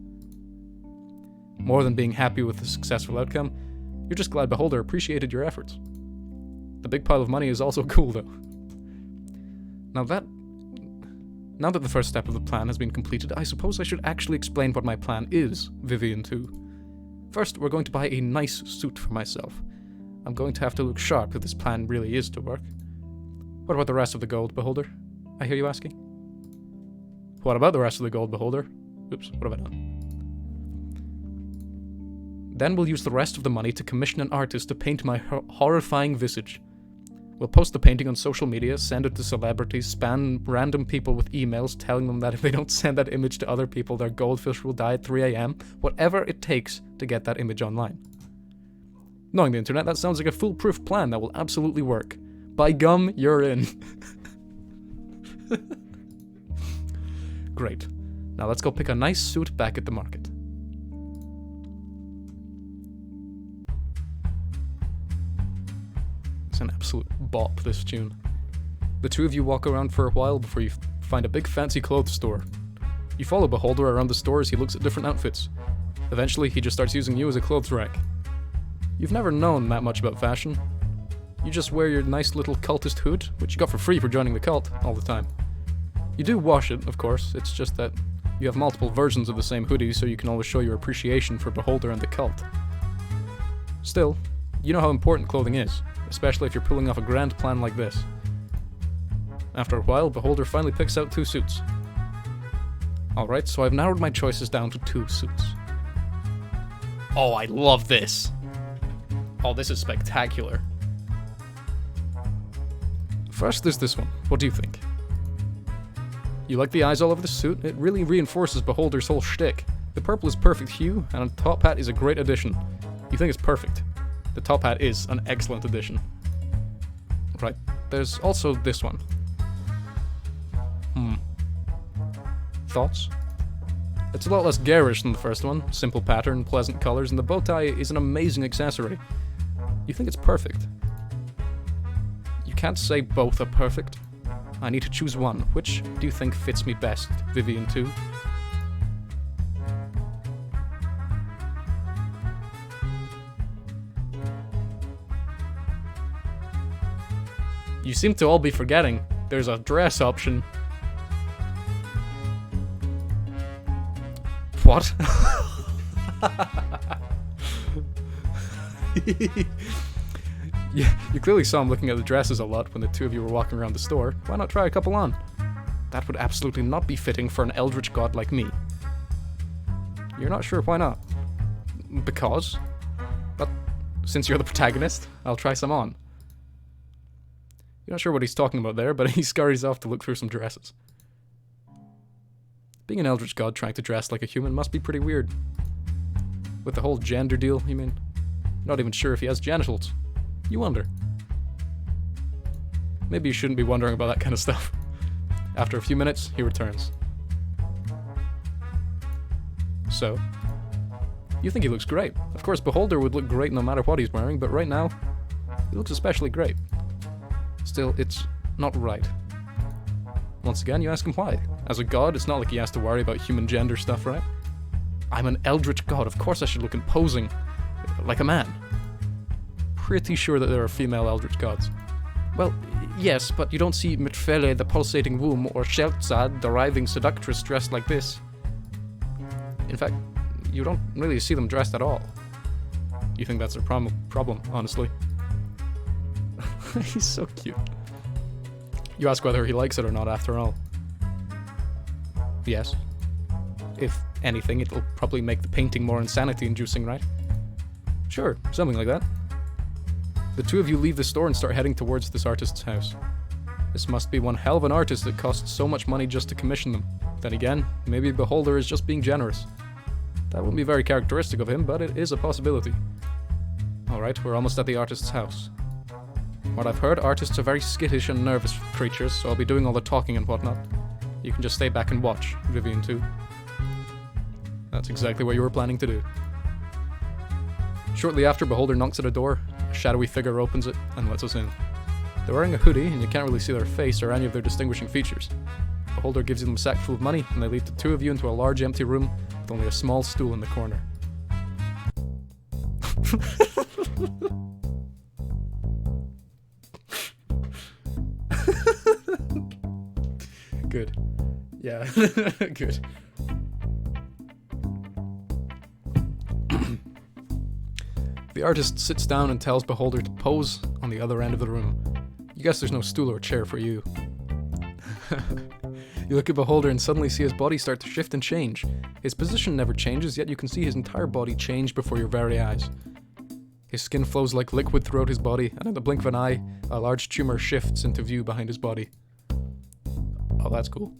More than being happy with the successful outcome, you're just glad Beholder appreciated your efforts. The big pile of money is also cool, though. Now that the first step of the plan has been completed, I suppose I should actually explain what my plan is, Vivian 2. First, we're going to buy a nice suit for myself. I'm going to have to look sharp if this plan really is to work. What about the rest of the gold, Beholder? I hear you asking. What about the rest of the gold, Beholder? Oops, what have I done? Then we'll use the rest of the money to commission an artist to paint my horrifying visage. We'll post the painting on social media, send it to celebrities, spam random people with emails telling them that if they don't send that image to other people, their goldfish will die at 3 a.m. Whatever it takes to get that image online. Knowing the internet, that sounds like a foolproof plan that will absolutely work. By gum, you're in. Great. Now let's go pick a nice suit back at the market. It's an absolute bop, this tune. The two of you walk around for a while before you find a big fancy clothes store. You follow Beholder around the store as he looks at different outfits. Eventually, he just starts using you as a clothes rack. You've never known that much about fashion. You just wear your nice little cultist hood, which you got for free for joining the cult, all the time. You do wash it, of course, it's just that you have multiple versions of the same hoodie, so you can always show your appreciation for Beholder and the cult. Still, you know how important clothing is, especially if you're pulling off a grand plan like this. After a while, Beholder finally picks out 2 suits. Alright, so I've narrowed my choices down to 2 suits. Oh, I love this! Oh, this is spectacular. First, there's this one. What do you think? You like the eyes all over the suit? It really reinforces Beholder's whole shtick. The purple is perfect hue, and a top hat is a great addition. You think it's perfect. The top hat is an excellent addition. Right, there's also this one. Thoughts? It's a lot less garish than the first one. Simple pattern, pleasant colors, and the bow tie is an amazing accessory. You think it's perfect. You can't say both are perfect. I need to choose one. Which do you think fits me best, Vivian 2? You seem to all be forgetting. There's a dress option. What? Yeah, you clearly saw him looking at the dresses a lot when the two of you were walking around the store. Why not try a couple on? That would absolutely not be fitting for an eldritch god like me. You're not sure why not? Because? But since you're the protagonist, I'll try some on. You're not sure what he's talking about there, but he scurries off to look through some dresses. Being an eldritch god trying to dress like a human must be pretty weird. With the whole gender deal, you mean? Not even sure if he has genitals. You wonder. Maybe you shouldn't be wondering about that kind of stuff. After a few minutes, he returns. So, you think he looks great. Of course, Beholder would look great no matter what he's wearing, but right now, he looks especially great. Still, it's not right. Once again, you ask him why. As a god, it's not like he has to worry about human gender stuff, right? I'm an eldritch god, of course I should look imposing. Like a man. Pretty sure that there are female eldritch gods. Well, yes, but you don't see Mitfele, the pulsating womb, or Sheltzad, the writhing seductress, dressed like this. In fact, you don't really see them dressed at all. You think that's a problem, honestly. He's so cute. You ask whether he likes it or not after all. Yes. If anything, it'll probably make the painting more insanity-inducing, right? Sure, something like that. The two of you leave the store and start heading towards this artist's house. This must be one hell of an artist that costs so much money just to commission them. Then again, maybe Beholder is just being generous. That wouldn't be very characteristic of him, but it is a possibility. Alright, we're almost at the artist's house. What I've heard, artists are very skittish and nervous creatures, so I'll be doing all the talking and whatnot. You can just stay back and watch, Vivian 2. That's exactly what you were planning to do. Shortly after, Beholder knocks at a door. A shadowy figure opens it and lets us in. They're wearing a hoodie, and you can't really see their face or any of their distinguishing features. Beholder gives them a sack full of money, and they lead the two of you into a large empty room with only a small stool in the corner. Good. Yeah, good. The artist sits down and tells Beholder to pose on the other end of the room. You guess there's no stool or chair for you. You look at Beholder and suddenly see his body start to shift and change. His position never changes, yet you can see his entire body change before your very eyes. His skin flows like liquid throughout his body, and in the blink of an eye, a large tumor shifts into view behind his body. Oh, that's cool.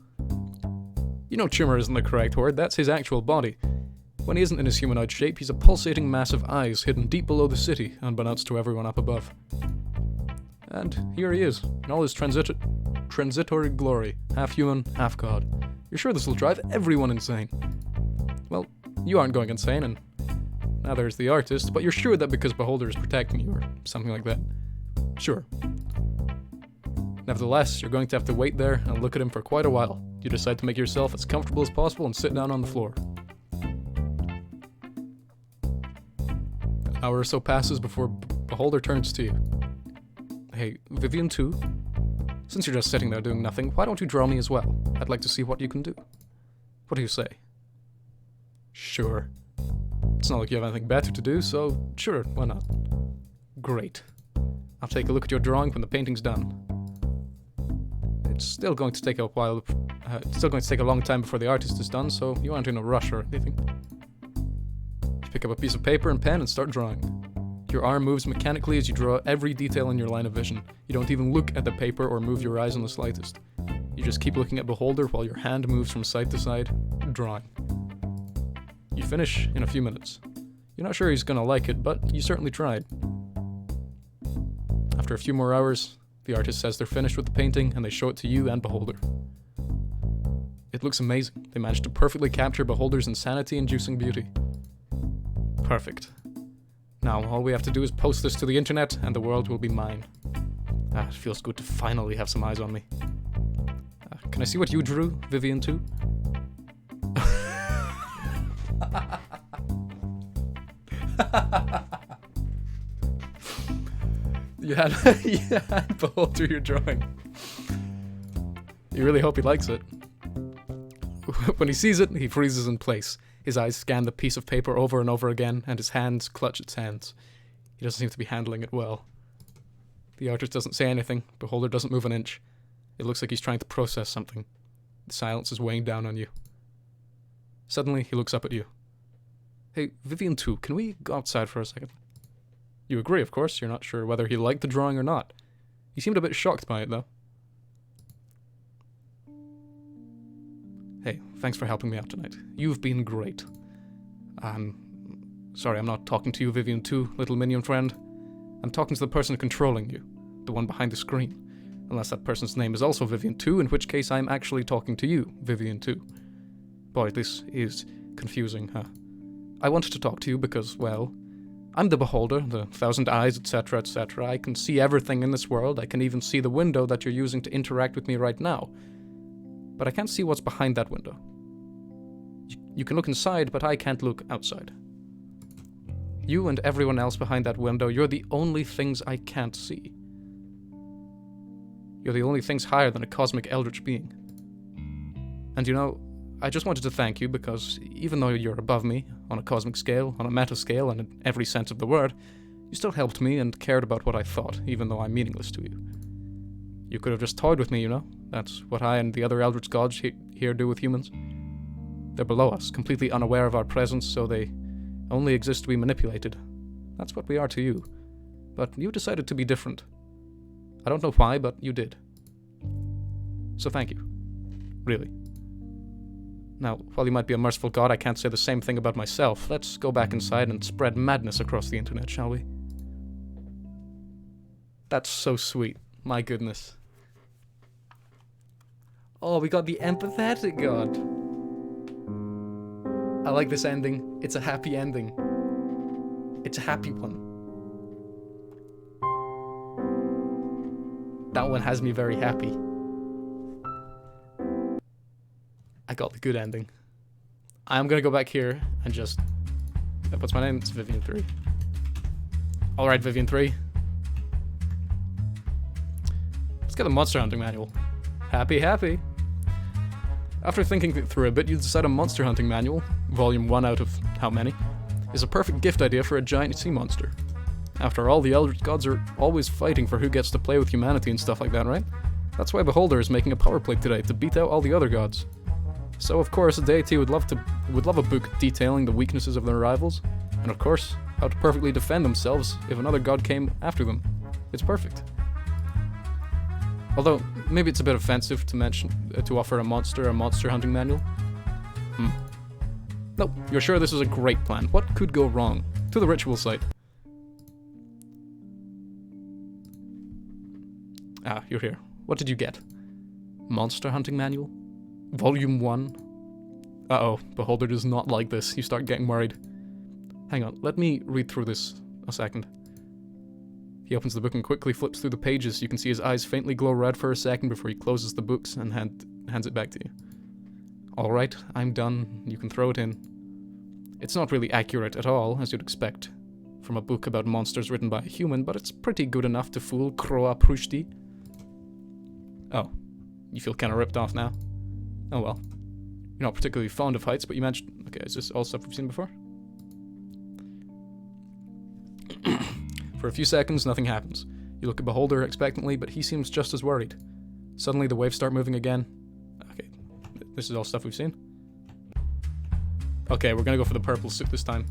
You know tumor isn't the correct word, that's his actual body. When he isn't in his humanoid shape, he's a pulsating mass of eyes hidden deep below the city, unbeknownst to everyone up above. And here he is, in all his transitory glory, half human, half god. You're sure this will drive everyone insane? Well, you aren't going insane, and neither is the artist, but you're sure that because Beholder is protecting you, or something like that. Sure. Nevertheless, you're going to have to wait there and look at him for quite a while. You decide to make yourself as comfortable as possible and sit down on the floor. An hour or so passes before Beholder turns to you. Hey, Vivian 2? Since you're just sitting there doing nothing, why don't you draw me as well? I'd like to see what you can do. What do you say? Sure. It's not like you have anything better to do, so sure, why not? Great. I'll take a look at your drawing when the painting's done. It's still going to take a while. It's still going to take a long time before the artist is done, so you aren't in a rush or anything. You pick up a piece of paper and pen and start drawing. Your arm moves mechanically as you draw every detail in your line of vision. You don't even look at the paper or move your eyes in the slightest. You just keep looking at Beholder while your hand moves from side to side, drawing. You finish in a few minutes. You're not sure he's gonna like it, but you certainly tried. After a few more hours, the artist says they're finished with the painting and they show it to you and Beholder. It looks amazing. They managed to perfectly capture Beholder's insanity-inducing beauty. Perfect. Now, all we have to do is post this to the internet, and the world will be mine. It feels good to finally have some eyes on me. Can I see what you drew, Vivian 2? you had Beholder your drawing. You really hope he likes it. When he sees it, he freezes in place. His eyes scan the piece of paper over and over again, and his hands clutch its hands. He doesn't seem to be handling it well. The artist doesn't say anything. Beholder doesn't move an inch. It looks like he's trying to process something. The silence is weighing down on you. Suddenly, he looks up at you. Hey, Vivian 2, can we go outside for a second? You agree, of course. You're not sure whether he liked the drawing or not. He seemed a bit shocked by it, though. Hey, thanks for helping me out tonight. You've been great. Sorry, I'm not talking to you, Vivian 2, little minion friend. I'm talking to the person controlling you, the one behind the screen. Unless that person's name is also Vivian 2, in which case I'm actually talking to you, Vivian 2. Boy, this is confusing, huh? I wanted to talk to you because, well, I'm the Beholder, the thousand eyes, etc., etc. I can see everything in this world. I can even see the window that you're using to interact with me right now. But I can't see what's behind that window. You can look inside, but I can't look outside. You and everyone else behind that window, you're the only things I can't see. You're the only things higher than a cosmic eldritch being. And you know, I just wanted to thank you because even though you're above me, on a cosmic scale, on a meta scale, and in every sense of the word, you still helped me and cared about what I thought, even though I'm meaningless to you. You could have just toyed with me, you know? That's what I and the other eldritch gods here do with humans. They're below us, completely unaware of our presence, so they only exist to be manipulated. That's what we are to you. But you decided to be different. I don't know why, but you did. So thank you. Really. Now, while you might be a merciful god, I can't say the same thing about myself. Let's go back inside and spread madness across the internet, shall we? That's so sweet. My goodness. Oh, we got the empathetic god. I like this ending. It's a happy ending. It's a happy one. That one has me very happy. I got the good ending. I'm gonna go back here and just... What's my name? It's Vivian 3. Alright, Vivian 3. Let's get the monster hunting manual. Happy, happy. After thinking through a bit, you decide a monster hunting manual, volume 1 out of how many, is a perfect gift idea for a giant sea monster. After all, the eldritch gods are always fighting for who gets to play with humanity and stuff like that, right? That's why Beholder is making a power play today to beat out all the other gods. So of course, a deity would love a book detailing the weaknesses of their rivals, and of course, how to perfectly defend themselves if another god came after them. It's perfect. Although, maybe it's a bit offensive to mention, to offer a monster hunting manual. Nope, you're sure this is a great plan. What could go wrong? To the ritual site. Ah, you're here. What did you get? Monster hunting manual? Volume 1? Uh-oh, Beholder does not like this. You start getting worried. Hang on, let me read through this a second. He opens the book and quickly flips through the pages. You can see his eyes faintly glow red for a second before he closes the books and hands it back to you. Alright, I'm done. You can throw it in. It's not really accurate at all, as you'd expect from a book about monsters written by a human, but it's pretty good enough to fool Kroa Prushti. Oh, you feel kind of ripped off now? Oh well. You're not particularly fond of heights, but you mentioned... Okay, is this all stuff we've seen before? For a few seconds, nothing happens. You look at Beholder expectantly, but he seems just as worried. Suddenly, the waves start moving again. Okay, this is all stuff we've seen. Okay, we're gonna go for the purple suit this time.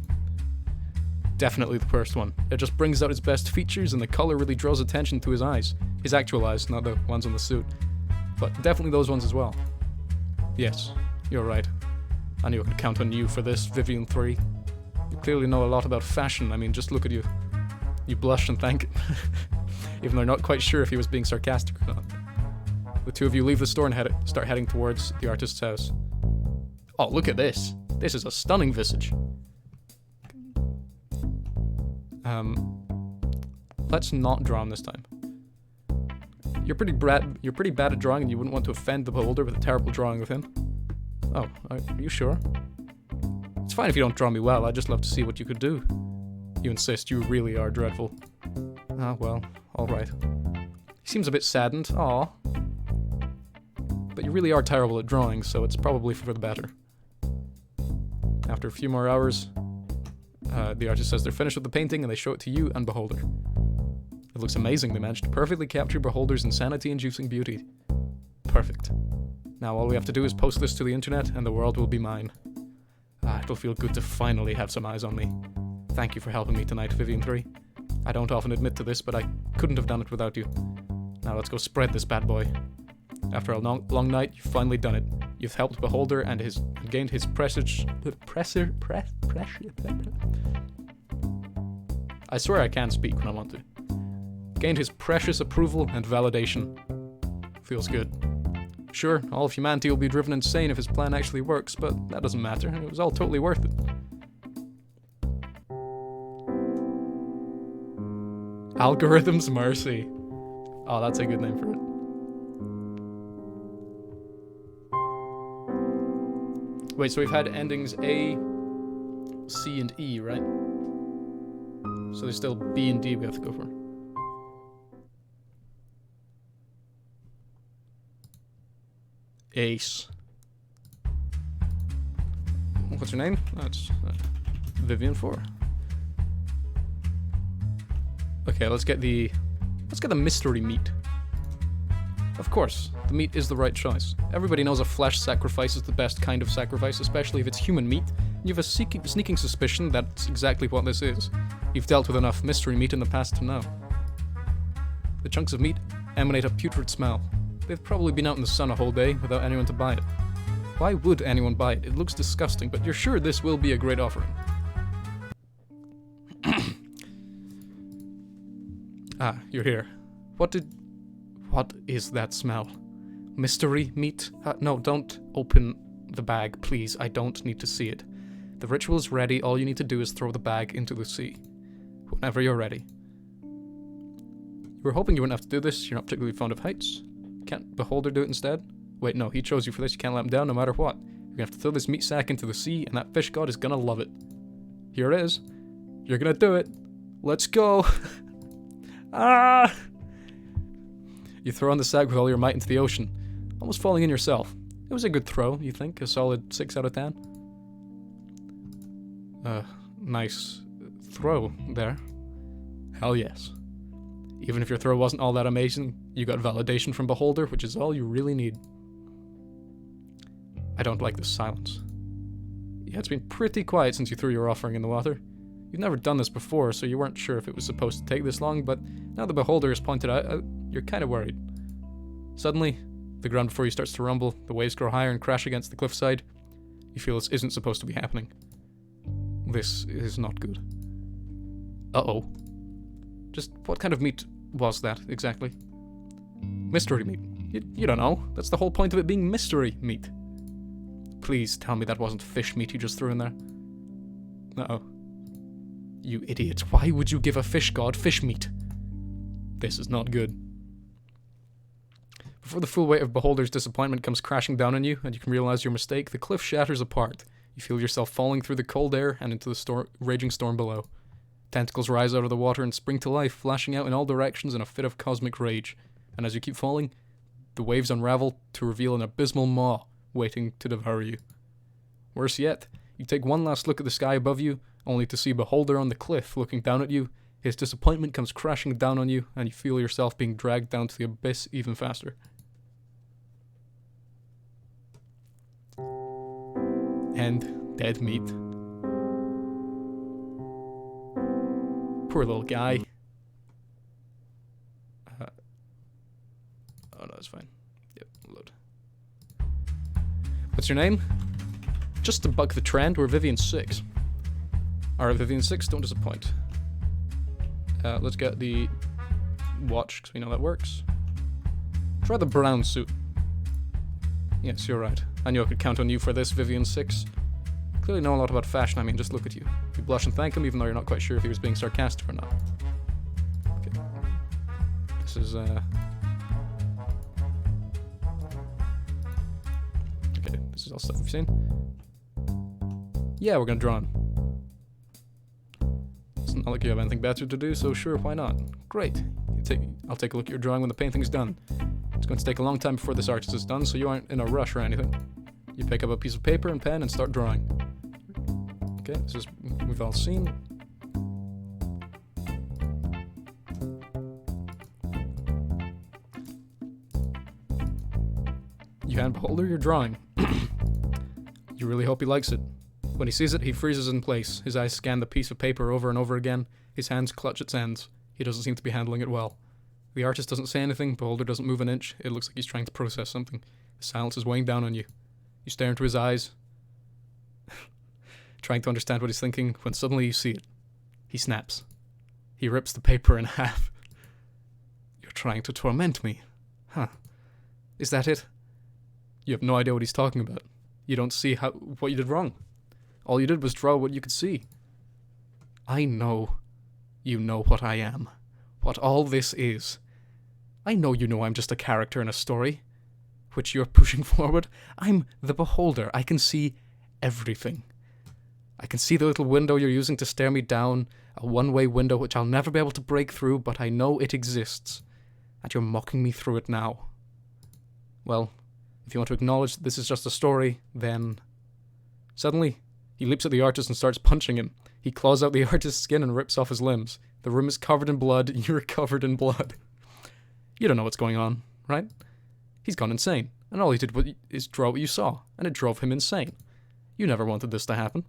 Definitely the first one. It just brings out its best features, and the color really draws attention to his eyes. His actual eyes, not the ones on the suit. But definitely those ones as well. Yes, you're right. I knew I could count on you for this, Vivian 3. You clearly know a lot about fashion. I mean, just look at you. You blush and thank it. Even though not quite sure if he was being sarcastic or not. The two of you leave the store and start heading towards the artist's house. Oh, look at this. This is a stunning visage. Let's not draw him this time. You're pretty bad at drawing, and you wouldn't want to offend the Beholder with a terrible drawing of him. Oh, are you sure? It's fine if you don't draw me well. I'd just love to see what you could do. You insist. You really are dreadful. Ah, well, alright. He seems a bit saddened. Aw. But you really are terrible at drawing, so it's probably for the better. After a few more hours, the artist says they're finished with the painting, and they show it to you and Beholder. It looks amazing. They managed to perfectly capture Beholder's insanity-inducing beauty. Perfect. Now all we have to do is post this to the internet, and the world will be mine. Ah, it'll feel good to finally have some eyes on me. Thank you for helping me tonight, Vivian 3. I don't often admit to this, but I couldn't have done it without you. Now let's go spread this bad boy. After a long night, you've finally done it. You've helped Beholder and gained his I swear I can speak when I want to. Gained his precious approval and validation. Feels good. Sure, all of humanity will be driven insane if his plan actually works, but that doesn't matter. It was all totally worth it. Algorithm's Mercy. Oh, that's a good name for it. Wait, so we've had endings A, C, and E, right? So there's still B and D we have to go for. Ace. What's her name? That's Vivian 4. Okay, let's get the mystery meat. Of course, the meat is the right choice. Everybody knows a flesh sacrifice is the best kind of sacrifice, especially if it's human meat. You have a sneaking suspicion that's exactly what this is. You've dealt with enough mystery meat in the past to know. The chunks of meat emanate a putrid smell. They've probably been out in the sun a whole day without anyone to buy it. Why would anyone buy it? It looks disgusting, but you're sure this will be a great offering. Ah, you're here. What is that smell? Mystery meat? No, don't open the bag, please. I don't need to see it. The ritual is ready. All you need to do is throw the bag into the sea. Whenever you're ready. You were hoping you wouldn't have to do this. You're not particularly fond of heights. Can't Beholder do it instead? Wait, no, he chose you for this. You can't let him down no matter what. You're gonna have to throw this meat sack into the sea, and that fish god is gonna love it. Here it is. You're gonna do it. Let's go. Ah! You throw on the sack with all your might into the ocean, almost falling in yourself. It was a good throw, you think? A solid 6 out of 10? Nice throw there. Hell yes. Even if your throw wasn't all that amazing, you got validation from Beholder, which is all you really need. I don't like this silence. Yeah, it's been pretty quiet since you threw your offering in the water. You've never done this before, so you weren't sure if it was supposed to take this long, but now the beholder has pointed out, you're kind of worried. Suddenly, the ground before you starts to rumble, the waves grow higher and crash against the cliffside. You feel this isn't supposed to be happening. This is not good. Uh-oh. Just what kind of meat was that, exactly? Mystery meat. You don't know. That's the whole point of it being mystery meat. Please tell me that wasn't fish meat you just threw in there. Uh-oh. You idiot. Why would you give a fish god fish meat? This is not good. Before the full weight of Beholder's disappointment comes crashing down on you, and you can realize your mistake, the cliff shatters apart. You feel yourself falling through the cold air and into the raging storm below. Tentacles rise out of the water and spring to life, flashing out in all directions in a fit of cosmic rage. And as you keep falling, the waves unravel to reveal an abysmal maw waiting to devour you. Worse yet, you take one last look at the sky above you, only to see Beholder on the cliff looking down at you. His disappointment comes crashing down on you, and you feel yourself being dragged down to the abyss even faster. And dead meat. Poor little guy. Oh no, it's fine. Yep, load. What's your name? Just to buck the trend, we're Vivian 6. Alright, Vivian 6, don't disappoint. Let's get the watch, because we know that works. Try the brown suit. Yes, you're right. I knew I could count on you for this, Vivian 6. Clearly know a lot about fashion, I mean, just look at you. You blush and thank him, even though you're not quite sure if he was being sarcastic or not. Okay. This is, Okay, this is all stuff we've seen. Yeah, we're gonna draw him. It's not like you have anything better to do, so sure, why not? Great. I'll take a look at your drawing when the painting's done. It's going to take a long time before this artist is done, so you aren't in a rush or anything. You pick up a piece of paper and pen and start drawing. Okay, this is we've all seen. You hand Beholder your drawing. You really hope he likes it. When he sees it, he freezes in place. His eyes scan the piece of paper over and over again. His hands clutch its ends. He doesn't seem to be handling it well. The artist doesn't say anything. Beholder doesn't move an inch. It looks like he's trying to process something. The silence is weighing down on you. You stare into his eyes, trying to understand what he's thinking, when suddenly you see it. He snaps. He rips the paper in half. You're trying to torment me. Huh. Is that it? You have no idea what he's talking about. You don't see what you did wrong. All you did was draw what you could see. I know you know what I am. What all this is. I know you know I'm just a character in a story, which you're pushing forward. I'm the Beholder. I can see everything. I can see the little window you're using to stare me down, a one-way window which I'll never be able to break through, but I know it exists, and you're mocking me through it now. Well, if you want to acknowledge that this is just a story, then... Suddenly, he leaps at the artist and starts punching him. He claws out the artist's skin and rips off his limbs. The room is covered in blood. You're covered in blood. You don't know what's going on, right? He's gone insane, and all he did is draw what you saw, and it drove him insane. You never wanted this to happen.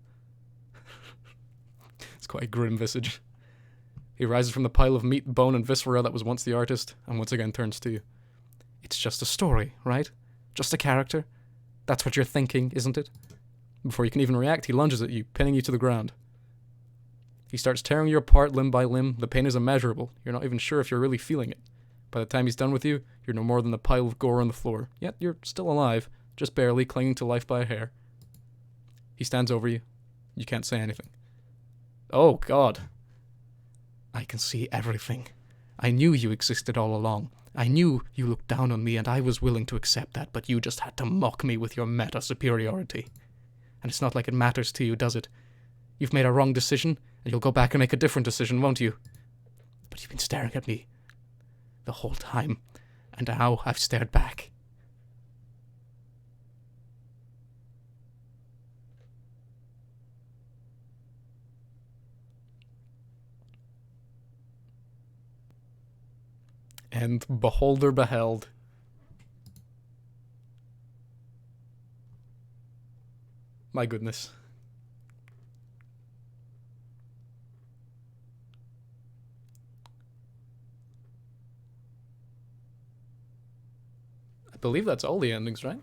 It's quite a grim visage. He rises from the pile of meat, bone, and viscera that was once the artist, and once again turns to you. It's just a story, right? Just a character? That's what you're thinking, isn't it? Before you can even react, he lunges at you, pinning you to the ground. He starts tearing you apart limb by limb. The pain is immeasurable. You're not even sure if you're really feeling it. By the time he's done with you, you're no more than a pile of gore on the floor. Yet you're still alive, just barely clinging to life by a hair. He stands over you. You can't say anything. Oh, God. I can see everything. I knew you existed all along. I knew you looked down on me, and I was willing to accept that, but you just had to mock me with your meta-superiority. And it's not like it matters to you, does it? You've made a wrong decision, and you'll go back and make a different decision, won't you? But you've been staring at me the whole time, and now I've stared back. And Beholder beheld. My goodness. I believe that's all the endings, right?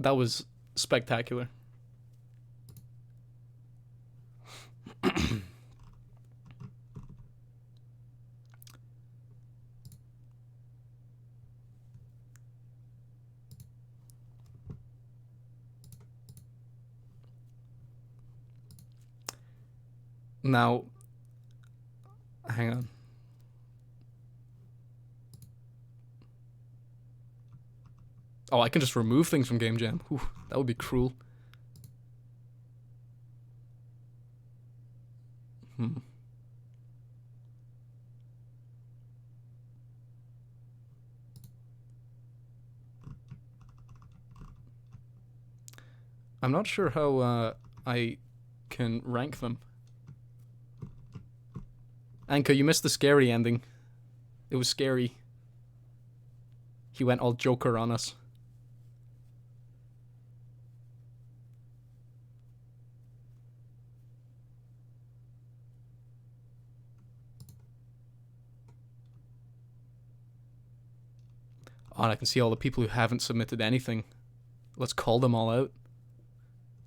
That was spectacular. Now, hang on. Oh, I can just remove things from Game Jam. Whew, that would be cruel. I'm not sure how I can rank them. Anka, you missed the scary ending. It was scary. He went all Joker on us. Oh, and I can see all the people who haven't submitted anything. Let's call them all out.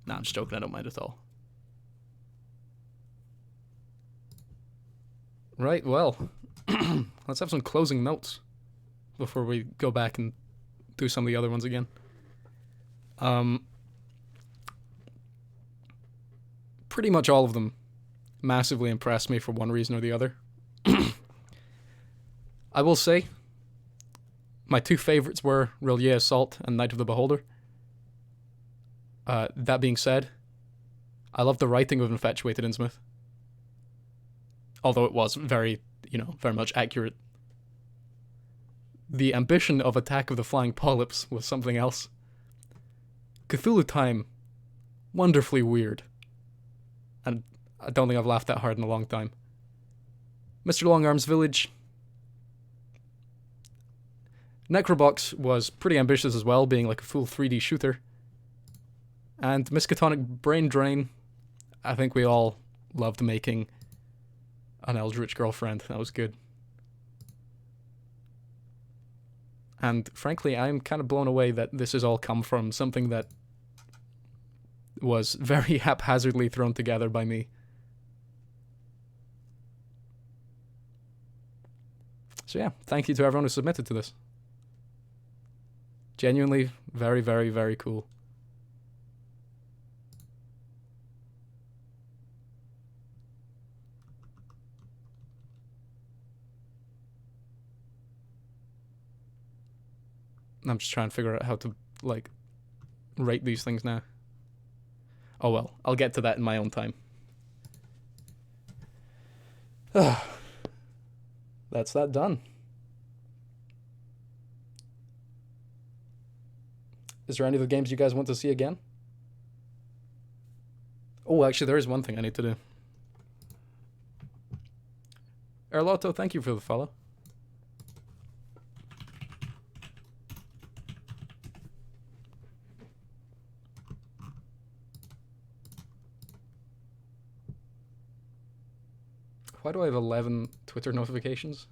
Nah, I'm just joking. I don't mind at all. Right, well, let's have some closing notes before we go back and do some of the other ones again. Pretty much all of them massively impressed me for one reason or the other. I will say, my two favorites were Relier Assault and Night of the Beholder. That being said, I love the writing of Infatuated Innsmouth. Although it was very, very much accurate. The ambition of Attack of the Flying Polyps was something else. Cthulhu Time, wonderfully weird. And I don't think I've laughed that hard in a long time. Mr. Longarm's Village. Necrobox was pretty ambitious as well, being like a full 3D shooter. And Miskatonic Brain Drain, I think we all loved making an Eldritch Girlfriend. That was good. And frankly, I'm kind of blown away that this has all come from something that was very haphazardly thrown together by me. So yeah, thank you to everyone who submitted to this. Genuinely very, very, very cool. I'm just trying to figure out how to, rate these things now. Oh well, I'll get to that in my own time. That's that done. Is there any of the games you guys want to see again? Oh, actually, there is one thing I need to do. Erlotto, thank you for the follow. Why do I have 11 Twitter notifications?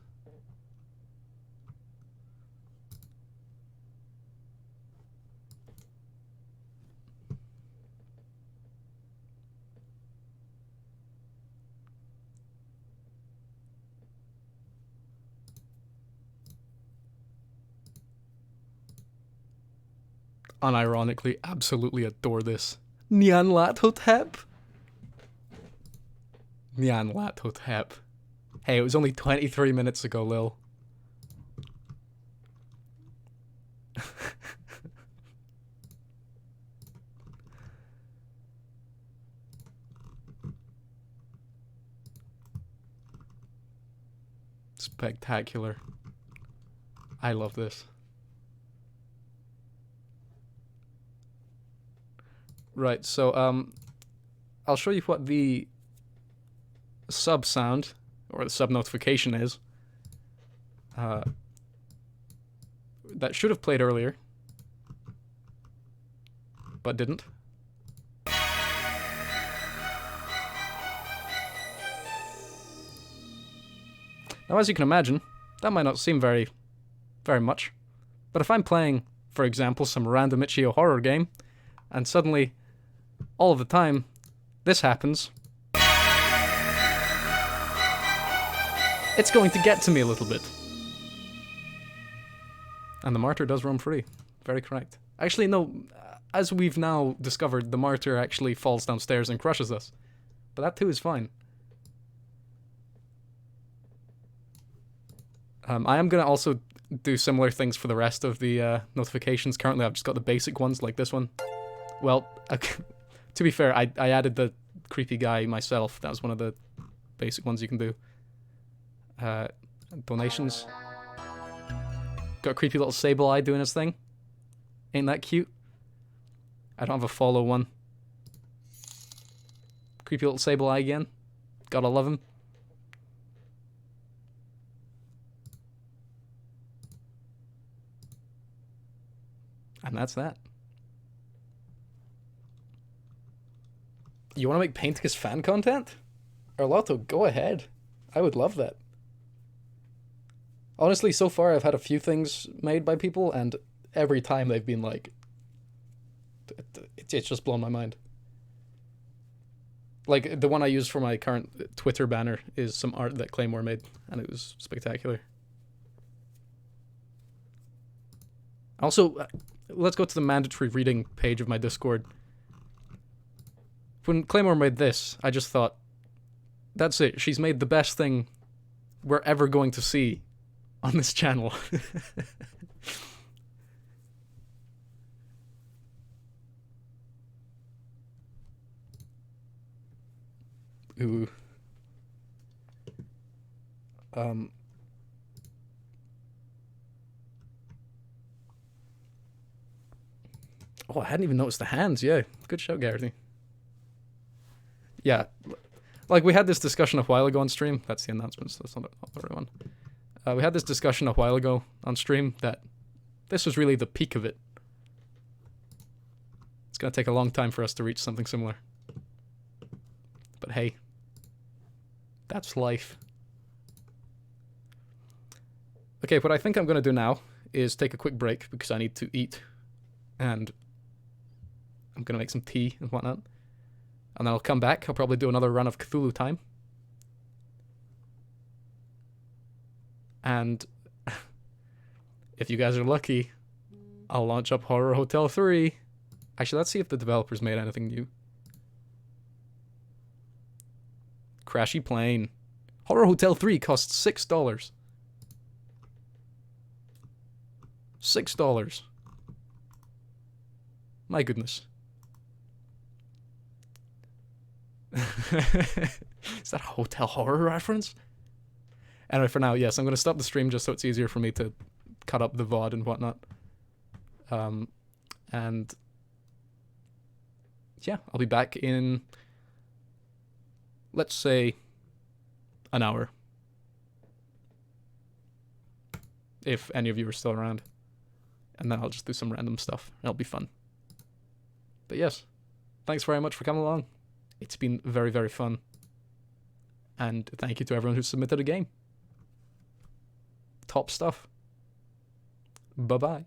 Unironically, absolutely adore this. Nyan Latotep? Nyan Latotep. Hey, it was only 23 minutes ago, Lil. Spectacular. I love this. Right, so, I'll show you what the sub sound, or the sub notification is. That should have played earlier, but didn't. Now, as you can imagine, that might not seem very much, but if I'm playing, for example, some random itch.io horror game, and suddenly, all of the time, this happens, it's going to get to me a little bit. And the martyr does roam free. Very correct. Actually, no, as we've now discovered, the martyr actually falls downstairs and crushes us. But that too is fine. I am going to also do similar things for the rest of the notifications. Currently, I've just got the basic ones, like this one. Well, to be fair, I added the creepy guy myself. That was one of the basic ones you can do. Donations. Got a creepy little sable eye doing his thing. Ain't that cute? I don't have a follow one. Creepy little sable eye again. Gotta love him. And that's that. You want to make Painticus fan content? Arlotto, go ahead. I would love that. Honestly, so far I've had a few things made by people, and every time they've been like... It's just blown my mind. Like, the one I use for my current Twitter banner is some art that Claymore made, and it was spectacular. Also, let's go to the mandatory reading page of my Discord. When Claymore made this, I just thought, that's it. She's made the best thing we're ever going to see on this channel. Ooh. Oh, I hadn't even noticed the hands. Yeah, good shout, Garrity. Yeah, like we had this discussion a while ago on stream. That's the announcements. That's not the right one. We had this discussion a while ago on stream that this was really the peak of it. It's gonna take a long time for us to reach something similar. But hey, that's life. Okay, what I think I'm gonna do now is take a quick break because I need to eat, and I'm gonna make some tea and whatnot. And then I'll come back. I'll probably do another run of Cthulhu Time. And if you guys are lucky, I'll launch up Horror Hotel 3. Actually, let's see if the developers made anything new. Crashy plane. Horror Hotel 3 costs $6. $6. My goodness. Is that a hotel horror reference? Anyway, for now, yes, I'm going to stop the stream just so it's easier for me to cut up the VOD and whatnot. And yeah, I'll be back in, let's say, an hour. If any of you are still around. And then I'll just do some random stuff. It'll be fun. But yes, thanks very much for coming along. It's been very, very fun. And thank you to everyone who submitted a game. Top stuff. Bye-bye.